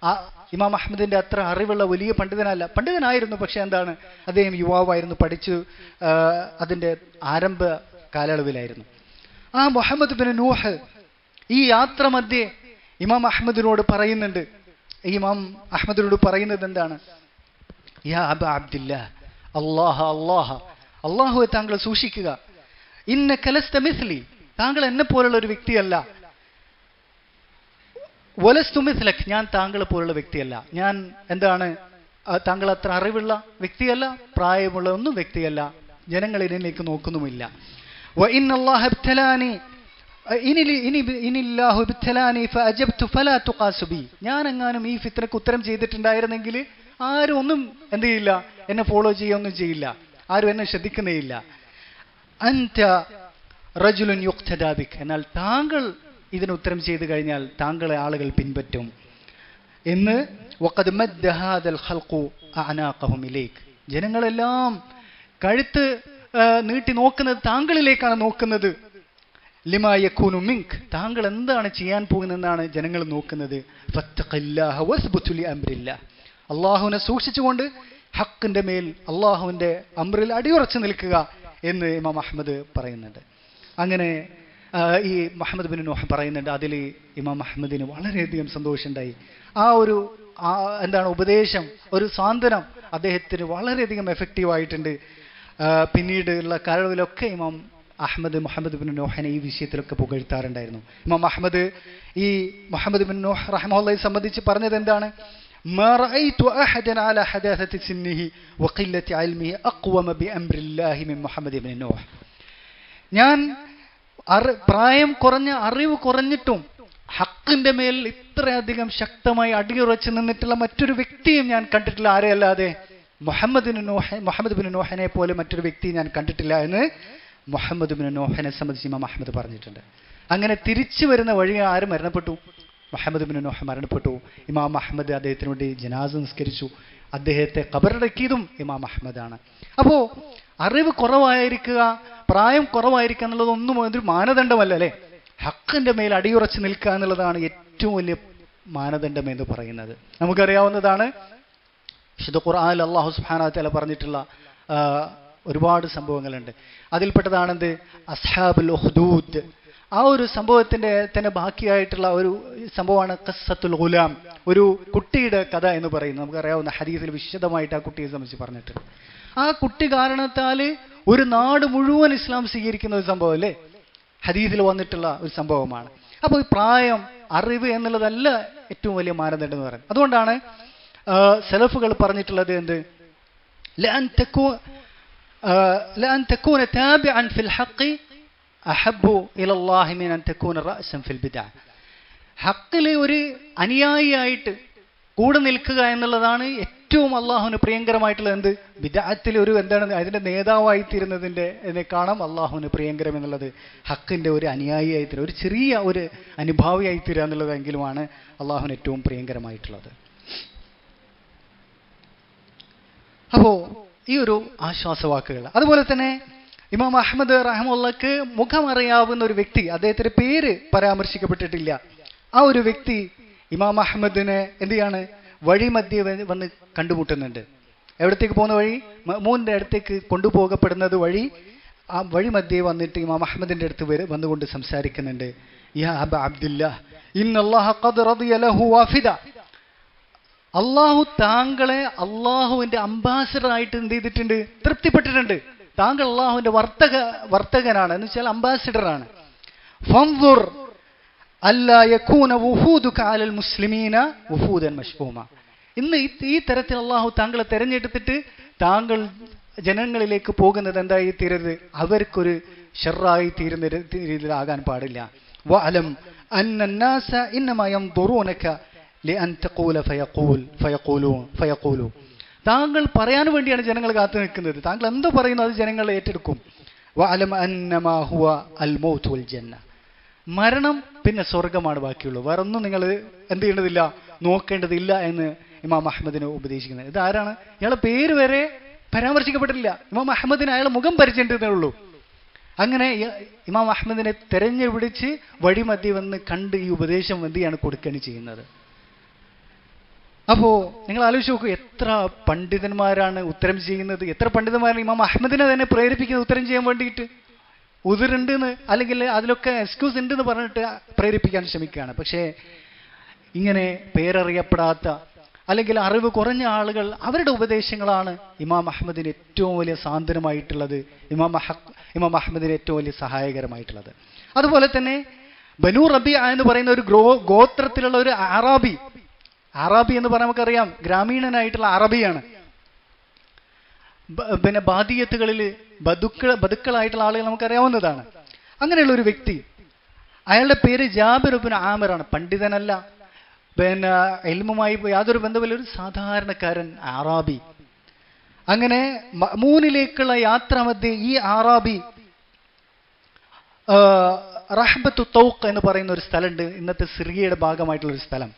ആ ഇമാം അഹ്മദിന്റെ അത്ര അറിവുള്ള വലിയ പണ്ഡിതനായിരുന്നു. പക്ഷെ എന്താണ്, അദ്ദേഹം യുവാവായിരുന്നു, പഠിച്ചു അതിന്റെ ആരംഭ കാലയളവിലായിരുന്നു. ആ മുഹമ്മദ് ബിൻ നൂഹ് ഈ യാത്ര മധ്യേ ഇമാം അഹ്മദിനോട് പറയുന്നുണ്ട്, ഇമാം അഹ്മദിനോട് പറയുന്നത് എന്താണ്, യാ അബ അബ്ദില്ലാഹ്, അല്ലാഹുവെ താങ്കൾ സൂക്ഷിക്കുക, ഇന്നക ലസ്ത മിസ്ലി, താങ്കൾ എന്നെ പോലുള്ള ഒരു വ്യക്തിയല്ല, വലസ്തു മിസ്ലക്, ഞാൻ താങ്കളെ പോലുള്ള വ്യക്തിയല്ല. ഞാൻ എന്താണ്, താങ്കൾ അത്ര അറിവുള്ള വ്യക്തിയല്ല, പ്രായമുള്ള ഒന്നും വ്യക്തിയല്ല, ജനങ്ങൾ ഇതിലേക്ക് നോക്കുന്നുമില്ല. വ ഇന്നല്ലാഹ ഇബ്തലാനി ഇനില്ലാഹു ഇബ്തലാനി ഫഅജബ്തു ഫലാ തുഖാസു ബി. ഞാൻ എങ്ങാനും ഈ ഫിത്നക്ക് ഉത്തരം ചെയ്തിട്ടുണ്ടായിരുന്നെങ്കിൽ ആരും ഒന്നും എന്ത് ചെയ്യില്ല, എന്നെ ഫോളോ ചെയ്യുകയൊന്നും ചെയ്യില്ല, ആരും എന്നെ ശ്രദ്ധിക്കുന്നേയില്ല. അൻത റജുലുൻ യുഖ്തദാ ബിക്, എന്നാൽ താങ്കൾ ഇതിന് ഉത്തരം ചെയ്തു കഴിഞ്ഞാൽ താങ്കളെ ആളുകൾ പിൻപറ്റും എന്ന്. വഖദ് മദ്ദ ഹാദൽ ഖൽഖു അഅനാഖഹും ഇലൈക്, ജനങ്ങളെല്ലാം കഴുത്ത് നീട്ടി നോക്കുന്നത് താങ്കളിലേക്കാണ് നോക്കുന്നത്. ലിമാ യകൂനു മിൻക്, താങ്കൾ എന്താണ് ചെയ്യാൻ പോകുന്നതെന്നാണ് ജനങ്ങൾ നോക്കുന്നത്. ഫത്തഖില്ലാഹ വസ്ബുതു ലി അംരില്ലാഹ്, അള്ളാഹുവിനെ സൂക്ഷിച്ചുകൊണ്ട് ഹക്കിന്റെ മേൽ അള്ളാഹുവിന്റെ അമ്രിൽ അടിയുറച്ചു നിൽക്കുക എന്ന് ഇമാം അഹ്മദ് പറയുന്നുണ്ട്. അങ്ങനെ ഈ മുഹമ്മദ് ബിൻ നൂഹ് പറയുന്നുണ്ട്, അതിൽ ഇമാം അഹ്മദിന് വളരെയധികം സന്തോഷമുണ്ടായി. ആ ഒരു എന്താണ് ഉപദേശം, ഒരു സാന്ത്വനം അദ്ദേഹത്തിന് വളരെയധികം എഫക്റ്റീവായിട്ടുണ്ട്. പിന്നീട് ഉള്ള കാലങ്ങളിലൊക്കെ ഇമാം മുഹമ്മദ് ബിൻ നൂഹിനെ ഈ വിഷയത്തിലൊക്കെ പുകഴ്ത്താറുണ്ടായിരുന്നു. ഇമാം അഹ്മദ് ഈ മുഹമ്മദ് ബിൻ നൂഹ് റഹ്മത്തുള്ളാഹിയെ സംബന്ധിച്ച് പറഞ്ഞത് എന്താണ്? മാ റഅയ്തു അഹദൻ അലാ ഹദാസത്തി സിന്നിഹി വഖില്ലത്തി ഇൽമിഹി അഖ്വമ ബിഅംരില്ലാഹി മിൻ മുഹമ്മദ് ബിൻ നൂഹ്. ഞാൻ പ്രായം കുറഞ്ഞ, അറിവ് കുറഞ്ഞിട്ടും ഹക്കിന്റെ മേൽ ഇത്രയധികം ശക്തമായി അടിയുറച്ചു നിന്നിട്ടുള്ള മറ്റൊരു വ്യക്തിയും ഞാൻ കണ്ടിട്ടില്ല. ആരെയല്ലാതെ? മുഹമ്മദ് ബിൻ നൂഹിനെ പോലെ മറ്റൊരു വ്യക്തി ഞാൻ കണ്ടിട്ടില്ല എന്ന് മുഹമ്മദ് ബിൻ നൂഹിനെ സംബന്ധിച്ച് ഇമാം അഹ്മദ് പറഞ്ഞിട്ടുണ്ട്. അങ്ങനെ തിരിച്ചു വരുന്ന വഴി ആര് മരണപ്പെട്ടു? മുഹമ്മദ് ബിൻ നൂഹ് മരണപ്പെട്ടു. ഇമാം അഹ്മദ് അദ്ദേഹത്തിന് വേണ്ടി ജനാസ നിസ്കരിച്ചു. അദ്ദേഹത്തെ ഖബറടക്കിയതും ഇമാം അഹ്മദാണ്. അപ്പോൾ അറിവ് കുറവായിരിക്കുക, പ്രായം കുറവായിരിക്കുക എന്നുള്ളതൊന്നും ഒരു മാനദണ്ഡമല്ല അല്ലേ. ഹക്കിന്റെ മേൽ അടിയുറച്ച് നിൽക്കുക എന്നുള്ളതാണ് ഏറ്റവും വലിയ മാനദണ്ഡം എന്ന് പറയുന്നത്. നമുക്കറിയാവുന്നതാണ്, വിശുദ്ധ ഖുർആനിൽ അല്ലാഹു സുബ്ഹാനഹു വ തആല പറഞ്ഞിട്ടുള്ള ഒരുപാട് സംഭവങ്ങളുണ്ട്. അതിൽപ്പെട്ടതാണെന്ത്? അസ്ഹാബുൽ ഉഖ്ദൂദ്. ആ ഒരു സംഭവത്തിന്റെ തന്നെ ബാക്കിയായിട്ടുള്ള ഒരു സംഭവമാണ് ഖസ്സത്തുൽ ഗുലാം, ഒരു കുട്ടിയുടെ കഥ എന്ന് പറയുന്നത്. നമുക്കറിയാവുന്ന ഹദീസിൽ വിശദമായിട്ട് ആ കുട്ടിയെ സംബന്ധിച്ച് പറഞ്ഞിട്ടുണ്ട്. ആ കുട്ടി കാരണത്താൽ ഒരു നാട് മുഴുവൻ ഇസ്ലാം സ്വീകരിക്കുന്ന ഒരു സംഭവം അല്ലേ, ഹദീസിൽ വന്നിട്ടുള്ള ഒരു സംഭവമാണ്. അപ്പോൾ ഈ പ്രായം, അറിവ് എന്നുള്ളതല്ല ഏറ്റവും വലിയ മാനദണ്ഡം എന്ന് പറയുന്നത്. അതുകൊണ്ടാണ് സലഫുകൾ പറഞ്ഞിട്ടുള്ളത് എന്ത്? ലഅൻ തകൂന താബിഅൻ ഫിൽ ഹഖ് അഹബ്ബു ഇലല്ലാഹി മിൻ അൻ തകൂന റഅസൻ ഫിൽ ബിദ്അ. ഹഖിലെ ഒരു അനുയായിയായിട്ട് കൂടെ നിൽക്കുക എന്നുള്ളതാണ് ഏറ്റവും അള്ളാഹുവിന് പ്രിയങ്കരമായിട്ടുള്ള എന്ത്? ബിദ്അത്തിൽ ഒരു എന്താണ് അതിന്റെ നേതാവായി തീരുന്നതിൻ്റെതിനേക്കാളും അള്ളാഹുവിന് പ്രിയങ്കരം എന്നുള്ളത് ഹക്കിന്റെ ഒരു അനുയായിയായി തീരുക, ഒരു ചെറിയ ഒരു അനുഭാവിയായി തീരുക എന്നുള്ളതെങ്കിലുമാണ് അള്ളാഹുവിന് ഏറ്റവും പ്രിയങ്കരമായിട്ടുള്ളത്. അപ്പോൾ ഈ ഒരു ആശ്വാസവാക്കുകൾ. അതുപോലെ തന്നെ ഇമാം അഹ്മദ് റഹ്മത്തുള്ളാഹിക്ക് മുഖമറിയാവുന്ന ഒരു വ്യക്തി, അദ്ദേഹത്തിന്റെ പേര് പരാമർശിക്കപ്പെട്ടിട്ടില്ല. ആ ഒരു വ്യക്തി ഇമാം അഹ്മദിനെ എന്ത് ചെയ്യാണ്? വഴി മധ്യേ വന്ന് കണ്ടുമുട്ടുന്നുണ്ട്. എവിടത്തേക്ക് പോകുന്ന വഴി? മഅ്മൂനിന്റെ അടുത്തേക്ക് കൊണ്ടുപോകപ്പെടുന്നത് വഴി. ആ വഴി മധ്യേ വന്നിട്ട് ഇമാം അഹ്മദിന്റെ അടുത്ത് വന്നുകൊണ്ട് സംസാരിക്കുന്നുണ്ട്. യാ അബ അബ്ദുല്ലാഹ് ഇന്നല്ലാഹ ഖദ് റദിയ ലഹു വാഫിദ. അള്ളാഹു താങ്കളെ അള്ളാഹുവിന്റെ അംബാസഡർ ആയിട്ട് എന്ത് ചെയ്തിട്ടുണ്ട്? തൃപ്തിപ്പെട്ടിട്ടുണ്ട്. താങ്കൾ അള്ളാഹുവിന്റെ വർത്തകനാണ്, എന്ന് വെച്ചാൽ അംബാസിഡർ ആണ്. ഫൻദുർ അല്ലാ യകൂന വുഫൂദുക അലൽ മുസ്ലിമീന വുഫൂദൻ മശ്ഊമ. ഇന്ന് ഈ തരത്തിൽ അള്ളാഹു താങ്കളെ തെരഞ്ഞെടുത്തിട്ട് താങ്കൾ ജനങ്ങളിലേക്ക് പോകുന്നത് എന്തായി തീരരുത്? അവർക്കൊരു ഷർറായി തീരുന്ന രീതിയിലാകാൻ പാടില്ല. വഅലം അന്നന്നാസ ഇന്നമാ യൻദുറൂനക ലിഅൻ തഖൂല ഫയഖൂലൂ. താങ്കൾ പറയാൻ വേണ്ടിയാണ് ജനങ്ങൾ കാത്തു നിൽക്കുന്നത്. താങ്കൾ എന്തോ പറയുന്നു അത് ജനങ്ങൾ ഏറ്റെടുക്കും. വഅലം അന്നമാ ഹുവ അൽ മൗത്ത് വൽ ജന്ന. മരണം പിന്നെ സ്വർഗമാണ് ബാക്കിയുള്ളൂ, വേറൊന്നും നിങ്ങൾ എന്ത് ചെയ്യേണ്ടതില്ല, നോക്കേണ്ടതില്ല എന്ന് ഇമാം അഹ്മദിനെ ഉപദേശിക്കുന്നത്. ഇതാരാണ്? ഇയാളെ പേര് വരെ പരാമർശിക്കപ്പെട്ടിട്ടില്ല. ഇമാം അഹ്മദിന് അയാളെ മുഖം പരിചയപ്പെട്ടതേ ഉള്ളൂ. അങ്ങനെ ഇമാം അഹ്മദിനെ തെരഞ്ഞു പിടിച്ച് വഴിമധ്യേ വന്ന് കണ്ട് ഈ ഉപദേശം എന്ത് ചെയ്യാണ്? കൊടുക്കുകയാണ് ചെയ്യുന്നത്. അപ്പോൾ നിങ്ങൾ ആലോചിച്ച് നോക്കൂ, എത്ര പണ്ഡിതന്മാരാണ് ഉത്തരം ചെയ്യുന്നത്, എത്ര പണ്ഡിതന്മാരാണ് ഇമാം അഹ്മദിനെ തന്നെ പ്രേരിപ്പിക്കുന്നത് ഉത്തരം ചെയ്യാൻ വേണ്ടിയിട്ട്. ഉതിരുണ്ടെന്ന് അല്ലെങ്കിൽ അതിലൊക്കെ എക്സ്ക്യൂസ് ഉണ്ടെന്ന് പറഞ്ഞിട്ട് പ്രേരിപ്പിക്കാൻ ശ്രമിക്കുകയാണ്. പക്ഷേ ഇങ്ങനെ പേരറിയപ്പെടാത്ത അല്ലെങ്കിൽ അറിവ് കുറഞ്ഞ ആളുകൾ, അവരുടെ ഉപദേശങ്ങളാണ് ഇമാം അഹ്മദിന് ഏറ്റവും വലിയ സാന്ത്വനമായിട്ടുള്ളത്, ഇമാം അഹ്മദിന് ഏറ്റവും വലിയ സഹായകരമായിട്ടുള്ളത്. അതുപോലെ തന്നെ ബനു റബിയ എന്ന് പറയുന്ന ഒരു ഗോത്രത്തിലുള്ള ഒരു അറാബി എന്ന് പറഞ്ഞാൽ നമുക്കറിയാം ഗ്രാമീണനായിട്ടുള്ള അറബിയാണ്. പിന്നെ ബാദിയത്തുകളിൽ ബതുക്കളായിട്ടുള്ള ആളുകൾ നമുക്കറിയാവുന്നതാണ്. അങ്ങനെയുള്ള ഒരു വ്യക്തി, അയാളുടെ പേര് ജാബിർ ഇബ്നു ആമിറാണ്. പണ്ഡിതനല്ല, പിന്നെ ഇൽമുമായി യാതൊരു ബന്ധമില്ല, ഒരു സാധാരണക്കാരൻ അറാബി. അങ്ങനെ മഅ്മൂനിലേക്കുള്ള യാത്രാമധ്യേ ഈ അറാബി റഹ്ബത്തു തൗഖ് എന്ന് പറയുന്ന ഒരു സ്ഥലമുണ്ട്, ഇന്നത്തെ സിറിയയുടെ ഭാഗമായിട്ടുള്ള ഒരു സ്ഥലം.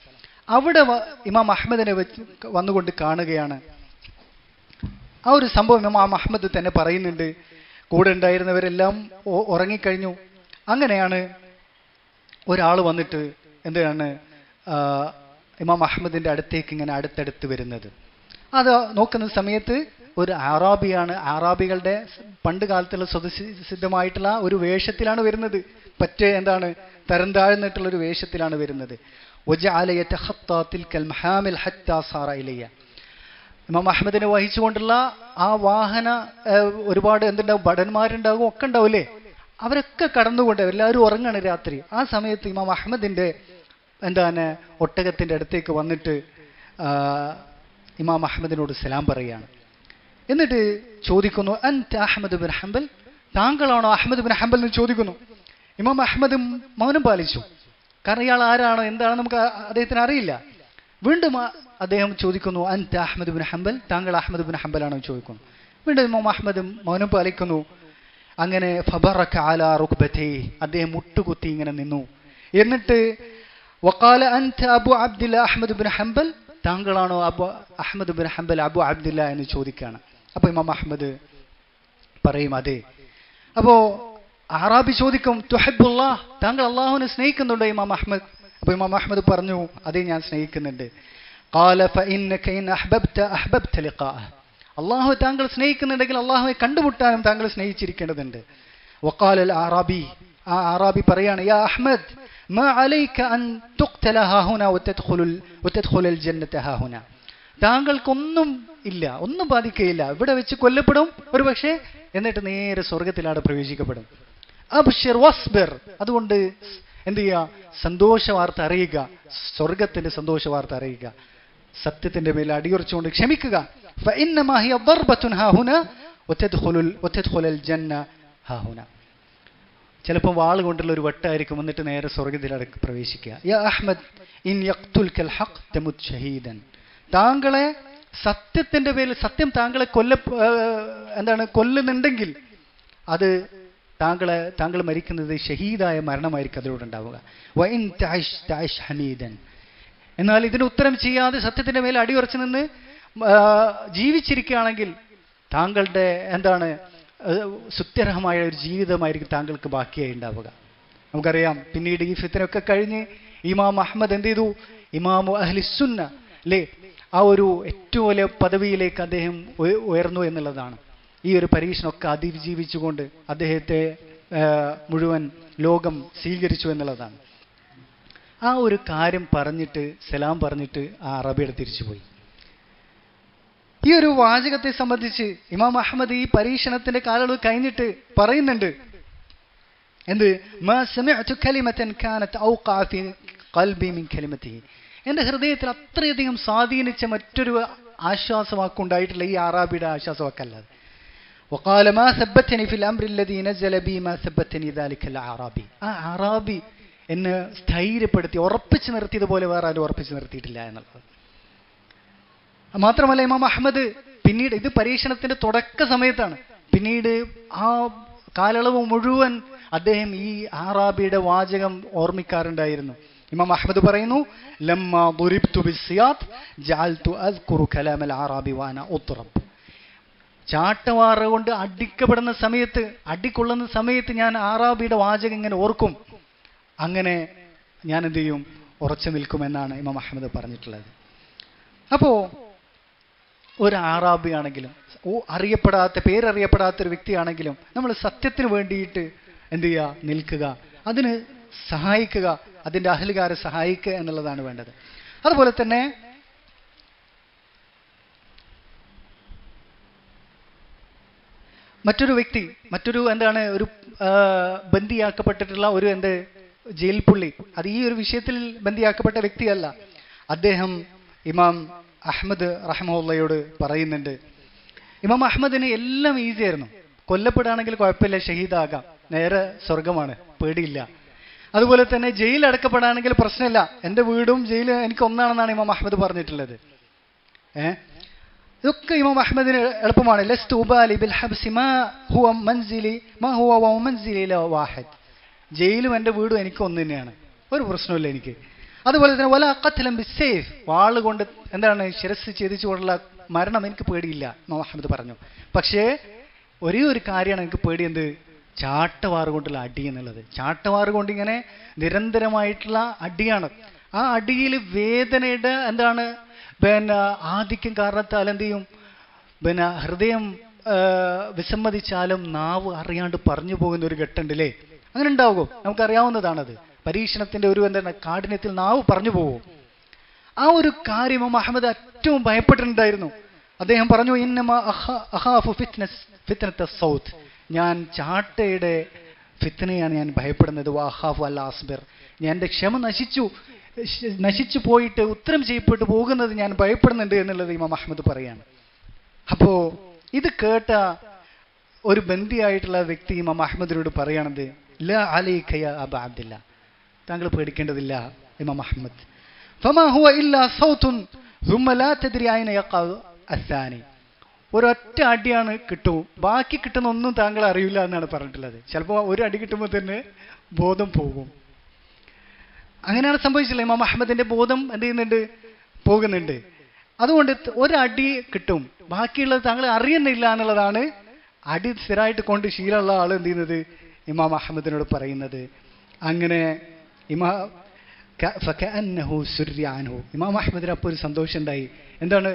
അവിടെ ഇമാം അഹ്മദിനെ വന്നുകൊണ്ട് കാണുകയാണ്. ആ ഒരു സംഭവം ഇമാം അഹ്മദ് തന്നെ പറയുന്നുണ്ട്. കൂടെ ഉണ്ടായിരുന്നവരെല്ലാം ഉറങ്ങിക്കഴിഞ്ഞു. അങ്ങനെയാണ് ഒരാൾ വന്നിട്ട് എന്താണ് ഇമാം അഹ്മദിന്റെ അടുത്തേക്ക് ഇങ്ങനെ അടുത്തടുത്ത് വരുന്നത്. അത് നോക്കുന്ന സമയത്ത് ഒരു അറാബിയാണ്. അറാബികളുടെ പണ്ട് കാലത്തുള്ള സ്വതസിദ്ധമായിട്ടുള്ള ഒരു വേഷത്തിലാണ് വരുന്നത്. പറ്റേ എന്താണ് തരം താഴ്ന്നിട്ടുള്ള ഒരു വേഷത്തിലാണ് വരുന്നത്. ഇമാം അഹ്മദിനെ വഹിച്ചുകൊണ്ടുള്ള ആ വാഹന ഒരുപാട് എന്തുണ്ടാവും, ഭടന്മാരുണ്ടാകും, ഒക്കെ ഉണ്ടാവില്ലേ, അവരൊക്കെ കടന്നുകൊണ്ട് എല്ലാവരും ഉറങ്ങാണ് രാത്രി. ആ സമയത്ത് ഇമാം അഹ്മദിന്റെ എന്താണ് ഒട്ടകത്തിന്റെ അടുത്തേക്ക് വന്നിട്ട് ഇമാം അഹ്മദിനോട് സലാം പറയുകയാണ്. എന്നിട്ട് ചോദിക്കുന്നു, അൻത അഹ്മദ് ബിൻ ഹംബൽ, താങ്കളാണോ അഹ്മദ് ബിൻ ഹംബൽ എന്ന് ചോദിക്കുന്നു. ഇമാം അഹ്മദ് മൗനം പാലിച്ചു. കാരണം ഇയാൾ ആരാണ് എന്താണ് നമുക്ക് അദ്ദേഹത്തിന് അറിയില്ല. വീണ്ടും അദ്ദേഹം ചോദിക്കുന്നു, അൻത അഹ്മദ് ബിൻ ഹംബൽ, താങ്കൾ അഹ്മദ് ബിൻ ഹംബൽ ആണോ ചോദിക്കുന്നു. വീണ്ടും ഇമാം അഹ്മദ് മൗനം പാലിക്കുന്നു. അങ്ങനെ ഫബറക അലാ റുക്ബതൈ, അദ്ദേഹം മുട്ടുകുത്തി ഇങ്ങനെ നിന്നു. എന്നിട്ട് വഖാല അൻത Abu Abdillah Ahmad bin Hanbal, താങ്കളാണോ Ahmad bin Hanbal Abu Abdillah എന്ന് ചോദിക്കുകയാണ്. അപ്പോൾ ഇമാം അഹ്മദ് പറയും അതെ. അപ്പോൾ അറാബി ചോദിക്കും, തുഹിബ്ബുല്ലാഹ്, താങ്കൾ അല്ലാഹുവിനെ സ്നേഹിക്കുന്നുണ്ടോ ഇമാം അഹ്മദ്? അപ്പോൾ ഇമാം അഹ്മദ് പറഞ്ഞു, അതെ ഞാൻ സ്നേഹിക്കുന്നുണ്ട്. ഖാല ഫഇന്നക ഇൻ അഹ്ബബ്ത ലിഖാഅഹ്, അല്ലാഹു താങ്കൾ സ്നേഹിക്കുന്നുണ്ടെങ്കിൽ അല്ലാഹുവെ കണ്ടുമുട്ടാനും താങ്കൾ സ്നേഹിച്ചിരിക്കേണ്ടതുണ്ട്. വഖാല അൽ അറാബി, ആ അറാബി പറയാണ്, യാ അഹ്മദ് മാ അലൈക അൻ തുഖ്തല ഹാഹുന വതദ്ഖുലൽ ജന്നത ഹാഹുന, താങ്കൾക്കൊന്നും ഇല്ല, ഒന്നും ബാധിക്കുകയില്ല, ഇവിടെ വെച്ച് കൊല്ലപ്പെടും ഒരു പക്ഷേ, എന്നിട്ട് നേരെ സ്വർഗത്തിലാണ് പ്രവേശിക്കപ്പെടും. അബ്ശിർ വസ്ബിർ, അതുകൊണ്ട് എന്ത് ചെയ്യുക, സന്തോഷ വാർത്ത അറിയുക, സ്വർഗത്തിന്റെ സന്തോഷ വാർത്ത അറിയുക, സത്യത്തിന്റെ മേൽ അടിയുറച്ചുകൊണ്ട് ക്ഷമിക്കുക. ഫഇന്നമാ ഹിയ ദർബത്തുൻ ഹാഹുന വതദ്ഖുലൽ ജന്ന ഹാഹുന, ചിലപ്പോൾ വാൾ കൊണ്ടുള്ള ഒരു വട്ടായിരിക്കും, എന്നിട്ട് നേരെ സ്വർഗത്തിലാണ് പ്രവേശിക്കുക. യാ അഹ്മദ് ഇൻ യഖ്തുൽകൽ ഹഖ് തമുത് ഷഹീദൻ, താങ്കളെ സത്യത്തിന്റെ പേരിൽ സത്യം താങ്കളെ കൊല്ലുന്നുണ്ടെങ്കിൽ അത് താങ്കൾ മരിക്കുന്നത് ഷഹീദായ മരണമായിരിക്കും അതിലൂടെ ഉണ്ടാവുക. വഇൻ തഅശ് ഹമീദൻ, എന്നാൽ ഇതിന് ഉത്തരം ചെയ്യാതെ സത്യത്തിന്റെ മേൽ അടിയുറച്ചു നിന്ന് ജീവിച്ചിരിക്കുകയാണെങ്കിൽ താങ്കളുടെ എന്താണ് സുത്യർഹമായ ഒരു ജീവിതമായിരിക്കും താങ്കൾക്ക് ബാക്കിയായി ഉണ്ടാവുക. നമുക്കറിയാം പിന്നീട് ഈ ഫിത്നയൊക്കെ കഴിഞ്ഞ് ഇമാം അഹ്മദ് എന്ത് ചെയ്തു, ഇമാമു അഹ്ലിസുന്ന അല്ലേ, ആ ഒരു ഏറ്റവും വലിയ പദവിയിലേക്ക് അദ്ദേഹം ഉയർന്നു എന്നുള്ളതാണ്. ഈ ഒരു പരീക്ഷണമൊക്കെ അതിജീവിച്ചുകൊണ്ട് അദ്ദേഹത്തെ മുഴുവൻ ലോകം സ്വീകരിച്ചു എന്നുള്ളതാണ്. ആ ഒരു കാര്യം പറഞ്ഞിട്ട് സലാം പറഞ്ഞിട്ട് ആ അറബിയുടെ തിരിച്ചുപോയി. ഈ ഒരു വാചകത്തെ സംബന്ധിച്ച് ഇമാം അഹ്മദ് ഈ പരീക്ഷണത്തിന്റെ കാലയളവ് കഴിഞ്ഞിട്ട് പറയുന്നുണ്ട്, എന്ത്, മാ സമിഅതു കലിമതൻ കാനത് ഔഖഅ ഫീ ഖൽബി മിൻ കലിമതിഹി, എൻ്റെ ഹൃദയത്തിൽ അത്രയധികം സ്വാധീനിച്ച മറ്റൊരു ആശ്വാസവാക്കുണ്ടായിട്ടില്ല ഈ അറാബിയുടെ ആശ്വാസവാക്കല്ലാതെ. വഖാല മാ സബ്ബതനി ഫിൽ അംരി അല്ലദീ നസല ബി മാ സബ്ബതനി ദാലികൽ അറാബി, ആ അറാബി എന്നെ സ്ഥൈര്യപ്പെടുത്തി ഉറപ്പിച്ചു നിർത്തിയതുപോലെ വേറെ ആരും ഉറപ്പിച്ചു നിർത്തിയിട്ടില്ല എന്നുള്ളത്. മാത്രമല്ല ഇമാം അഹ്മദ് പിന്നീട്, ഇത് പരീക്ഷണത്തിന്റെ തുടക്ക സമയത്താണ്, പിന്നീട് ആ കാലയളവ് മുഴുവൻ അദ്ദേഹം ഈ അറാബിയുടെ വാചകം ഓർമ്മിക്കാറുണ്ടായിരുന്നു. ഇമാം അഹ്മദ് പറയുന്നു, ലമ്മാ ദുരിബ്തു ബിസ്സിയാത്ത് ജഅൽതു അസ്കുറു കലാമൽ അറാബി വഅന ഉത്റബ്, ചാട്ടവാറ കൊണ്ട് അടിക്കപ്പെടുന്ന സമയത്ത്, അടിക്കൊള്ളുന്ന സമയത്ത് ഞാൻ അറാബിയുടെ വാചകം ഇങ്ങനെ ഓർക്കും, അങ്ങനെ ഞാൻ എന്ത് ചെയ്യും, ഉറച്ചു നിൽക്കുമെന്നാണ് ഇമാം അഹ്മദ് പറഞ്ഞിട്ടുള്ളത്. അപ്പോ ഒരു അറാബി ആണെങ്കിലും പേരറിയപ്പെടാത്ത ഒരു വ്യക്തിയാണെങ്കിലും നമ്മൾ സത്യത്തിന് വേണ്ടിയിട്ട് എന്ത് ചെയ്യുക, നിൽക്കുക, അതിന് സഹായിക്കുക, അതിൻ്റെ അഹലുകാരെ സഹായിക്കുക എന്നുള്ളതാണ് വേണ്ടത്. അതുപോലെ തന്നെ മറ്റൊരു വ്യക്തി, ഒരു ബന്ദിയാക്കപ്പെട്ടിട്ടുള്ള ഒരു ജയിൽ പുള്ളി, അത് ഈ ഒരു വിഷയത്തിൽ ബന്ദിയാക്കപ്പെട്ട വ്യക്തിയല്ല. അദ്ദേഹം ഇമാം അഹ്മദ് റഹ്മത്തുള്ളാഹിയോട് പറയുന്നുണ്ട്, ഇമാം അഹ്മദിന് എല്ലാം ഈസി ആയിരുന്നു. കൊല്ലപ്പെടുകയാണെങ്കിൽ കുഴപ്പമില്ല, ഷഹീദാകാം, നേരെ സ്വർഗമാണ്, പേടിയില്ല. അതുപോലെ തന്നെ ജയിൽ അടക്കപ്പെടാണെങ്കിൽ പ്രശ്നമില്ല, എൻ്റെ വീടും ജയിലും എനിക്ക് ഒന്നാണെന്നാണ് ഇമാം അഹ്മദ് പറഞ്ഞിട്ടുള്ളത്. ഇതൊക്കെ ഇമാം അഹ്മദിന് എളുപ്പമാണ്. ലസ്തു ഉബാലി ബിൽ ഹബ്സി മാ ഹുവ മൻസിലി മാ ഹുവ വമൻസിലി വാഹിദ്. ജയിലും എൻ്റെ വീടും എനിക്ക് ഒന്ന് തന്നെയാണ്, ഒരു പ്രശ്നമില്ല എനിക്ക്. അതുപോലെ തന്നെ വല ഖത്ലൻ ബിസ്സൈഫ്, വാള് കൊണ്ട് എന്താണ് ശിരസ് ഛേദിച്ചുകൊണ്ടുള്ള മരണം എനിക്ക് പേടിയില്ല ഇമാം അഹ്മദ് പറഞ്ഞു. പക്ഷേ ഒരേ ഒരു കാര്യമാണ് എനിക്ക് പേടി, എന്ത്? ചാട്ടവാറ് കൊണ്ടുള്ള അടി എന്നുള്ളത്. ചാട്ടവാറ് കൊണ്ട് ഇങ്ങനെ നിരന്തരമായിട്ടുള്ള അടിയാണ്. ആ അടിയിൽ വേദനയുടെ എന്താണ് പിന്നെ ആധിക്യം കാരണത്താൽ എന്ത് ചെയ്യും, പിന്നെ ഹൃദയം വിസമ്മതിച്ചാലും നാവ് അറിയാണ്ട് പറഞ്ഞു പോകുന്ന ഒരു ഘട്ടമുണ്ടല്ലേ, അങ്ങനെ ഉണ്ടാകും, നമുക്കറിയാവുന്നതാണത്. പരീക്ഷണത്തിന്റെ ഒരു എന്താണ് കാഠിന്യത്തിൽ നാവ് പറഞ്ഞു പോകും. ആ ഒരു കാര്യം ഇമാം അഹ്മദ് ഏറ്റവും ഭയപ്പെട്ടിട്ടുണ്ടായിരുന്നു. അദ്ദേഹം പറഞ്ഞു, ഇന്നമാ അഖാഫു ഫിത്നത സൗത്ത്, ഞാൻ ചാട്ടയുടെ ഫിത്നയാണ് ഞാൻ ഭയപ്പെടുന്നത്. വഅഖാഫു അല്ലാ അസ്ബിർ, ഞാൻ എൻ്റെ ക്ഷമ നശിച്ചു പോയിട്ട് ഉത്തരം ചെയ്യപ്പെട്ടു പോകുന്നത് ഞാൻ ഭയപ്പെടുന്നുണ്ട് എന്നുള്ളത് ഇമാം അഹ്മദ് പറയാണ്. അപ്പോ ഇത് കേട്ട ഒരു ബന്ദിയായിട്ടുള്ള വ്യക്തി ഇമാം അഹ്മദിനോട് പറയണത്, ലാ അലൈക യാ അബാ അബ്ദില്ല, താങ്കൾ പേടിക്കേണ്ടതില്ല ഇമാം അഹ്മദ്. ഫമാ ഹുവ ഇല്ലാ സൗത്തുൻ സുമ്മ ലാ തദ്രി അയ്ന യഖഉ അസ്സാനി, ഒരൊറ്റ അടിയാണ് കിട്ടും, ബാക്കി കിട്ടുന്ന ഒന്നും താങ്കൾ അറിയില്ല എന്നാണ് പറഞ്ഞിട്ടുള്ളത്. ചിലപ്പോൾ ഒരു അടി കിട്ടുമ്പോൾ തന്നെ ബോധം പോകും. അങ്ങനെയാണ് സംഭവിച്ചില്ല. ഇമാം അഹ്മദിന്റെ ബോധം എന്ത് ചെയ്യുന്നുണ്ട്, പോകുന്നുണ്ട്. അതുകൊണ്ട് ഒരടി കിട്ടും, ബാക്കിയുള്ളത് താങ്കൾ അറിയുന്നില്ല എന്നുള്ളതാണ് അടി സ്ഥിരമായിട്ട് കൊണ്ട് ശീലമുള്ള ആൾ എന്ത് ചെയ്യുന്നത്, ഇമാം അഹ്മദിനോട് പറയുന്നത്. അങ്ങനെ ഇമാം അഹ്മദിന് അപ്പോൾ ഒരു സന്തോഷം ഉണ്ടായി. എന്താണ്,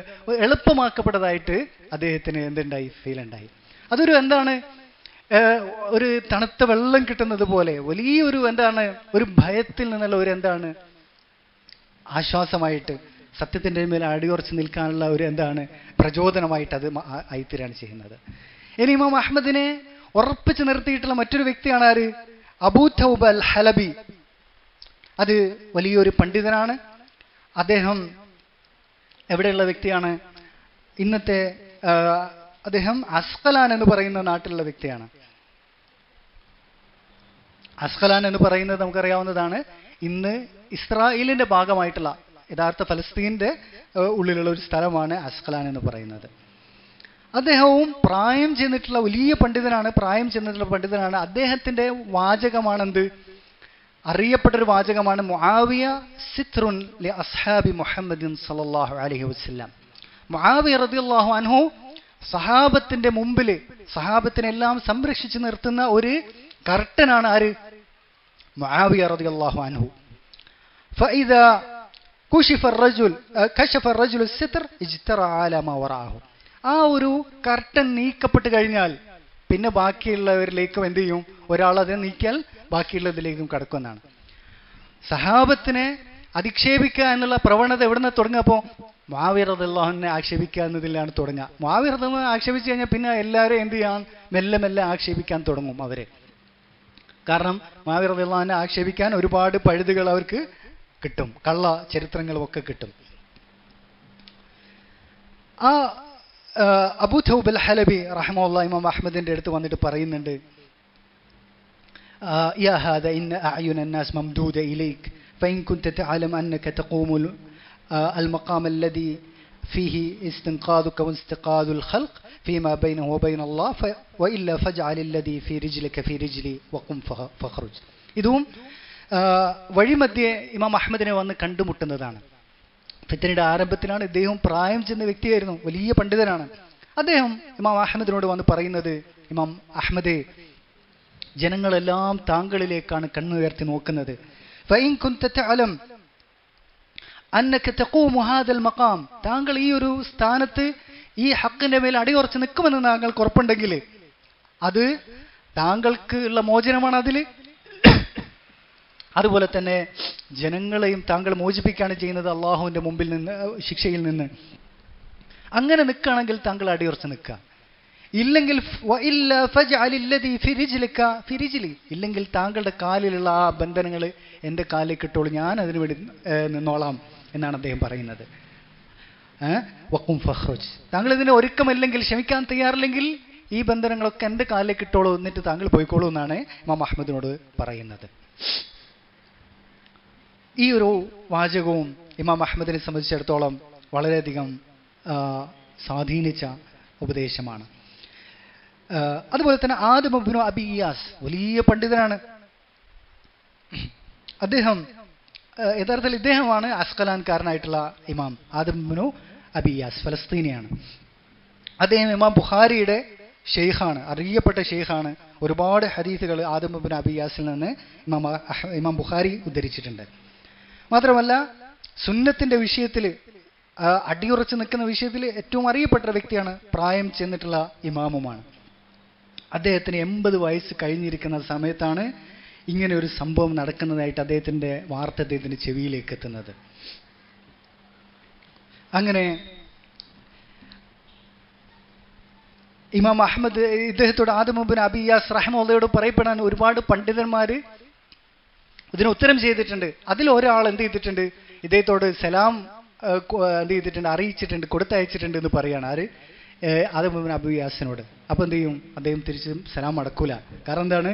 എളുപ്പമാക്കപ്പെട്ടതായിട്ട് അദ്ദേഹത്തിന് എന്തുണ്ടായി, ഫീൽ ഉണ്ടായി. അതൊരു എന്താണ്, ഒരു തണുത്ത വെള്ളം കിട്ടുന്നത് പോലെ വലിയൊരു എന്താണ്, ഒരു ഭയത്തിൽ നിന്നുള്ള ഒരു എന്താണ് ആശ്വാസമായിട്ട് സത്യത്തിൻ്റെ മേൽ അടിയുറച്ച് നിൽക്കാനുള്ള ഒരു എന്താണ് പ്രചോദനമായിട്ട് അത് ആയിത്തീരാണ് ചെയ്യുന്നത്. ഇനി ഇമാം അഹ്മദിനെ ഉറപ്പിച്ച് നിർത്തിയിട്ടുള്ള മറ്റൊരു വ്യക്തിയാണ് ആര്, അബൂ തൗബ അൽ ഹലബി. അത് വലിയൊരു പണ്ഡിതനാണ്. അദ്ദേഹം എവിടെയുള്ള വ്യക്തിയാണ്, ഇന്നത്തെ അദ്ദേഹം അസ്ഖലാൻ എന്ന് പറയുന്ന നാട്ടിലുള്ള വ്യക്തിയാണ്. അസ്ഖലാൻ എന്ന് പറയുന്നത് നമുക്കറിയാവുന്നതാണ്, ഇന്ന് ഇസ്രായേലിന്റെ ഭാഗമായിട്ടുള്ള യഥാർത്ഥ ഫലസ്തീൻ്റെ ഉള്ളിലുള്ള ഒരു സ്ഥലമാണ് അസ്ഖലാൻ എന്ന് പറയുന്നത്. അദ്ദേഹവും പ്രായം ചെന്നിട്ടുള്ള വലിയ പണ്ഡിതനാണ്. അദ്ദേഹത്തിന്റെ വാചകമാണെന്ത്, അറിയപ്പെട്ടൊരു വാചകമാണ്, മുആവിയ സിത്റുൻ ലി അസ്ഹാബി മുഹമ്മദിൻ സല്ലല്ലാഹു അലൈഹി വസല്ലം. മുആവിയ റളിയല്ലാഹു അൻഹു സഹാബത്തിന്റെ മുമ്പിൽ സഹാബത്തിനെല്ലാം സംരക്ഷിച്ചു നിർത്തുന്ന ഒരു കർട്ടനാണ് ആര്, മുആവിയ റളിയല്ലാഹു അൻഹു. ഫഇദാ കശഫ الرجل الستر اجترى على ما وراءه. ആ ഒരു കർട്ടൻ നീക്കപ്പെട്ട് കഴിഞ്ഞാൽ പിന്നെ ബാക്കിയുള്ളവരിലേക്കും എന്ത് ചെയ്യും, ഒരാളത് നീക്കിയാൽ ബാക്കിയുള്ളതിലേക്കും കടക്കുമെന്നാണ്. സഹാബത്തിനെ അധിക്ഷേപിക്കുക എന്നുള്ള പ്രവണത എവിടുന്ന് തുടങ്ങുമ്പോൾ മുആവിയ റളിയല്ലാഹുവിനെ ആക്ഷേപിക്കുക എന്നതിലാണ് തുടങ്ങുക. മുആവിയ റളിയല്ലാഹു ആക്ഷേപിച്ചു കഴിഞ്ഞാൽ പിന്നെ എല്ലാവരും എന്ത് ചെയ്യാൻ, മെല്ലെ മെല്ലെ ആക്ഷേപിക്കാൻ തുടങ്ങും അവരെ. കാരണം മുആവിയ റളിയല്ലാഹുവിനെ ആക്ഷേപിക്കാൻ ഒരുപാട് പഴുതുകൾ അവർക്ക് കിട്ടും, കള്ള ചരിത്രങ്ങളും ഒക്കെ കിട്ടും. ആ അബൂ തൗബ അൽ ഹലബി റഹ്മത്തുള്ളാഹി ഇമാം അഹ്മദിന്റെ അടുത്ത് വന്നിട്ട് പറയുന്നുണ്ട്, യാ ഹാദാ ഇന്ന അഅ്യുന الناس ممدودة إليك فإن كنت تعلم أنك تقوم المقام الذي فيه استنقاذك واستنقاذ الخلق فيما بينه وبين الله وإلا فاجعل الذي في رجلك في رجلي وقم فاخرج. ഇതും വഴിമധ്യേ ഇമാം അഹ്മദിനെ വന്ന് കണ്ടുമുട്ടുന്നതാണ്. ഫിത്നയുടെ ആരംഭത്തിലാണ്. ഇദ്ദേഹം പ്രായം ചെന്ന വ്യക്തിയായിരുന്നു, വലിയ പണ്ഡിതനാണ്. അദ്ദേഹം ഇമാം അഹ്മദിനോട് വന്ന് പറയുന്നത്, ഇമാം അഹ്മദേ, ജനങ്ങളെല്ലാം താങ്കളിലേക്കാണ് കണ്ണുയർത്തി നോക്കുന്നത്. ഫഇൻ കുൻത തഅലം അന്നക തഖൂമു ഹാദൽ മഖാം, താങ്കൾ ഈ ഒരു സ്ഥാനത്ത് ഈ ഹക്കിന്റെ മേൽ അടിയുറച്ച് നിൽക്കുമെന്ന് താങ്കൾക്ക് ഉറപ്പുണ്ടെങ്കിൽ അത് താങ്കൾക്ക് ഉള്ള മോചനമാണ് അതിൽ. അതുപോലെ തന്നെ ജനങ്ങളെയും താങ്കൾ മോചിപ്പിക്കുകയാണ് ചെയ്യുന്നത് അള്ളാഹുവിന്റെ മുമ്പിൽ നിന്ന്, ശിക്ഷയിൽ നിന്ന്. അങ്ങനെ നിൽക്കുകയാണെങ്കിൽ താങ്കൾ അടിയുറച്ച് നിൽക്കുക. ഇല്ലെങ്കിൽ ഇല്ലെങ്കിൽ താങ്കളുടെ കാലിലുള്ള ആ ബന്ധനങ്ങൾ എൻ്റെ കാലിലേക്ക് ഇട്ടോളൂ, ഞാൻ അതിനു വേണ്ടി നിന്നോളാം എന്നാണ് അദ്ദേഹം പറയുന്നത്. വഖും ഫഖ്റുജ്, താങ്കൾ ഇതിന് ഒരുക്കമില്ലെങ്കിൽ, ക്ഷമിക്കാൻ തയ്യാറില്ലെങ്കിൽ ഈ ബന്ധനങ്ങളൊക്കെ എൻ്റെ കാലിലേക്ക് ഇട്ടോളൂ, എന്നിട്ട് താങ്കൾ പോയിക്കോളൂ എന്നാണ് ഇമാം അഹ്മദിനോട് പറയുന്നത്. ഈ ഒരു വാചകവും ഇമാം അഹ്മദിനെ സംബന്ധിച്ചിടത്തോളം വളരെയധികം സ്വാധീനിച്ച ഉപദേശമാണ്. അതുപോലെ തന്നെ ആദം ഇബ്നു അബി ഇയാസ് വലിയ പണ്ഡിതനാണ്. അദ്ദേഹം യഥാർത്ഥത്തിൽ ഇദ്ദേഹമാണ് അസ്കലാൻകാരനായിട്ടുള്ള ഇമാം ആദം ഇബ്നു അബി ഇയാസ്, ഫലസ്തീനിയാണ്. അദ്ദേഹം ഇമാം ബുഖാരിയുടെ ഷെയ്ഖാണ്, അറിയപ്പെട്ട ഷെയ്ഖാണ്. ഒരുപാട് ഹദീസുകൾ ആദം ഇബ്നു അബി ഇയാസിൽ നിന്ന് ഇമാം ബുഖാരി ഉദ്ധരിച്ചിട്ടുണ്ട്. മാത്രമല്ല സുന്നത്തിന്റെ വിഷയത്തിൽ, അടിയുറച്ച് നിൽക്കുന്ന വിഷയത്തിൽ ഏറ്റവും അറിയപ്പെട്ട വ്യക്തിയാണ്. പ്രായം ചെന്നിട്ടുള്ള ഇമാമുമാണ്. അദ്ദേഹത്തിന് 80 വയസ്സ് കഴിഞ്ഞിരിക്കുന്ന സമയത്താണ് ഇങ്ങനെ ഒരു സംഭവം നടക്കുന്നതായിട്ട് അദ്ദേഹത്തിൻ്റെ വാർത്ത അദ്ദേഹത്തിൻ്റെ ചെവിയിലേക്ക് എത്തുന്നത്. അങ്ങനെ ഇമാം അഹ്മദ് ഇദ്ദേഹത്തോട് ആദം ഇബ്നു അബി ഇയാസ് റഹിമഹുള്ളയോട് പറയപ്പെടാൻ ഒരുപാട് പണ്ഡിതന്മാർ ഇതിന് ഉത്തരം ചെയ്തിട്ടുണ്ട്. അതിൽ ഒരാൾ എന്ത് ചെയ്തിട്ടുണ്ട്, ഇദ്ദേഹത്തോട് സലാം എന്ത് ചെയ്തിട്ടുണ്ട്, അറിയിച്ചിട്ടുണ്ട്, കൊടുത്തയച്ചിട്ടുണ്ട് എന്ന് പറയാണ്. ആര്? ആദം ഇബ്നു അബി ഇയാസിനോട്. അപ്പോൾ എന്ത് ചെയ്യും, അദ്ദേഹം തിരിച്ച് സലാം അടക്കൂല. കാരണം എന്താണ്,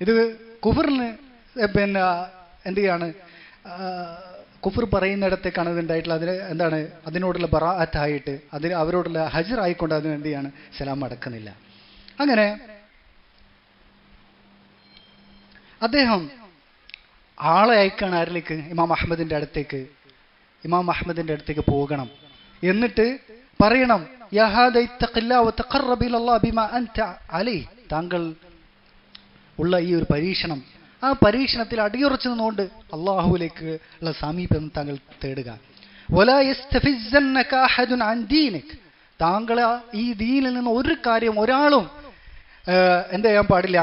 ഇത് കുഫറിന് പിന്നെ എന്ത് ചെയ്യാണ്, കുഫർ പറയുന്നിടത്തേക്കാണ് ഇത് ഉണ്ടായിട്ടുള്ള. അതിന് എന്താണ്, അതിനോടുള്ള ബറാഅത്തായിട്ട്, അതിന് അവരോടുള്ള ഹജർ ആയിക്കൊണ്ട് അതിന് എന്ത് ചെയ്യാണ്, സലാം അടക്കുന്നില്ല. അങ്ങനെ അദ്ദേഹം ആളെ അയക്കാണ്. ആരിലേക്ക്? ഇമാം അഹ്മദിൻ്റെ അടുത്തേക്ക്. ഇമാം അഹ്മദിൻ്റെ അടുത്തേക്ക് പോകണം. എന്നിട്ട് പറയണം, താങ്കൾ ഉള്ള ഈ ഒരു പരീക്ഷണം, ആ പരീക്ഷണത്തിൽ അടിയുറച്ചു നിന്നുകൊണ്ട് അള്ളാഹുവിലേക്ക് ഉള്ള സമീപം താങ്കൾ തേടുക. താങ്കളെ ഈ ദീനിൽ നിന്ന് ഒരു കാര്യം ഒരാളും എന്ത് ചെയ്യാൻ പാടില്ല,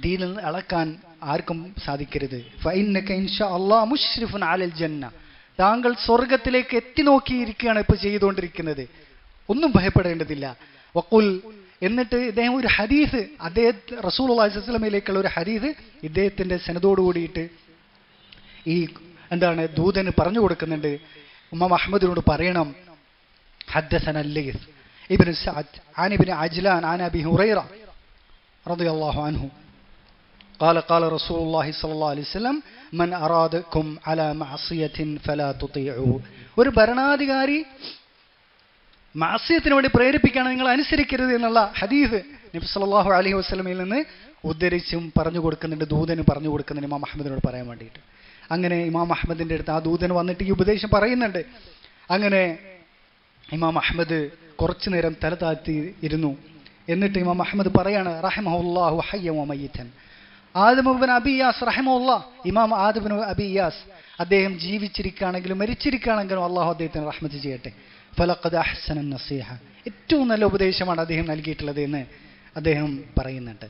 ദീനിൽ നിന്ന് ഇളക്കാൻ ആർക്കും സാധിക്കരുത്. ഫഇന്നക ഇൻഷാ അല്ലാഹ് മുശ്രിഫുൻ അലൽ ജന്ന, താങ്കൾ സ്വർഗത്തിലേക്ക് എത്തി നോക്കിയിരിക്കുകയാണ് ഇപ്പോൾ ചെയ്തുകൊണ്ടിരിക്കുന്നത്, ഒന്നും ഭയപ്പെടേണ്ടതില്ല. വഖുൽ, എന്നിട്ട് ഇദ്ദേഹം ഒരു ഹദീസ്, അദ്ദേഹത്തെ റസൂലുള്ളാഹി സ്വല്ലല്ലാഹു അലൈഹി വസല്ലമയിലേക്കുള്ള ഒരു ഹദീസ് ഇദ്ദേഹത്തിൻ്റെ സനദോട് കൂടിയിട്ട് ഈ എന്താണ് ദൂതന് പറഞ്ഞു കൊടുക്കുന്നുണ്ട്. ഇമാം അഹ്മദിനോട് പറയണം, ഹദ്ദസന ലൈസ് ഇബ്നു സഅദ് അൻ ഇബ്നു അജ്ലാൻ അൻ അബി ഹുറൈറ റളിയല്ലാഹു അൻഹു قال قال رسول الله صلى الله عليه وسلم من أرادكم على معصية فلا تطيعوه. ഒരു ഭരണാധികാരി മാസിയത്തിന് വേണ്ടി പ്രേരിപ്പിക്കുകയാണ്, നിങ്ങൾ അനുസരിക്കരുത് എന്നുള്ള ഹദീസ് നബി സല്ലല്ലാഹു അലൈഹി വസല്ലമയിൽ നിന്ന് ഉദ്ധരിച്ചും പറഞ്ഞു കൊടുക്കുന്നുണ്ട്, ദൂതന് പറഞ്ഞു കൊടുക്കുന്നുണ്ട് ഇമാം അഹ്മദിനോട് പറയാൻ വേണ്ടിയിട്ട്. അങ്ങനെ ഇമാം അഹ്മദിൻ്റെ അടുത്ത് ആ ദൂതൻ വന്നിട്ട് ഈ ഉപദേശം പറയുന്നുണ്ട്. അങ്ങനെ ഇമാം അഹ്മദ് കുറച്ചു നേരം തല താഴ്ത്തി ഇരുന്നു. എന്നിട്ട് ഇമാം അഹ്മദ് പറയാണ്, റഹിമഹുല്ലാഹു ഹയ്യൻ വ മയ്യിതൻ. ആദം ഇബ്നു അബി ഇയാസ് റഹിമഹുല്ലാഹ്, ഇമാം ആദം ഇബ്നു അബി ഇയാസ് അദ്ദേഹം ജീവിച്ചിരിക്കുകയാണെങ്കിലും മരിച്ചിരിക്കുകയാണെങ്കിലും അള്ളാഹു അദ്ദേഹത്തിന് റഹ്മത്ത് ചെയ്യട്ടെ. ഫലഖദ് അഹ്സന നസീഹ, ഏറ്റവും നല്ല ഉപദേശമാണ് അദ്ദേഹം നൽകിയിട്ടുള്ളത് എന്ന് അദ്ദേഹം പറയുന്നുണ്ട്.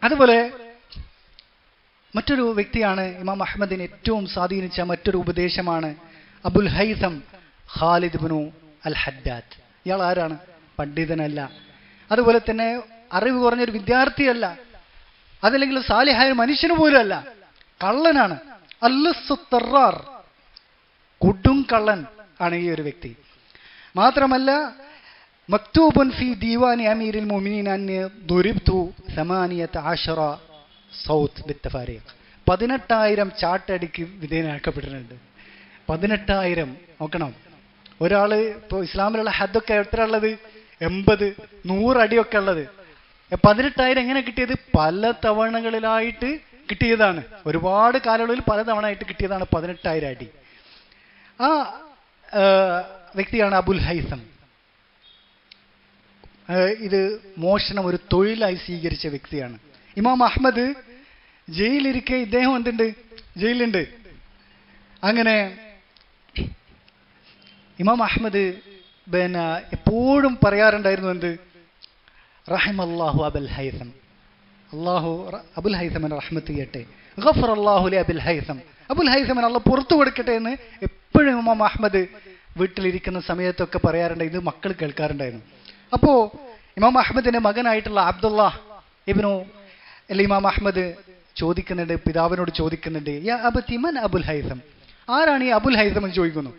അതുപോലെ മറ്റൊരു വ്യക്തിയാണ് ഇമാം അഹ്മദിനെ ഏറ്റവും സ്വാധീനിച്ച മറ്റൊരു ഉപദേശമാണ് അബുൽ ഹൈസം ഖാലിദ് ഇബ്നു അൽ ഹദ്ദാദ്. ഇയാൾ ആരാണ്? പണ്ഡിതനല്ല, അതുപോലെ തന്നെ അറിവ് കുറഞ്ഞൊരു വിദ്യാർത്ഥിയല്ല, അതല്ലെങ്കിൽ സാലിഹായ മനുഷ്യന് പോലും അല്ല, കള്ളനാണ്. അല്ലുസ്തറാർ, കൊടും കള്ളൻ ആണ് ഈ ഒരു വ്യക്തി. മാത്രമല്ല മക്തൂബുൻ ഫി ദീവാനി അമീരിൽ മുഅ്മിനീൻ അന്നി ദുരിബ്തു 18 സൗത്ത് ബിത്തഫാരീഖ്. 18,000 ചാട്ടടിക്ക് വിധേയനാക്കപ്പെട്ടിട്ടുണ്ട്. 18,000 നോക്കണം. ഒരാൾ ഇപ്പോൾ ഇസ്ലാമിലുള്ള ഹദ്ദൊക്കെ എത്ര ഉള്ളത്? 80, 100 അടിയൊക്കെ ഉള്ളത്. 18,000 എങ്ങനെ കിട്ടിയത്? പല തവണകളിലായിട്ട് കിട്ടിയതാണ്. ഒരുപാട് കാലയളവിൽ പല തവണ ആയിട്ട് കിട്ടിയതാണ് 18,000 അടി. ആ വ്യക്തിയാണ് അബുൽ ഹൈസം. ഇത് മോഷണം ഒരു തൊഴിലായി സ്വീകരിച്ച വ്യക്തിയാണ്. ഇമാം അഹ്മദ് ജയിലിരിക്കെ ഇദ്ദേഹം എന്തുണ്ട്? ജയിലുണ്ട്. അങ്ങനെ ഇമാം അഹ്മദ് പിന്നെ എപ്പോഴും പറയാറുണ്ടായിരുന്നു എന്ത്? റഹിമല്ലാഹു അബുൽ ഹൈസം, അള്ളാഹു അബുൽ ഹൈസമിന് റഹ്മത്ത് ചെയ്യട്ടെ, ഗഫറല്ലാഹു ലി അബുൽ ഹൈസം, അബുൽ ഹൈസമിന് അള്ളാഹ് പുറത്തു കൊടുക്കട്ടെ എന്ന് എപ്പോഴും ഇമാം അഹ്മദ് വീട്ടിലിരിക്കുന്ന സമയത്തൊക്കെ പറയാറുണ്ട്. ഇത് മക്കൾ കേൾക്കാറുണ്ടായിരുന്നു. അപ്പോ ഇമാം അഹ്മദിന്റെ മകനായിട്ടുള്ള അബ്ദുള്ള ഇബ്നു ഇമാം അഹ്മദ് ചോദിക്കുന്നുണ്ട്, പിതാവിനോട് ചോദിക്കുന്നുണ്ട്, യാ അബതി മൻ അബുൽ ഹൈസം, ആരാണ് ഈ അബുൽ ഹൈസം എന്ന് ചോദിക്കുന്നു.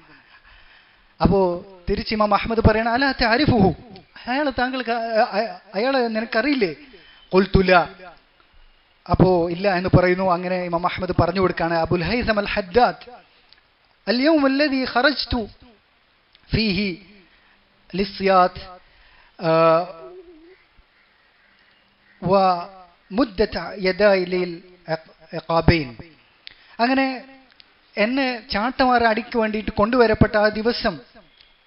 അപ്പോ തിരിച്ച് ഇമാം അഹ്മദ് പറയണ, അലാ തഅരിഫുഹു, അയാളെ നിനക്കറിയില്ലേ? ഖുൽതു ലാ, അപ്പോ ഇല്ല എന്ന് പറയുന്നു. അങ്ങനെ ഇമാം അഹ്മദ് പറഞ്ഞു കൊടുക്കാണ്, അബുൽ ഹൈസം അൽ ഹദ്ദാദ് اليوم الذي خرجت فيه للصياد ومدة يداي للعقابين. അങ്ങനെ എന്നെ ചാട്ടമാറ അടിക്ക് വേണ്ടിയിട്ട് കൊണ്ടുവരപ്പെട്ട ആ ദിവസം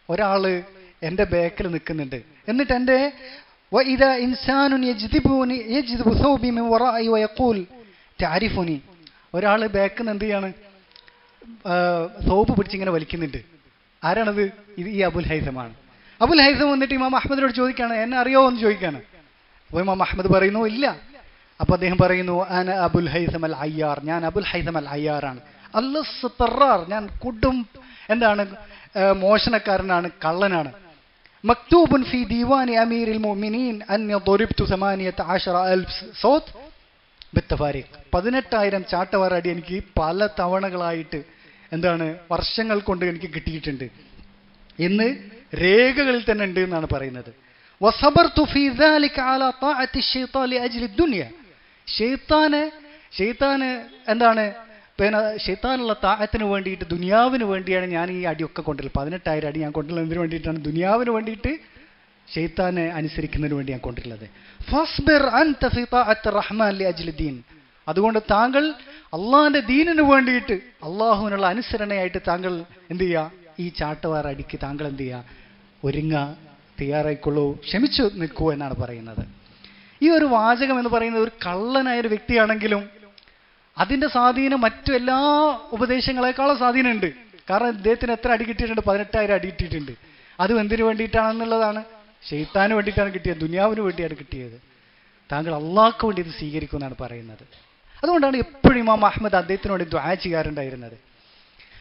ഒരാള് എൻ്റെ ബാക്കിൽ നിൽക്കുന്നുണ്ട്. എന്നിട്ട് എൻ്റെ وإذا إنسان يجذب ثوبي من ورائي ويقول تعرفني, ഒരാള് ബാക്കിൽ നിന്ന് എന്ത് ചെയ്യാണ്, സോപ്പ് പിടിച്ചിങ്ങനെ വലിക്കുന്നുണ്ട്. ആരാണത്? ഇത് ഈ അബുൽ ഹൈസമാണ്. അബുൽ ഹൈസം വന്നിട്ട് ഇമാം അഹ്മദിനോട് ചോദിക്കാണ്, എന്നെ അറിയോ എന്ന് ചോദിക്കാണ്. അപ്പോൾ ഇമാം അഹ്മദ് പറയുന്നു, ഇല്ല. അപ്പോൾ അദ്ദേഹം പറയുന്നു, അന അബുൽ ഹൈസം അൽ അയ്യാർ, ഞാൻ അബുൽ ഹൈസം അൽ അയ്യാറാണ്. അല്ലസ് തറാർ, ഞാൻ കൊടും മോഷണക്കാരനാണ്, കള്ളനാണ്. മക്തൂബുൻ ഫി ദീവാനി അമീറിൽ മുഅ്മിനീൻ അന്നി ദുരിബ്തു 18,000 സൗത്ത് ബിത്തഫാരിഖ്, 18,000 ചാട്ടവാറടി എനിക്ക് പല തവണകളായിട്ട് വർഷങ്ങൾ കൊണ്ട് എനിക്ക് കിട്ടിയിട്ടുണ്ട് എന്ന് രേഖകളിൽ തന്നെ ഉണ്ട് എന്നാണ് പറയുന്നത്. വസബർതു ഫീ ദാലിക അലാ ത്വാഅത്തി ശൈത്താൻ ലിഅജ്ലി ദുനിയ, ശൈത്താന് ശൈത്താനുള്ള താഅത്തിന് വേണ്ടിയിട്ട്, ദുനിയാവിന് വേണ്ടിയാണ് ഞാൻ ഈ അടിയൊക്കെ കൊണ്ടുള്ളത്. 18,000 അടി ഞാൻ കൊണ്ടുള്ളത് എന്തിനു വേണ്ടിയിട്ടാണ്? ദുനിയാവിന് വേണ്ടിയിട്ട്, ശൈത്താനെ അനുസരിക്കുന്നതിന് വേണ്ടി ഞാൻ കൊണ്ടിട്ടുള്ളത്. ഫസ്ബിർ അൻത ഫീ ത്വാഅത്തി റഹ്മാൻ ലിഅജ്ലി ദീൻ, അതുകൊണ്ട് താങ്കൾ അള്ളാഹിന്റെ ദീനിന് വേണ്ടിയിട്ട്, അള്ളാഹുവിനുള്ള അനുസരണയായിട്ട് താങ്കൾ എന്ത് ചെയ്യുക, ഈ ചാട്ടവാറ അടിക്ക് താങ്കൾ എന്ത് ചെയ്യുക, തയ്യാറായിക്കൊള്ളൂ, ക്ഷമിച്ചു നിൽക്കൂ എന്നാണ് പറയുന്നത്. ഈ ഒരു വാചകം എന്ന് പറയുന്നത് ഒരു കള്ളനായൊരു വ്യക്തിയാണെങ്കിലും അതിന്റെ സ്വാധീനം മറ്റു എല്ലാ ഉപദേശങ്ങളെക്കാളും സ്വാധീനമുണ്ട്. കാരണം ഇദ്ദേഹത്തിന് എത്ര അടി കിട്ടിയിട്ടുണ്ട്? 18,000 അടി കിട്ടിയിട്ടുണ്ട്. അതും എന്തിനു വേണ്ടിയിട്ടാണെന്നുള്ളതാണ്? ശൈത്താന് വേണ്ടിയിട്ടാണ് കിട്ടിയത്, ദുനിയാവിന് വേണ്ടിയാണ് കിട്ടിയത്. താങ്കൾ അള്ളാഹ്ക്ക് വേണ്ടി ഇത് സ്വീകരിക്കുമെന്നാണ് പറയുന്നത്. അതുകൊണ്ടാണ് എപ്പോഴും ഇമാം അഹ്മദ് അദ്ദേഹത്തിനോട് ദുആ ചെയ്യാറുണ്ടായിരുന്നത്.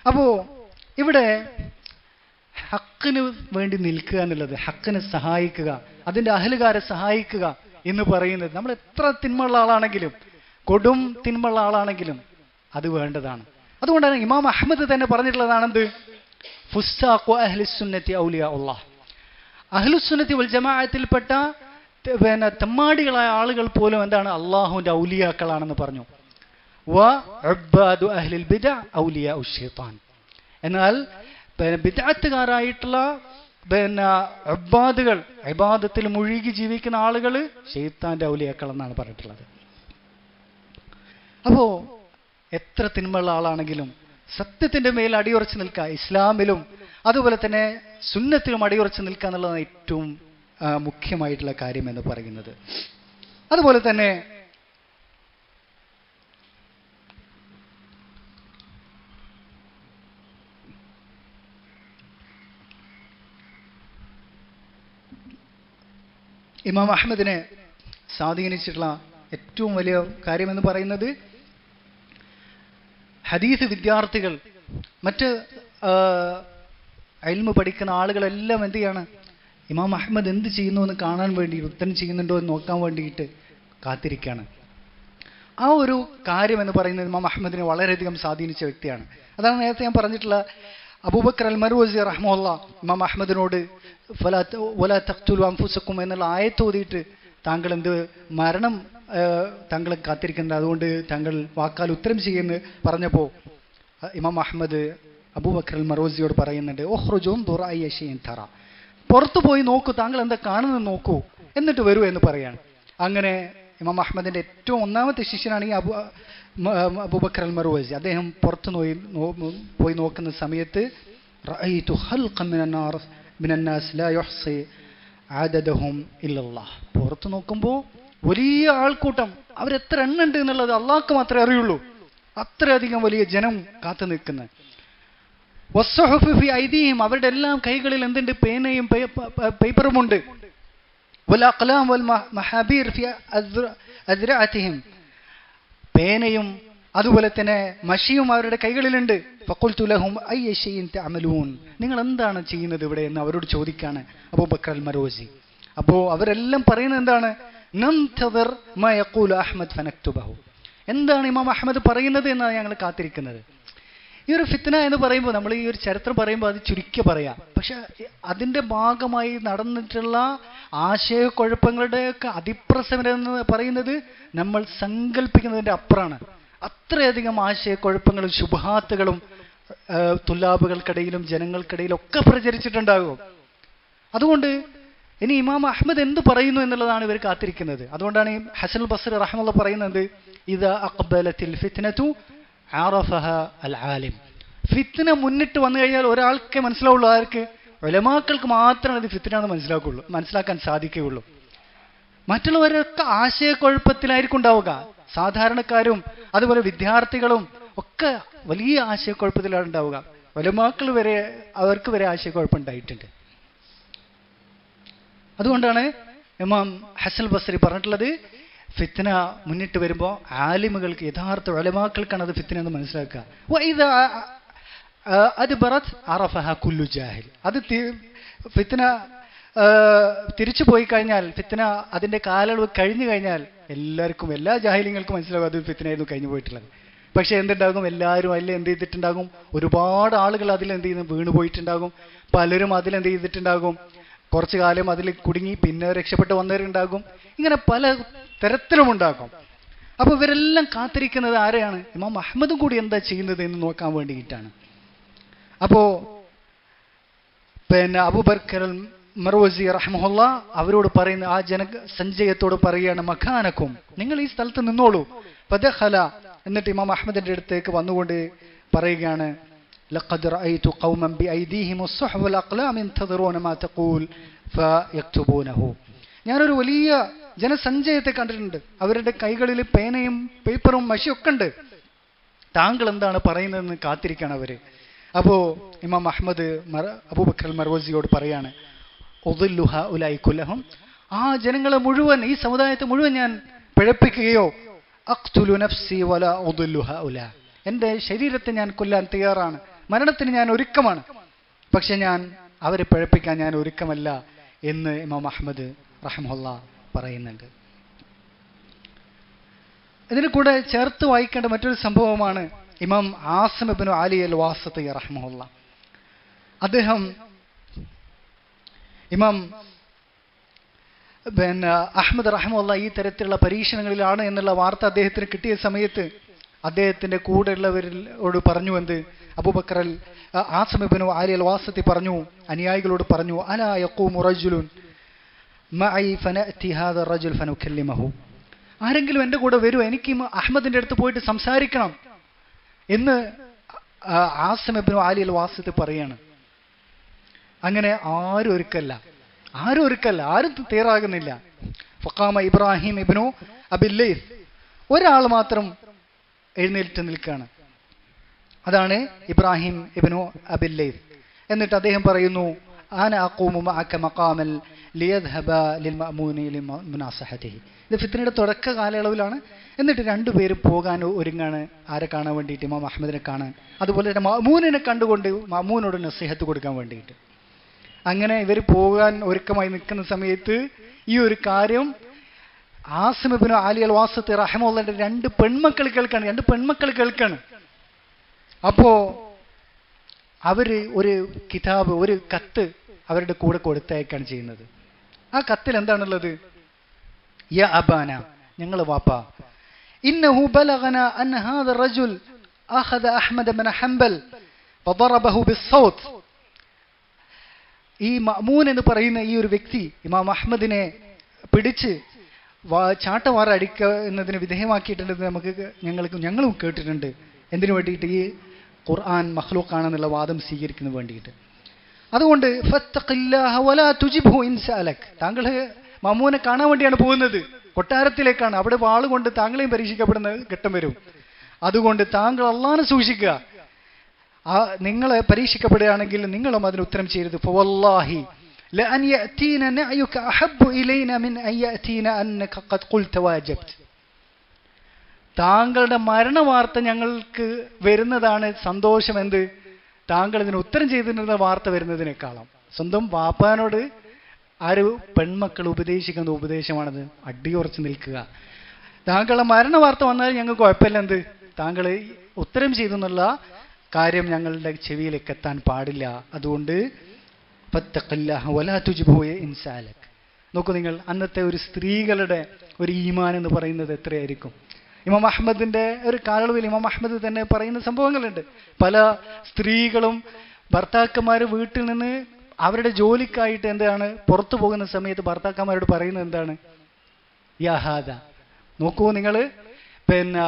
അപ്പോൾ ഇവിടെ ഹക്കിന് വേണ്ടി നിൽക്കുക എന്നുള്ളത്, ഹക്കിനെ സഹായിക്കുക, അതിൻ്റെ അഹലുകാരെ സഹായിക്കുക എന്ന് പറയുന്നത്, നമ്മൾ എത്ര തിന്മയുള്ള ആളാണെങ്കിലും, കൊടും തിന്മയുള്ള ആളാണെങ്കിലും അത് വേണ്ടതാണ്. അതുകൊണ്ടാണ് ഇമാം അഹ്മദ് തന്നെ പറഞ്ഞിട്ടുള്ളതാണെന്ത്, ഫുസ്സാഖു അഹ്ലുസുന്നത്തി ഔലിയാഉല്ലാഹ്, അഹ്ലുസുന്നത്തി വൽ ജമാഅത്തിൽപ്പെട്ട തെമ്മാടികളായ ആളുകൾ പോലും അള്ളാഹുവിന്റെ ഔലിയാക്കളാണെന്ന് പറഞ്ഞു. വ ഉബ്ബാദു അഹ്ലിൽ ബിദ്അ ഔലിയാഉ ശൈത്താൻ, എന്നാൽ ബിദ്അത്തുകാരായിട്ടുള്ള ഉബ്ബാദുകൾ, ഇബാദത്തിൽ മുഴുകി ജീവിക്കുന്ന ആളുകൾ ശൈത്താന്റെ ഔലിയാക്കൾ എന്നാണ് പറഞ്ഞിട്ടുള്ളത്. അപ്പോ എത്ര തിന്മയുള്ള ആളാണെങ്കിലും സത്യത്തിന്റെ മേൽ അടിയുറച്ച് നിൽക്കുക, ഇസ്ലാമിലും അതുപോലെ തന്നെ സുന്നത്തിലും അടിയുറച്ച് നിൽക്കുക എന്നുള്ളതാണ് ഏറ്റവും മുഖ്യമായിട്ടുള്ള കാര്യം എന്ന് പറയുന്നത്. അതുപോലെ തന്നെ ഇമാം അഹ്മദിനെ സ്വാധീനിച്ചിട്ടുള്ള ഏറ്റവും വലിയ കാര്യമെന്ന് പറയുന്നത്, ഹദീസ് വിദ്യാർത്ഥികൾ, മറ്റ് ഇൽമ് പഠിക്കുന്ന ആളുകളെല്ലാം എന്ത് ചെയ്യാണ്, ഇമാം അഹ്മദ് എന്ത് ചെയ്യുന്നു എന്ന് കാണാൻ വേണ്ടി, ഉത്തരം ചെയ്യുന്നുണ്ടോ എന്ന് നോക്കാൻ വേണ്ടിയിട്ട് കാത്തിരിക്കുകയാണ്. ആ ഒരു കാര്യം എന്ന് പറയുന്നത് ഇമാം അഹ്മദിനെ വളരെയധികം സ്വാധീനിച്ച വ്യക്തിയാണ്. അതാണ് നേരത്തെ ഞാൻ പറഞ്ഞിട്ടുള്ള അബൂബക്കർ അൽ മർവസി റഹ്മഹുല്ലാ ഇമാം അഹ്മദിനോട് വലാ തഖ്തുലു അൻഫുസക്കും എന്നുള്ള ആയത്ത് ഓതിയിട്ട്, താങ്കൾ മരണം താങ്കൾ കാത്തിരിക്കുന്നത്, അതുകൊണ്ട് താങ്കൾ വാക്കാൽ ഉത്തരം ചെയ്യുമെന്ന് പറഞ്ഞപ്പോൾ ഇമാം അഹ്മദ് അബൂബക്കർ അൽ മർവസിയോട് പറയുന്നുണ്ട്, ഉഖ്റുജു ഉൻദുർ അയ്യ ശൈഇൻ തറ, പുറത്തു പോയി നോക്കൂ, താങ്കൾ എന്താ കാണുന്നത് നോക്കൂ, എന്നിട്ട് വരൂ എന്ന് പറയാണ്. അങ്ങനെ ഇമാം അഹ്മദിന്റെ ഏറ്റവും ഒന്നാമത്തെ ശിഷ്യനാണ് ഈ അബൂബക്കർ അൽ മർവസി. അദ്ദേഹം പുറത്തു പോയി നോക്കുന്ന സമയത്ത് റഅയ്തു ഖൽഖൻ മിനന്നാസ് ലാ യുഹ്സി അദദഹും ഇല്ലല്ലാഹ്, പുറത്തു നോക്കുമ്പോൾ വലിയ ആൾക്കൂട്ടം, അവരെത്ര എണ്ണുണ്ട് എന്നുള്ളത് അള്ളാഹ്ക്ക് മാത്രമേ അറിയുള്ളൂ. അത്രയധികം വലിയ ജനം കാത്തു നിൽക്കുന്നത്. വസ്സുഹുഫു ഫി ഐദീഹിം, അവരുടെ എല്ലാം കൈകളിൽ എന്തുണ്ട്? പേനയും പേപ്പറുമുണ്ട്. വൽ അഖ്ലാം വൽ മഹാബീർ ഫി അദ്റഅതിഹിം, പേനയും അതുപോലെ തന്നെ മഷിയും അവരുടെ കൈകളിലുണ്ട്. ഫഖുൽതു ലഹും അയ്യ ശൈഇൻ തഅമലൂൻ, നിങ്ങൾ എന്താണ് ചെയ്യുന്നത് ഇവിടെ എന്ന് അവരോട് ചോദിക്കാണ് അബൂബക്കർ അൽ മർവസി. അപ്പോൾ അവരെല്ലാം പറയുന്നത് എന്താണ്? നംതദിർ മാ യഖൂലു അഹ്മദ് ഫനക്തുബഹു. എന്താണ് ഇമാം അഹ്മദ് പറയുന്നത് എന്നാണ് ഞങ്ങൾ കാത്തിരിക്കുന്നത്. ഈ ഒരു ഫിത്ന എന്ന് പറയുമ്പോൾ, നമ്മൾ ഈ ഒരു ചരിത്രം പറയുമ്പോൾ അത് ചുരുക്കി പറയാം. പക്ഷെ അതിൻ്റെ ഭാഗമായി നടന്നിട്ടുള്ള ആശയക്കുഴപ്പങ്ങളുടെയൊക്കെ അതിപ്രസരം എന്ന് പറയുന്നത് നമ്മൾ സങ്കല്പിക്കുന്നതിൻ്റെ അപ്പുറമാണ്. അത്രയധികം ആശയക്കുഴപ്പങ്ങളും ശുബ്ഹാത്തുകളും തുല്ലാബുകൾക്കിടയിലും ജനങ്ങൾക്കിടയിലും ഒക്കെ പ്രചരിച്ചിട്ടുണ്ടാകും. അതുകൊണ്ട് ഇനി ഇമാം അഹ്മദ് എന്ത് പറയുന്നു എന്നുള്ളതാണ് ഇവർ കാത്തിരിക്കുന്നത്. അതുകൊണ്ടാണ് ഈ ഹസനുൽ ബസ്രി റഹ്മത്തുള്ളാഹി പറയുന്നത്, ഇദാ അഖ്ബലത്തിൽ ഫിത്നതു അറഫഹ അൽ ആലിം. ഫിത്ന മുന്നിട്ട് വന്നു കഴിഞ്ഞാൽ ഒരാൾക്കേ മനസ്സിലാവുള്ളൂ. ആർക്ക്? ഉലമാക്കൾക്ക് മാത്രമാണ് ഇത് ഫിത്ന മനസ്സിലാക്കാൻ സാധിക്കുകയുള്ളൂ. മറ്റുള്ളവരൊക്കെ ആശയക്കുഴപ്പത്തിലായിരിക്കും ഉണ്ടാവുക. സാധാരണക്കാരും അതുപോലെ വിദ്യാർത്ഥികളും ഒക്കെ വലിയ ആശയക്കുഴപ്പത്തിലാണ് ഉണ്ടാവുക. ഉലമാക്കൾ വരെ, അവർക്ക് വരെ ആശയക്കുഴപ്പം ഉണ്ടായിട്ടുണ്ട്. അതുകൊണ്ടാണ് ഇമാം ഹസൻ ബസ്രി പറഞ്ഞിട്ടുള്ളത്, ഫിത്ന മുന്നിട്ട് വരുമ്പോൾ ആലിമുകൾക്ക്, യഥാർത്ഥ ഉലമാക്കൾക്കാണ് അത് ഫിത്ന എന്ന് മനസ്സിലാക്കുക. അത് ഫിത്ന തിരിച്ചു പോയി കഴിഞ്ഞാൽ, ഫിത്ന അതിന്റെ കാലയളവ് കഴിഞ്ഞു കഴിഞ്ഞാൽ എല്ലാവർക്കും, എല്ലാ ജാഹിലിങ്ങൾക്കും മനസ്സിലാകും അത് ഫിത്നയായിരുന്നു കഴിഞ്ഞു പോയിട്ടുള്ളത്. പക്ഷെ എന്തുണ്ടാകും? എല്ലാവരും അതിൽ എന്ത് ചെയ്തിട്ടുണ്ടാകും? ഒരുപാട് ആളുകൾ അതിൽ എന്ത് ചെയ്യുന്നു? വീണുപോയിട്ടുണ്ടാകും. പലരും അതിലെന്ത് ചെയ്തിട്ടുണ്ടാകും? കുറച്ചു കാലം അതിൽ കുടുങ്ങി പിന്നെ രക്ഷപ്പെട്ട് വന്നവരുണ്ടാകും. ഇങ്ങനെ പല തരത്തിലും ഉണ്ടാകും. അപ്പോൾ ഇവരെല്ലാം കാത്തിരിക്കുന്നത് ആരെയാണ്? ഇമാം അഹ്മദും കൂടി എന്താ ചെയ്യുന്നത് എന്ന് നോക്കാൻ വേണ്ടിയിട്ടാണ്. അപ്പോൾ പിന്നെ അബൂബക്കർ മർവസി റഹ്മഹുല്ലാ അവരോട് പറയുന്ന, ആ സഞ്ജയത്തോട് പറയുകയാണ്, മഖാനക്കും, നിങ്ങൾ ഈ സ്ഥലത്ത് നിന്നോളൂ. ഫദഖല, എന്നിട്ട് ഇമാം അഹ്മദിന്റെ അടുത്തേക്ക് വന്നുകൊണ്ട് പറയുകയാണ്, ലഖദ് റഅയ്തു ഖൗമൻ ബിഐദീഹിം അസ്സുഹ് വൽ അഖ്ലാം യൻതദിറൂന മാ തഖൂൽ ഫയക്തുബൂനഹു. ഞാനൊരു വലിയ ജനസഞ്ചയത്തെ കണ്ടിട്ടുണ്ട്. അവരുടെ കൈകളിൽ പേനയും പേപ്പറും മഷിയൊക്കെ ഉണ്ട്. താങ്കൾ എന്താണ് പറയുന്നതെന്ന് കാത്തിരിക്കുകയാണ് അവര്. അപ്പോൾ ഇമാം അഹ്മദ് അബൂബക്കർ മർവസിയോട് പറയാണ്, ഉദില്ലു ഹഉലൈ കുല്ലഹും, ആ ജനങ്ങളെ മുഴുവൻ, ഈ സമുദായത്തെ മുഴുവൻ ഞാൻ പിഴപ്പിക്കുകയോ, അഖ്തുലു നഫ്സി വലാ ഉദില്ലു ഹഉലാ, എൻ്റെ ശരീരത്തെ ഞാൻ കൊല്ലാൻ തയ്യാറാണ്, മരണത്തിന് ഞാൻ ഒരുക്കമാണ്, പക്ഷെ ഞാൻ അവരെ പിഴപ്പിക്കാൻ ഞാൻ ഒരുക്കമല്ല എന്ന് ഇമാം അഹ്മദ് റഹ്മത്തുള്ളാഹി പറയുന്നുണ്ട്. ഇതിന് കൂടെ ചേർത്ത് വായിക്കേണ്ട മറ്റൊരു സംഭവമാണ് ഇമാം ആസിം ഇബ്നു അലി അൽ വാസിതി റഹ്മത്തുള്ളാഹി. അദ്ദേഹം ഇമാം അഹ്മദ് റഹ്മത്തുള്ളാഹി ഈ തരത്തിലുള്ള പരീക്ഷണങ്ങളിലാണ് എന്നുള്ള വാർത്ത അദ്ദേഹത്തിന് കിട്ടിയ സമയത്ത് അദ്ദേഹത്തിന്റെ കൂടെയുള്ളവരോട് പറഞ്ഞു, എന്ത്? അബൂബക്കർ ആസിം ഇബ്നു അലി അൽ വാസിതി പറഞ്ഞു, അനുയായികളോട് പറഞ്ഞു, അലാ യഖൂമു റജുലുൻ മഅി ഫനഅതി ഹാദ റജുൽ ഫനുകല്ലിമഹു, ആരെങ്കിലും എൻ്റെ കൂടെ വരൂ, എനിക്ക് അഹ്മദിന്റെ അടുത്ത് പോയിട്ട് സംസാരിക്കണം എന്ന് ആസിം ഇബ്നു അലി അൽ വാസിതി പറയാണ്. അങ്ങനെ ആരും ഒരുക്കല്ല, ആരും തയ്യാറാകുന്നില്ല. ഫഖാമ ഇബ്രാഹിം ഇബ്നു അബിൽ ലൈസ്, ഒരാൾ മാത്രം എഴുന്നേറ്റ് നിൽക്കുകയാണ്. അതാണ് ഇബ്രാഹിം ഇബ്നു അബിൽ ലൈസ്. എന്നിട്ട് അദ്ദേഹം പറയുന്നു, ആന അഖൂമു മഅക മഖാമൽ ലിയദ്ഹബ ലിൽമഅമൂനി ലിമുനാസഹതിഹി. ഇത് ഫിത്നയുടെ തുടക്ക കാലയളവിലാണ്. എന്നിട്ട് രണ്ടുപേരും പോകാൻ ഒരുങ്ങാണ്. ആരെ കാണാൻ വേണ്ടിയിട്ട്? ഇമാം അഹ്മദിനെ കാണാൻ. അതുപോലെ തന്നെ മഅമൂനിനെ കണ്ടുകൊണ്ട് മഅമൂനോട് നസീഹത്ത് കൊടുക്കാൻ വേണ്ടിയിട്ട്. അങ്ങനെ ഇവർ പോകാൻ ഒരുക്കമായി നിൽക്കുന്ന സമയത്ത് ഈ ഒരു കാര്യം ആസിം ഇബ്നു അലി അൽ വാസിതി റഹ്മത്തുള്ളാഹിയുടെ രണ്ട് പെൺമക്കൾ കേൾക്കാണ്. അപ്പോ അവര് ഒരു കിതാബ്, ഒരു കത്ത് അവരുടെ കൂടെ കൊടുത്തയക്കാണ് ചെയ്യുന്നത്. ആ കത്തിൽ എന്താണുള്ളത്? യാ അബാന, ഞങ്ങളെ വാപ്പ, ഇന്നഹു ബലഗന അൻ ഹാദ റജുൽ അഖദ അഹ്മദ് ഇബ്നു ഹംബൽ വദറബഹു ബിസ്സൗത്ത്. ഈ മഅമൂൻ എന്ന് പറയുന്ന ഈ ഒരു വ്യക്തി ഇമാം അഹ്മദിനെ പിടിച്ച് ചാട്ടവാറ അടിക്കുന്നതിന് വിധേയമാക്കിയിട്ടുണ്ടെന്ന് ഞങ്ങളും കേട്ടിട്ടുണ്ട്. എന്തിനു വേണ്ടിയിട്ട്? ഈ ഖുർആൻ മഖ്ലൂഖാണെന്നുള്ള വാദം സ്വീകരിക്കുന്നതിന് വേണ്ടിയിട്ട്. അതുകൊണ്ട് ഫത്തഖില്ലാഹ വലാ തുജിബ്ഹു ഇൻ സഅലക്, താങ്കൾ മഅമൂനെ കാണാൻ വേണ്ടിയാണ് പോകുന്നത്, കൊട്ടാരത്തിലേക്കാണ്. അവിടെ വാളുകൊണ്ട് താങ്കളെയും പരീക്ഷിക്കപ്പെടുന്ന ഘട്ടം വരും. അതുകൊണ്ട് താങ്കൾ അല്ലാഹുവിനെ സൂക്ഷിക്കുക. നിങ്ങളെ പരീക്ഷിക്കപ്പെടുകയാണെങ്കിൽ നിങ്ങളും അതിന് ഉത്തരം ചെയ്യരുത്. ഫവല്ലാഹി ലഅൻ യഅതീന നഅയുക അഹബ്ബു ഇലൈന മിൻ അൻ യഅതീന അന്നക ഖദ് ഖുൽത വാജബ്ത, താങ്കളുടെ മരണവാർത്ത ഞങ്ങൾക്ക് വരുന്നതാണ് സന്തോഷം. താങ്കൾ ഇതിന് ഉത്തരം ചെയ്തിരുന്ന വാർത്ത വരുന്നതിനേക്കാളും സ്വന്തം വാപ്പാനോട് ആര് പെൺമക്കൾ ഉപദേശിക്കുന്ന ഉപദേശമാണത്. അടിയുറച്ച് നിൽക്കുക. താങ്കളുടെ മരണ വാർത്ത വന്നാൽ ഞങ്ങൾക്ക് കുഴപ്പമില്ല, എന്ത് താങ്കൾ ഉത്തരം ചെയ്തു എന്നുള്ള കാര്യം ഞങ്ങളുടെ ചെവിയിലേക്ക് എത്താൻ പാടില്ല. അതുകൊണ്ട് നോക്കൂ നിങ്ങൾ, അന്നത്തെ ഒരു സ്ത്രീകളുടെ ഒരു ഈമാൻ എന്ന് പറയുന്നത് എത്രയായിരിക്കും. ഇമാം അഹമ്മദിന്റെ ഒരു കാലയളവിൽ ഇമാം അഹമ്മദ് തന്നെ പറയുന്ന സംഭവങ്ങളുണ്ട്. പല സ്ത്രീകളും ഭർത്താക്കന്മാർ വീട്ടിൽ നിന്ന് അവരുടെ ജോലിക്കായിട്ട് എന്താണ് പുറത്തു പോകുന്ന സമയത്ത് ഭർത്താക്കന്മാരോട് പറയുന്നത് എന്താണ്? യാഹാദ, നോക്കൂ നിങ്ങൾ, പിന്നെ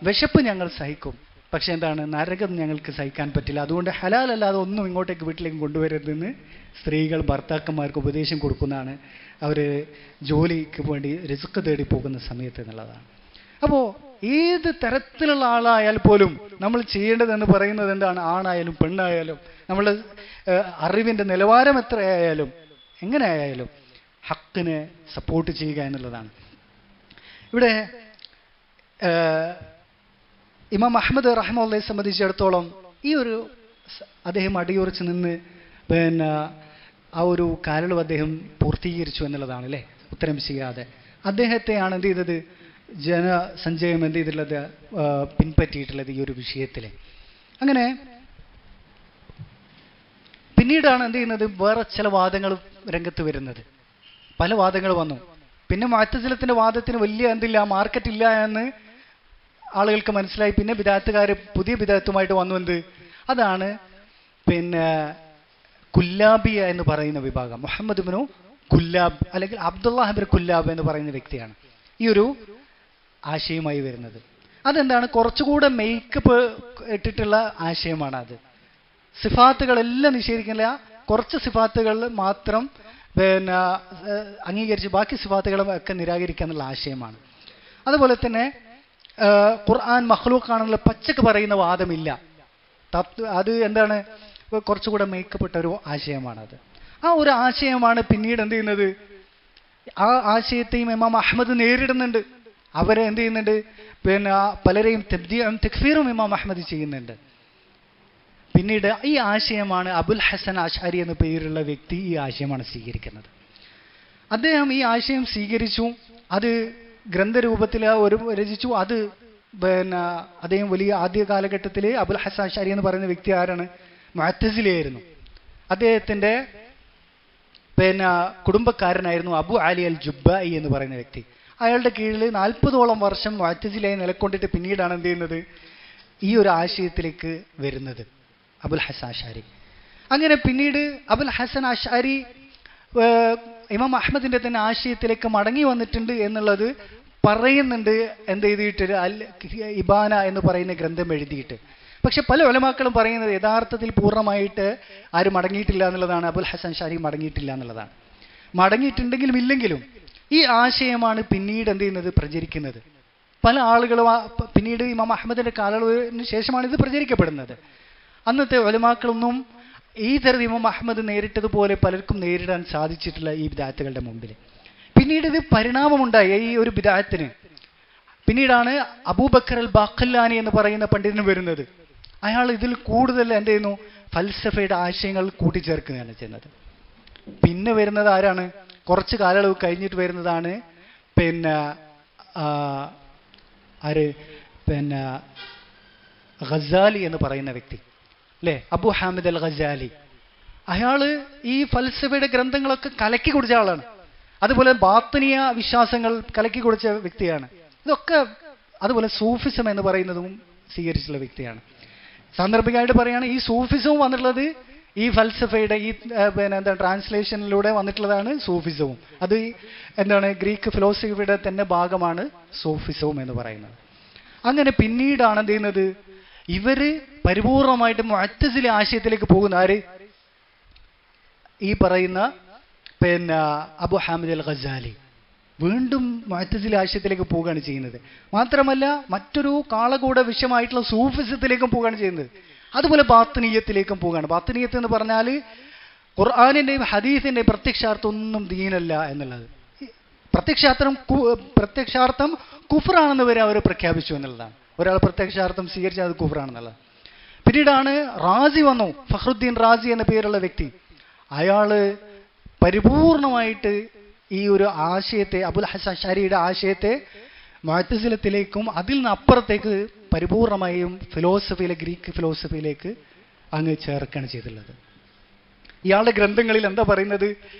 വിശപ്പ് ഞങ്ങൾ സഹിക്കും, പക്ഷെ എന്താണ് നരകം ഞങ്ങൾക്ക് സഹിക്കാൻ പറ്റില്ല. അതുകൊണ്ട് ഹലാൽ അല്ലാതെ ഒന്നും ഇങ്ങോട്ടേക്ക് വീട്ടിലേക്ക് കൊണ്ടുവരരുതെന്ന് സ്ത്രീകൾ ഭർത്താക്കന്മാർക്ക് ഉപദേശം കൊടുക്കുന്നതാണ് അവർ ജോലിക്ക് വേണ്ടി റിസ്ക് തേടി പോകുന്ന സമയത്ത് എന്നുള്ളതാണ്. അപ്പോൾ ഏത് തരത്തിലുള്ള ആളായാൽ പോലും നമ്മൾ ചെയ്യേണ്ടതെന്ന് പറയുന്നത് എന്താണ്? ആണായാലും പെണ്ണായാലും നമ്മൾ അറിവിൻ്റെ നിലവാരം എത്രയായാലും എങ്ങനെ ആയാലും ഹക്കിനെ സപ്പോർട്ട് ചെയ്യുക എന്നുള്ളതാണ്. ഇവിടെ ഇമാം അഹ്മദ് റഹ്മത്തുള്ളാഹിയെ സംബന്ധിച്ചിടത്തോളം ഈ ഒരു അദ്ദേഹം അടിയുറച്ച് നിന്ന് പിന്നെ ആ ഒരു കാലയളവ് അദ്ദേഹം പൂർത്തീകരിച്ചു എന്നുള്ളതാണ് അല്ലേ, ഉത്തരം ചെയ്യാതെ. അദ്ദേഹത്തെയാണ് എന്ത് ചെയ്തത്, ജനസഞ്ചയം എന്ത് ചെയ്തിട്ടുള്ളത്, പിൻപറ്റിയിട്ടുള്ളത് ഈ ഒരു വിഷയത്തിൽ. അങ്ങനെ പിന്നീടാണ് എന്ത് ചെയ്യുന്നത്, വേറെ ചില വാദങ്ങൾ രംഗത്ത് വരുന്നത്. പല വാദങ്ങൾ വന്നു. പിന്നെ മുഅ്തസിലത്തിന്റെ വാദത്തിന് വലിയ എന്തില്ല, മാർക്കറ്റില്ല എന്ന് ആളുകൾക്ക് മനസ്സിലായി. പിന്നെ ബിദഅത്തുകാർ പുതിയ ബിദഅത്തുമായിട്ട് വന്നു. എന്ത് അതാണ് പിന്നെ കുല്ലാബിയ എന്ന് പറയുന്ന വിഭാഗം. മുഹമ്മദ് ഇബ്നു കുല്ലാബ് അല്ലെങ്കിൽ അബ്ദുല്ലാഹ് ഇബ്നു കുല്ലാബ് എന്ന് പറയുന്ന വ്യക്തിയാണ് ഈ ഒരു ആശയമായി വരുന്നത്. അതെന്താണ്, കുറച്ചുകൂടെ മേക്കപ്പ് ഇട്ടിട്ടുള്ള ആശയമാണ് അത്. സിഫാത്തുകളെല്ലാം നിഷേധിക്കില്ല, കുറച്ച് സിഫാത്തുകൾ മാത്രം പിന്നെ അംഗീകരിച്ച് ബാക്കി സിഫാത്തുകളും ഒക്കെ നിരാകരിക്കുക എന്നുള്ള ആശയമാണ്. അതുപോലെ തന്നെ ഖുർആൻ മഖ്ലൂഖാണെന്നുള്ള പച്ചക്ക് പറയുന്ന വാദമില്ല. അത് എന്താണ്, കുറച്ചുകൂടെ മേക്കപ്പെട്ട ഒരു ആശയമാണത്. ആ ഒരു ആശയമാണ് പിന്നീട് എന്ത് ചെയ്യുന്നത്, ആ ആശയത്തെയും ഇമാം അഹ്മദ് നേരിടുന്നുണ്ട്. അവരെ എന്ത് ചെയ്യുന്നുണ്ട്, പിന്നെ പലരെയും തബ്ദീഉം തക്ഫീറും ഇമാം അഹ്മദ് ചെയ്യുന്നുണ്ട്. പിന്നീട് ഈ ആശയമാണ് അബുൽ ഹസൻ അശ്അരി എന്ന പേരുള്ള വ്യക്തി ഈ ആശയമാണ് സ്വീകരിക്കുന്നത്. അദ്ദേഹം ഈ ആശയം സ്വീകരിച്ചു, അത് ഗ്രന്ഥരൂപത്തിൽ ഒരു രചിച്ചു. അത് പിന്നെ അദ്ദേഹം വലിയ ആദ്യ കാലഘട്ടത്തിൽ അബുൽ ഹസൻ അശ്അരി എന്ന് പറയുന്ന വ്യക്തി ആരാണ്, മുഅ്തസിലിയായിരുന്നു. അദ്ദേഹത്തിന്റെ പിന്നെ കുടുംബക്കാരനായിരുന്നു അബു അലി അൽ ജുബ്ബായി എന്ന് പറയുന്ന വ്യക്തി. അയാളുടെ കീഴിൽ 40ഓളം വർഷം മുഅ്തസിലിയായി നിലക്കൊണ്ടിട്ട് പിന്നീടാണ് എന്ത് ചെയ്യുന്നത്, ഈ ഒരു ആശയത്തിലേക്ക് വരുന്നത് അബുൽ ഹസൻ അശ്അരി. അങ്ങനെ പിന്നീട് അബുൽ ഹസൻ അശ്അരി ഇമാം അഹ്മദിന്റെ തന്നെ ആശയത്തിലേക്ക് മടങ്ങി വന്നിട്ടുണ്ട് എന്നുള്ളത് പറയുന്നുണ്ട്. എന്ത് എഴുതിയിട്ട്, അൽ ഇബാന എന്ന് പറയുന്ന ഗ്രന്ഥം എഴുതിയിട്ട്. പക്ഷെ പല ഉലമാക്കളും പറയുന്നത് യഥാർത്ഥത്തിൽ പൂർണ്ണമായിട്ട് ആരും മടങ്ങിയിട്ടില്ല എന്നുള്ളതാണ്. അബുൽ ഹസൻ അശ്അരി മടങ്ങിയിട്ടില്ല എന്നുള്ളതാണ്. മടങ്ങിയിട്ടുണ്ടെങ്കിലും ഇല്ലെങ്കിലും ഈ ആശയമാണ് പിന്നീട് എന്ത് ചെയ്യുന്നത്, പ്രചരിക്കുന്നത്. പല ആളുകളും പിന്നീട് ഇമാം അഹ്മദിന്റെ കാലയളവിന് ശേഷമാണ് ഇത് പ്രചരിക്കപ്പെടുന്നത്. അന്നത്തെ ഉലമാക്കളൊന്നും ഈ തരത്തിൽ ഇമാം അഹ്മദ് നേരിട്ടതുപോലെ പലർക്കും നേരിടാൻ സാധിച്ചിട്ടില്ല ഈ ബിദഅത്തുകളുടെ മുമ്പിൽ. പിന്നീട് ഇത് പരിണാമമുണ്ടായി ഈ ഒരു ബിദഅത്തിന്. പിന്നീടാണ് അബൂബക്കർ അൽ ബാഖല്ലാനി എന്ന് പറയുന്ന പണ്ഡിതന് വരുന്നത്. അയാൾ ഇതിൽ കൂടുതൽ എന്ത് ചെയ്യുന്നു, ഫൽസഫയുടെ ആശയങ്ങൾ കൂട്ടിച്ചേർക്കുകയാണ് ചെയ്യുന്നത്. പിന്നെ വരുന്നത് ആരാണ്, കുറച്ച് കാലയളവ് കഴിഞ്ഞിട്ട് വരുന്നതാണ് പിന്നെ ആര്, പിന്നെ ഗസാലി എന്ന് പറയുന്ന വ്യക്തി അല്ലേ, അബു ഹാമിദ് അൽ ഗസാലി. അയാള് ഈ ഫൽസഫയുടെ ഗ്രന്ഥങ്ങളൊക്കെ കലക്കി കുടിച്ച ആളാണ്. അതുപോലെ ബാത്തിനിയ വിശ്വാസങ്ങൾ കലക്കി കുടിച്ച വ്യക്തിയാണ്. ഇതൊക്കെ അതുപോലെ സൂഫിസം എന്ന് പറയുന്നതും സ്വീകരിച്ചുള്ള വ്യക്തിയാണ്. സാന്ദർഭികമായിട്ട് പറയുകയാണ്, ഈ സൂഫിസവും വന്നിട്ടുള്ളത് ഈ ഫൽസഫയുടെ ഈ പിന്നെ എന്താ ട്രാൻസ്ലേഷനിലൂടെ വന്നിട്ടുള്ളതാണ് സൂഫിസവും. അത് എന്താണ്, ഗ്രീക്ക് ഫിലോസഫിയുടെ തന്നെ ഭാഗമാണ് സൂഫിസവും എന്ന് പറയുന്നത്. അങ്ങനെ പിന്നീടാണ് എന്ത് ചെയ്യുന്നത്, ഇവര് പരിപൂർണമായിട്ട് മുഅ്തസിലി ആശയത്തിലേക്ക് പോകുന്ന ആര്, ഈ പറയുന്ന പിന്നെ അബു ഹാമിദ് അൽ ഗസാലി വീണ്ടും മുഅ്തസിലി ആശയത്തിലേക്ക് പോവുകയാണ് ചെയ്യുന്നത്. മാത്രമല്ല മറ്റൊരു കാളകൂട വിഷയമായിട്ടുള്ള സൂഫിസത്തിലേക്കും പോവുകയാണ് ചെയ്യുന്നത്. അതുപോലെ ബാത്തിനീയത്തിലേക്കും പോവുകയാണ്. ബാത്തിനീയത്ത് എന്ന് പറഞ്ഞാൽ ഖുർആനിന്റെയും ഹദീസിന്റെയും പ്രത്യക്ഷാർത്ഥം ഒന്നും ദീനല്ല എന്നുള്ളത്. പ്രത്യക്ഷാർത്ഥം കുഫ്റാണെന്ന് വരെ അവർ പ്രഖ്യാപിച്ചു എന്നുള്ളതാണ്. ഒരാൾ പ്രത്യക്ഷാർത്ഥം സ്വീകരിച്ചാൽ അത് കുഫ്റാണെന്നുള്ളത്. പിന്നീടാണ് റാസി വന്നു, ഫഖ്റുദ്ദീൻ റാസി എന്ന പേരുള്ള വ്യക്തി. അയാള് പരിപൂർണമായിട്ട് ഈ ഒരു ആശയത്തെ, അബുൽ ഹസൻ അശ്അരിയുടെ ആശയത്തെ മുഅ്തസിലത്തിലേക്കും അതിൽ നിന്ന് അപ്പുറത്തേക്ക് പരിപൂർണമായും ഗ്രീക്ക് ഫിലോസഫിയിലേക്ക് അങ്ങ് ചേർക്കുകയാണ് ചെയ്തിട്ടുള്ളത്. ഇയാളുടെ ഗ്രന്ഥങ്ങളിൽ എന്താ പറയുന്നത്?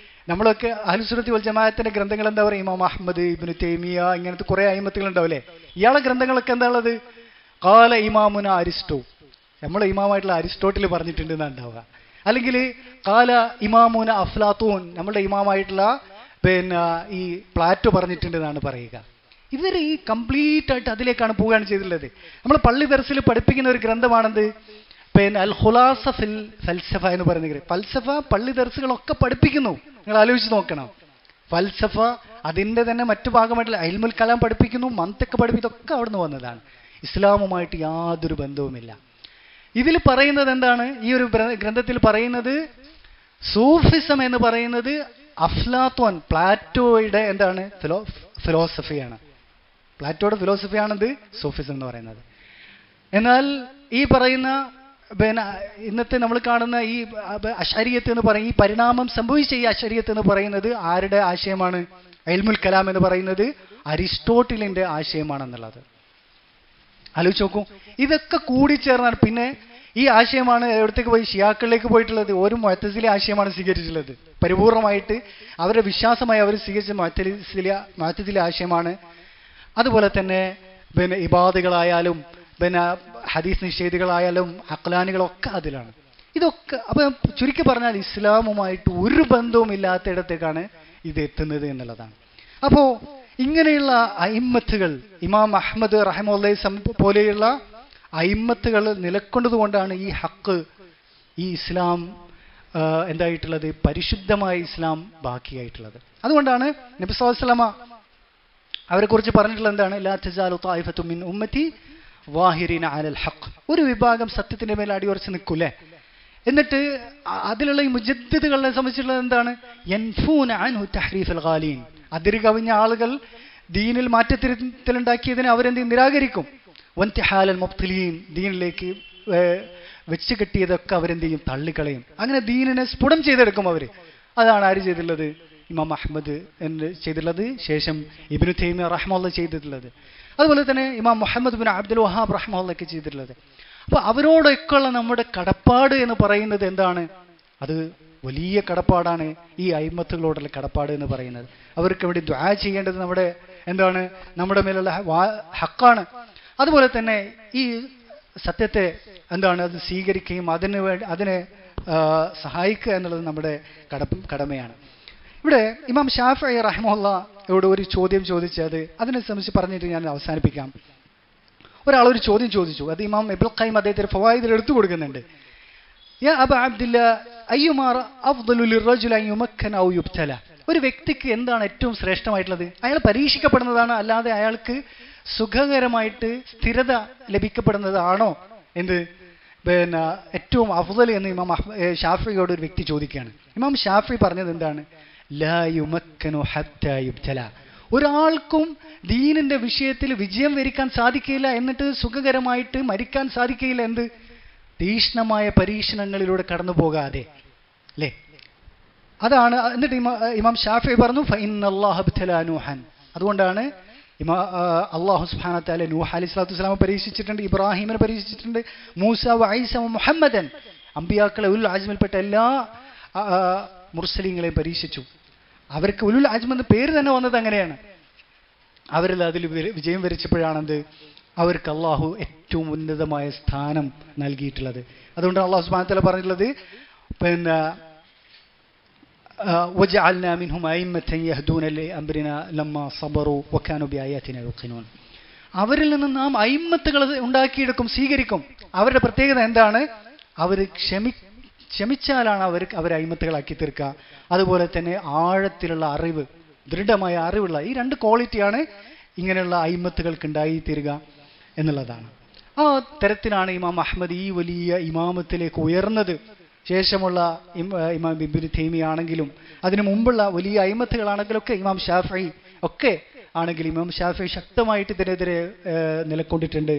നമ്മളൊക്കെ അഹ്ലുസുന്നത്തി വൽ ജമാഅത്തിന്റെ ഗ്രന്ഥങ്ങൾ എന്താ പറയുക? ഇമാം അഹ്മദ്, ഇബ്നു തൈമിയ, ഇങ്ങനത്തെ കുറെ അയിമത്തുകൾ ഉണ്ടാവില്ലേ? ഇയാളുടെ ഗ്രന്ഥങ്ങളൊക്കെ എന്താ ഉള്ളത്? ഖാല ഇമാമുന അരിസ്റ്റോ, നമ്മളെ ഇമാമായിട്ടുള്ള അരിസ്റ്റോട്ടിൽ പറഞ്ഞിട്ടുണ്ട് എന്നാ ഉണ്ടാവുക. അല്ലെങ്കിൽ ഖാല ഇമാമുന അഫ്ലാത്തൂൻ, നമ്മുടെ ഇമാമായിട്ടുള്ള ഈ പ്ലാറ്റോ പറഞ്ഞിട്ടുണ്ട് എന്നാണ് പറയുക. ഇവർ ഈ കംപ്ലീറ്റ് ആയിട്ട് അതിലേക്കാണ് പോവുകയാണ് ചെയ്തിട്ടുള്ളത്. നമ്മൾ പള്ളി ദർസിൽ പഠിപ്പിക്കുന്ന ഒരു ഗ്രന്ഥമാണെന്ത്? അൽ ഖുലാസ ഫിൽ ഫൽസഫ എന്ന് പറയുന്ന ഫൽസഫ പള്ളി ദർസുകളൊക്കെ പഠിപ്പിക്കുന്നു. നിങ്ങൾ ആലോചിച്ച് നോക്കണം. ഫൽസഫ അതിൻ്റെ തന്നെ മറ്റു ഭാഗമായിട്ടുള്ള ഇൽമുൽ കലാം പഠിപ്പിക്കുന്നു, മന്തിഖ് പഠിപ്പിക്കുന്നതൊക്കെ അവിടെ നിന്ന് വന്നതാണ്. ഇസ്ലാമുമായിട്ട് യാതൊരു ബന്ധവുമില്ല. ഇതിൽ പറയുന്നത് എന്താണ്? ഈ ഒരു ഗ്രന്ഥത്തിൽ പറയുന്നത് സൂഫിസം എന്ന് പറയുന്നത് അഫ്ലാത്തോൻ, പ്ലാറ്റോയുടെ എന്താണ് ഫിലോസഫിയാണ്. പ്ലാറ്റോയുടെ ഫിലോസഫിയാണെന്ത് സൂഫിസം എന്ന് പറയുന്നത്. എന്നാൽ ഈ പറയുന്ന ഇന്നത്തെ നമ്മൾ കാണുന്ന ഈ അശ്അരിയത്ത് എന്ന് പറയും, ഈ പരിണാമം സംഭവിച്ച ഈ അശ്അരിയത്ത് എന്ന് പറയുന്നത് ആരുടെ ആശയമാണ്? ഇൽമുൽ കലാം എന്ന് പറയുന്നത് അരിസ്റ്റോട്ടിലിന്റെ ആശയമാണെന്നുള്ളത് ആലോചിച്ച് നോക്കൂ. ഇതൊക്കെ കൂടിച്ചേർന്നാണ് പിന്നെ ഈ ആശയമാണ് എവിടത്തേക്ക് പോയി ഷിയാക്കളിലേക്ക് പോയിട്ടുള്ളത്. ഒരു മുഅ്തസിലി ആശയമാണ് സ്വീകരിച്ചിട്ടുള്ളത്. പരിപൂർണമായിട്ട് അവരുടെ വിശ്വാസമായി അവർ സ്വീകരിച്ച മുഅ്തസിലി ആശയമാണ്. അതുപോലെ തന്നെ ഇബാദുകളായാലും ഹദീസ് നിഷേധികളായാലും അഖ്ലാനികളൊക്കെ അതിലാണ്. ഇതൊക്കെ അപ്പം ചുരുക്കി പറഞ്ഞാൽ ഇസ്ലാമുമായിട്ട് ഒരു ബന്ധവും ഇല്ലാത്തയിടത്തേക്കാണ് ഇത് എത്തുന്നത് എന്നുള്ളതാണ്. അപ്പോൾ ഇങ്ങനെയുള്ള അയിമ്മത്തുകൾ, ഇമാം അഹ്മദ് റഹിമഹുല്ലാഹി പോലെയുള്ള അയിമ്മത്തുകൾ നിലക്കൊണ്ടതുകൊണ്ടാണ് ഈ ഹക്ക്, ഈ ഇസ്ലാം എന്തായിട്ടുള്ളത്, പരിശുദ്ധമായ ഇസ്ലാം ബാക്കിയായിട്ടുള്ളത്. അതുകൊണ്ടാണ് നബി സല്ലല്ലാഹു അലൈഹി വസല്ലമ അവരെ കുറിച്ച് പറഞ്ഞിട്ടുള്ളത് എന്താണ്? ലാ തസാലു ത്വായിഫത്തും മിൻ ഉമ്മത്തി വാഹിരീന അലൽ ഹഖ്. ഒരു വിഭാഗം സത്യത്തിന്റെ മേൽ അടിയുറച്ച് നിൽക്കൂലേ. എന്നിട്ട് അതിലുള്ള ഈ മുജദ്ദിദുകളെ സംബന്ധിച്ചുള്ളത് എന്താണ്? യൻഫൂന അൻഹു തഹ്രീഫൽ ഗാലീൻ. അതിര് കവിഞ്ഞ ആളുകൾ ദീനിൽ മാറ്റത്തിരുത്തലുണ്ടാക്കിയതിനെ അവരെന്ത് നിരാകരിക്കും. വൻതിഹാലൽ മുബ്തിലീൻ, ദീനിലേക്ക് വെച്ച് കെട്ടിയതൊക്കെ അവരെന്ത് ചെയ്യും? തള്ളിക്കളയും. അങ്ങനെ ദീനിനെ സ്ഫുടം ചെയ്തെടുക്കും അവർ. അതാണ് ആര് ചെയ്തിട്ടുള്ളത്? ഇമാം അഹ്മദ് എന്ന് ചെയ്തിട്ടുള്ളത്, ശേഷം ഇബ്നു തൈമിയ റഹ്മത്തുള്ളാഹി ചെയ്തിട്ടുള്ളത്, അതുപോലെ തന്നെ ഇമാം മുഹമ്മദ് ബിൻ അബ്ദുൽ വഹാബ് റഹ്മത്തുള്ളാഹി ചെയ്തിട്ടുള്ളത്. അപ്പോൾ അവരോടൊക്കെയുള്ള നമ്മുടെ കടപ്പാട് എന്ന് പറയുന്നത് എന്താണ്? അത് വലിയ കടപ്പാടാണ്. ഈ അയിമ്മത്തുകളോടുള്ള കടപ്പാട് എന്ന് പറയുന്നത് അവർക്ക് വേണ്ടി ദുആ ചെയ്യേണ്ടത് നമ്മുടെ എന്താണ്? നമ്മുടെ മേലുള്ള ഹക്കാണ്. അതുപോലെ തന്നെ ഈ സത്യത്തെ എന്താണ്? അത് സ്വീകരിക്കുകയും അതിനെ സഹായിക്കുക എന്നുള്ളത് നമ്മുടെ കടമയാണ്. ഇവിടെ ഇമാം ഷാഫിഈ റഹിമഹുല്ലാഹയോട് ഒരു ചോദ്യം ചോദിച്ചത്, അതിനെ സംബന്ധിച്ച് പറഞ്ഞിട്ട് ഞാൻ അവസാനിപ്പിക്കാം. ഒരാളൊരു ചോദ്യം ചോദിച്ചു. അത് ഇമാം ഇബ്നുൽ ഖയ്യിം അദ്ദേഹത്തിന്റെ ഫവായിദിൽ എടുത്തു കൊടുക്കുന്നുണ്ട്. യാ അബ അബ്ദില്ലാ അയ്യുമാ അഫ്ദലു ലിർറജുലി അൻ യുമക്കന ഔ യുബ്തല. ഒരു വ്യക്തിക്ക് എന്താണ് ഏറ്റവും ശ്രേഷ്ഠമായിട്ടുള്ളത്? അയാൾ പരീക്ഷിക്കപ്പെടുന്നതാണ്, അല്ലാതെ അയാൾക്ക് സുഖകരമായിട്ട് സ്ഥിരത ലഭിക്കപ്പെടുന്നതാണോ എന്ത് ഏറ്റവും അഫ്ദൽ എന്ന് ഇമാം ഷാഫിഈയോട് ഒരു വ്യക്തി ചോദിക്കുകയാണ്. ഇമാം ഷാഫിഈ പറഞ്ഞത് എന്താണ്? ലാ യുമക്കനു ഹത്താ യുബ്തല. ഒരാൾക്കും ദീനിന്റെ വിഷയത്തിൽ വിജയം വരിക്കാൻ സാധിക്കില്ല, എന്നിട്ട് സുഖകരമായിട്ട് മരിക്കാൻ സാധിക്കില്ല. എന്ത്? തീക്ഷ്ണമായ പരീക്ഷണങ്ങളിലൂടെ കടന്നു പോകാതെ, അല്ലേ? അതാണ്. എന്നിട്ട് ഇമാം ഷാഫിഈ പറഞ്ഞു ഫഇന്നല്ലാഹ ഇബ്തലാ നൂഹൻ. അതുകൊണ്ടാണ് അല്ലാഹു സുബ്ഹാനഹു വ തആല നൂഹ് അലൈഹി സ്വലാത്തു വസ്സലാമെ പരീക്ഷിച്ചിട്ടുണ്ട്, ഇബ്രാഹിമിനെ പരീക്ഷിച്ചിട്ടുണ്ട്, മൂസ വ ഈസ വ മുഹമ്മദൻ, അമ്പിയാക്കളെ ഉലുൽ അസ്മിൽപ്പെട്ട എല്ലാ മുർസലീങ്ങളെയും പരീക്ഷിച്ചു. അവർക്ക് ഉലുൽ അസ്മ എന്ന പേര് തന്നെ വന്നത് അങ്ങനെയാണ്. അവരിൽ അതിൽ വിജയം വരിച്ചപ്പോഴാണെന്ത്? അവർക്ക് അള്ളാഹു ഏറ്റവും ഉന്നതമായ സ്ഥാനം നൽകിയിട്ടുള്ളത്. അതുകൊണ്ട് അള്ളാഹു സുബ്ഹാനഹു വ തആല പറഞ്ഞിട്ടുള്ളത് വജഅൽനാ മിൻഹും അയിമ്മത്തൻ യഹ്ദൂന ലിഅംരിനാ ലമ്മാ സബറു വകാനൂ ബിആയാതിനാ യുഖിനൂൻ. അവരിൽ നിന്ന് നാം അയിമ്മത്തുകൾ ഉണ്ടാക്കിയെടുക്കും, സ്വീകരിക്കും. അവരുടെ പ്രത്യേകത എന്താണ്? അവർ ക്ഷമിച്ചാലാണ് അവർ അയിമ്മത്തുകളാക്കി തീർക്കുക. അതുപോലെ തന്നെ ആഴത്തിലുള്ള അറിവ്, ദൃഢമായ അറിവുള്ള ഈ രണ്ട് ക്വാളിറ്റിയാണ് ഇങ്ങനെയുള്ള അയിമ്മത്തുകൾക്ക് ഉണ്ടായിത്തീരുക എന്നുള്ളതാണ്. ആ തരത്തിലാണ് ഇമാം അഹ്മദ് ഈ വലിയ ഇമാമത്തിലേക്ക് ഉയർന്നത്. ശേഷമുള്ള ഇമാം ഇബ്നു തൈമിയ ആണെങ്കിലും അതിനു മുമ്പുള്ള വലിയ അയിമ്മത്തുകളാണെങ്കിലൊക്കെ ഇമാം ഷാഫിഈ ഒക്കെ ആണെങ്കിൽ ഇമാം ഷാഫിഈ ശക്തമായിട്ട് ഇതിനെതിരെ നിലക്കൊണ്ടിട്ടുണ്ട്.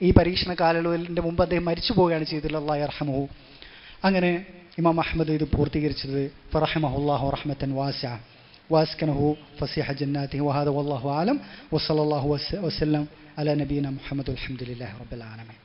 ഈ പരീക്ഷണ കാലയളവിൻ്റെ മുമ്പ് അദ്ദേഹം മരിച്ചു പോവുകയാണ് ചെയ്തിട്ടുള്ളത്, അല്ലാഹു യർഹമുഹു. അങ്ങനെ ഇമാം അഹ്മദ് ഇത് പൂർത്തീകരിച്ചത് ഫറഹിമഹുല്ലാഹു റഹ്മത്തൻ വാസിഅ വാസ്കനഹു ഫസിഹ ജന്നാതിഹി വഹാദ വല്ലാഹു അലം വസല്ലല്ലാഹു വസല്ലം അലാ നബീന മുഹമ്മദ് വൽഹംദുലില്ലാഹി റബ്ബിൽ ആലമീൻ.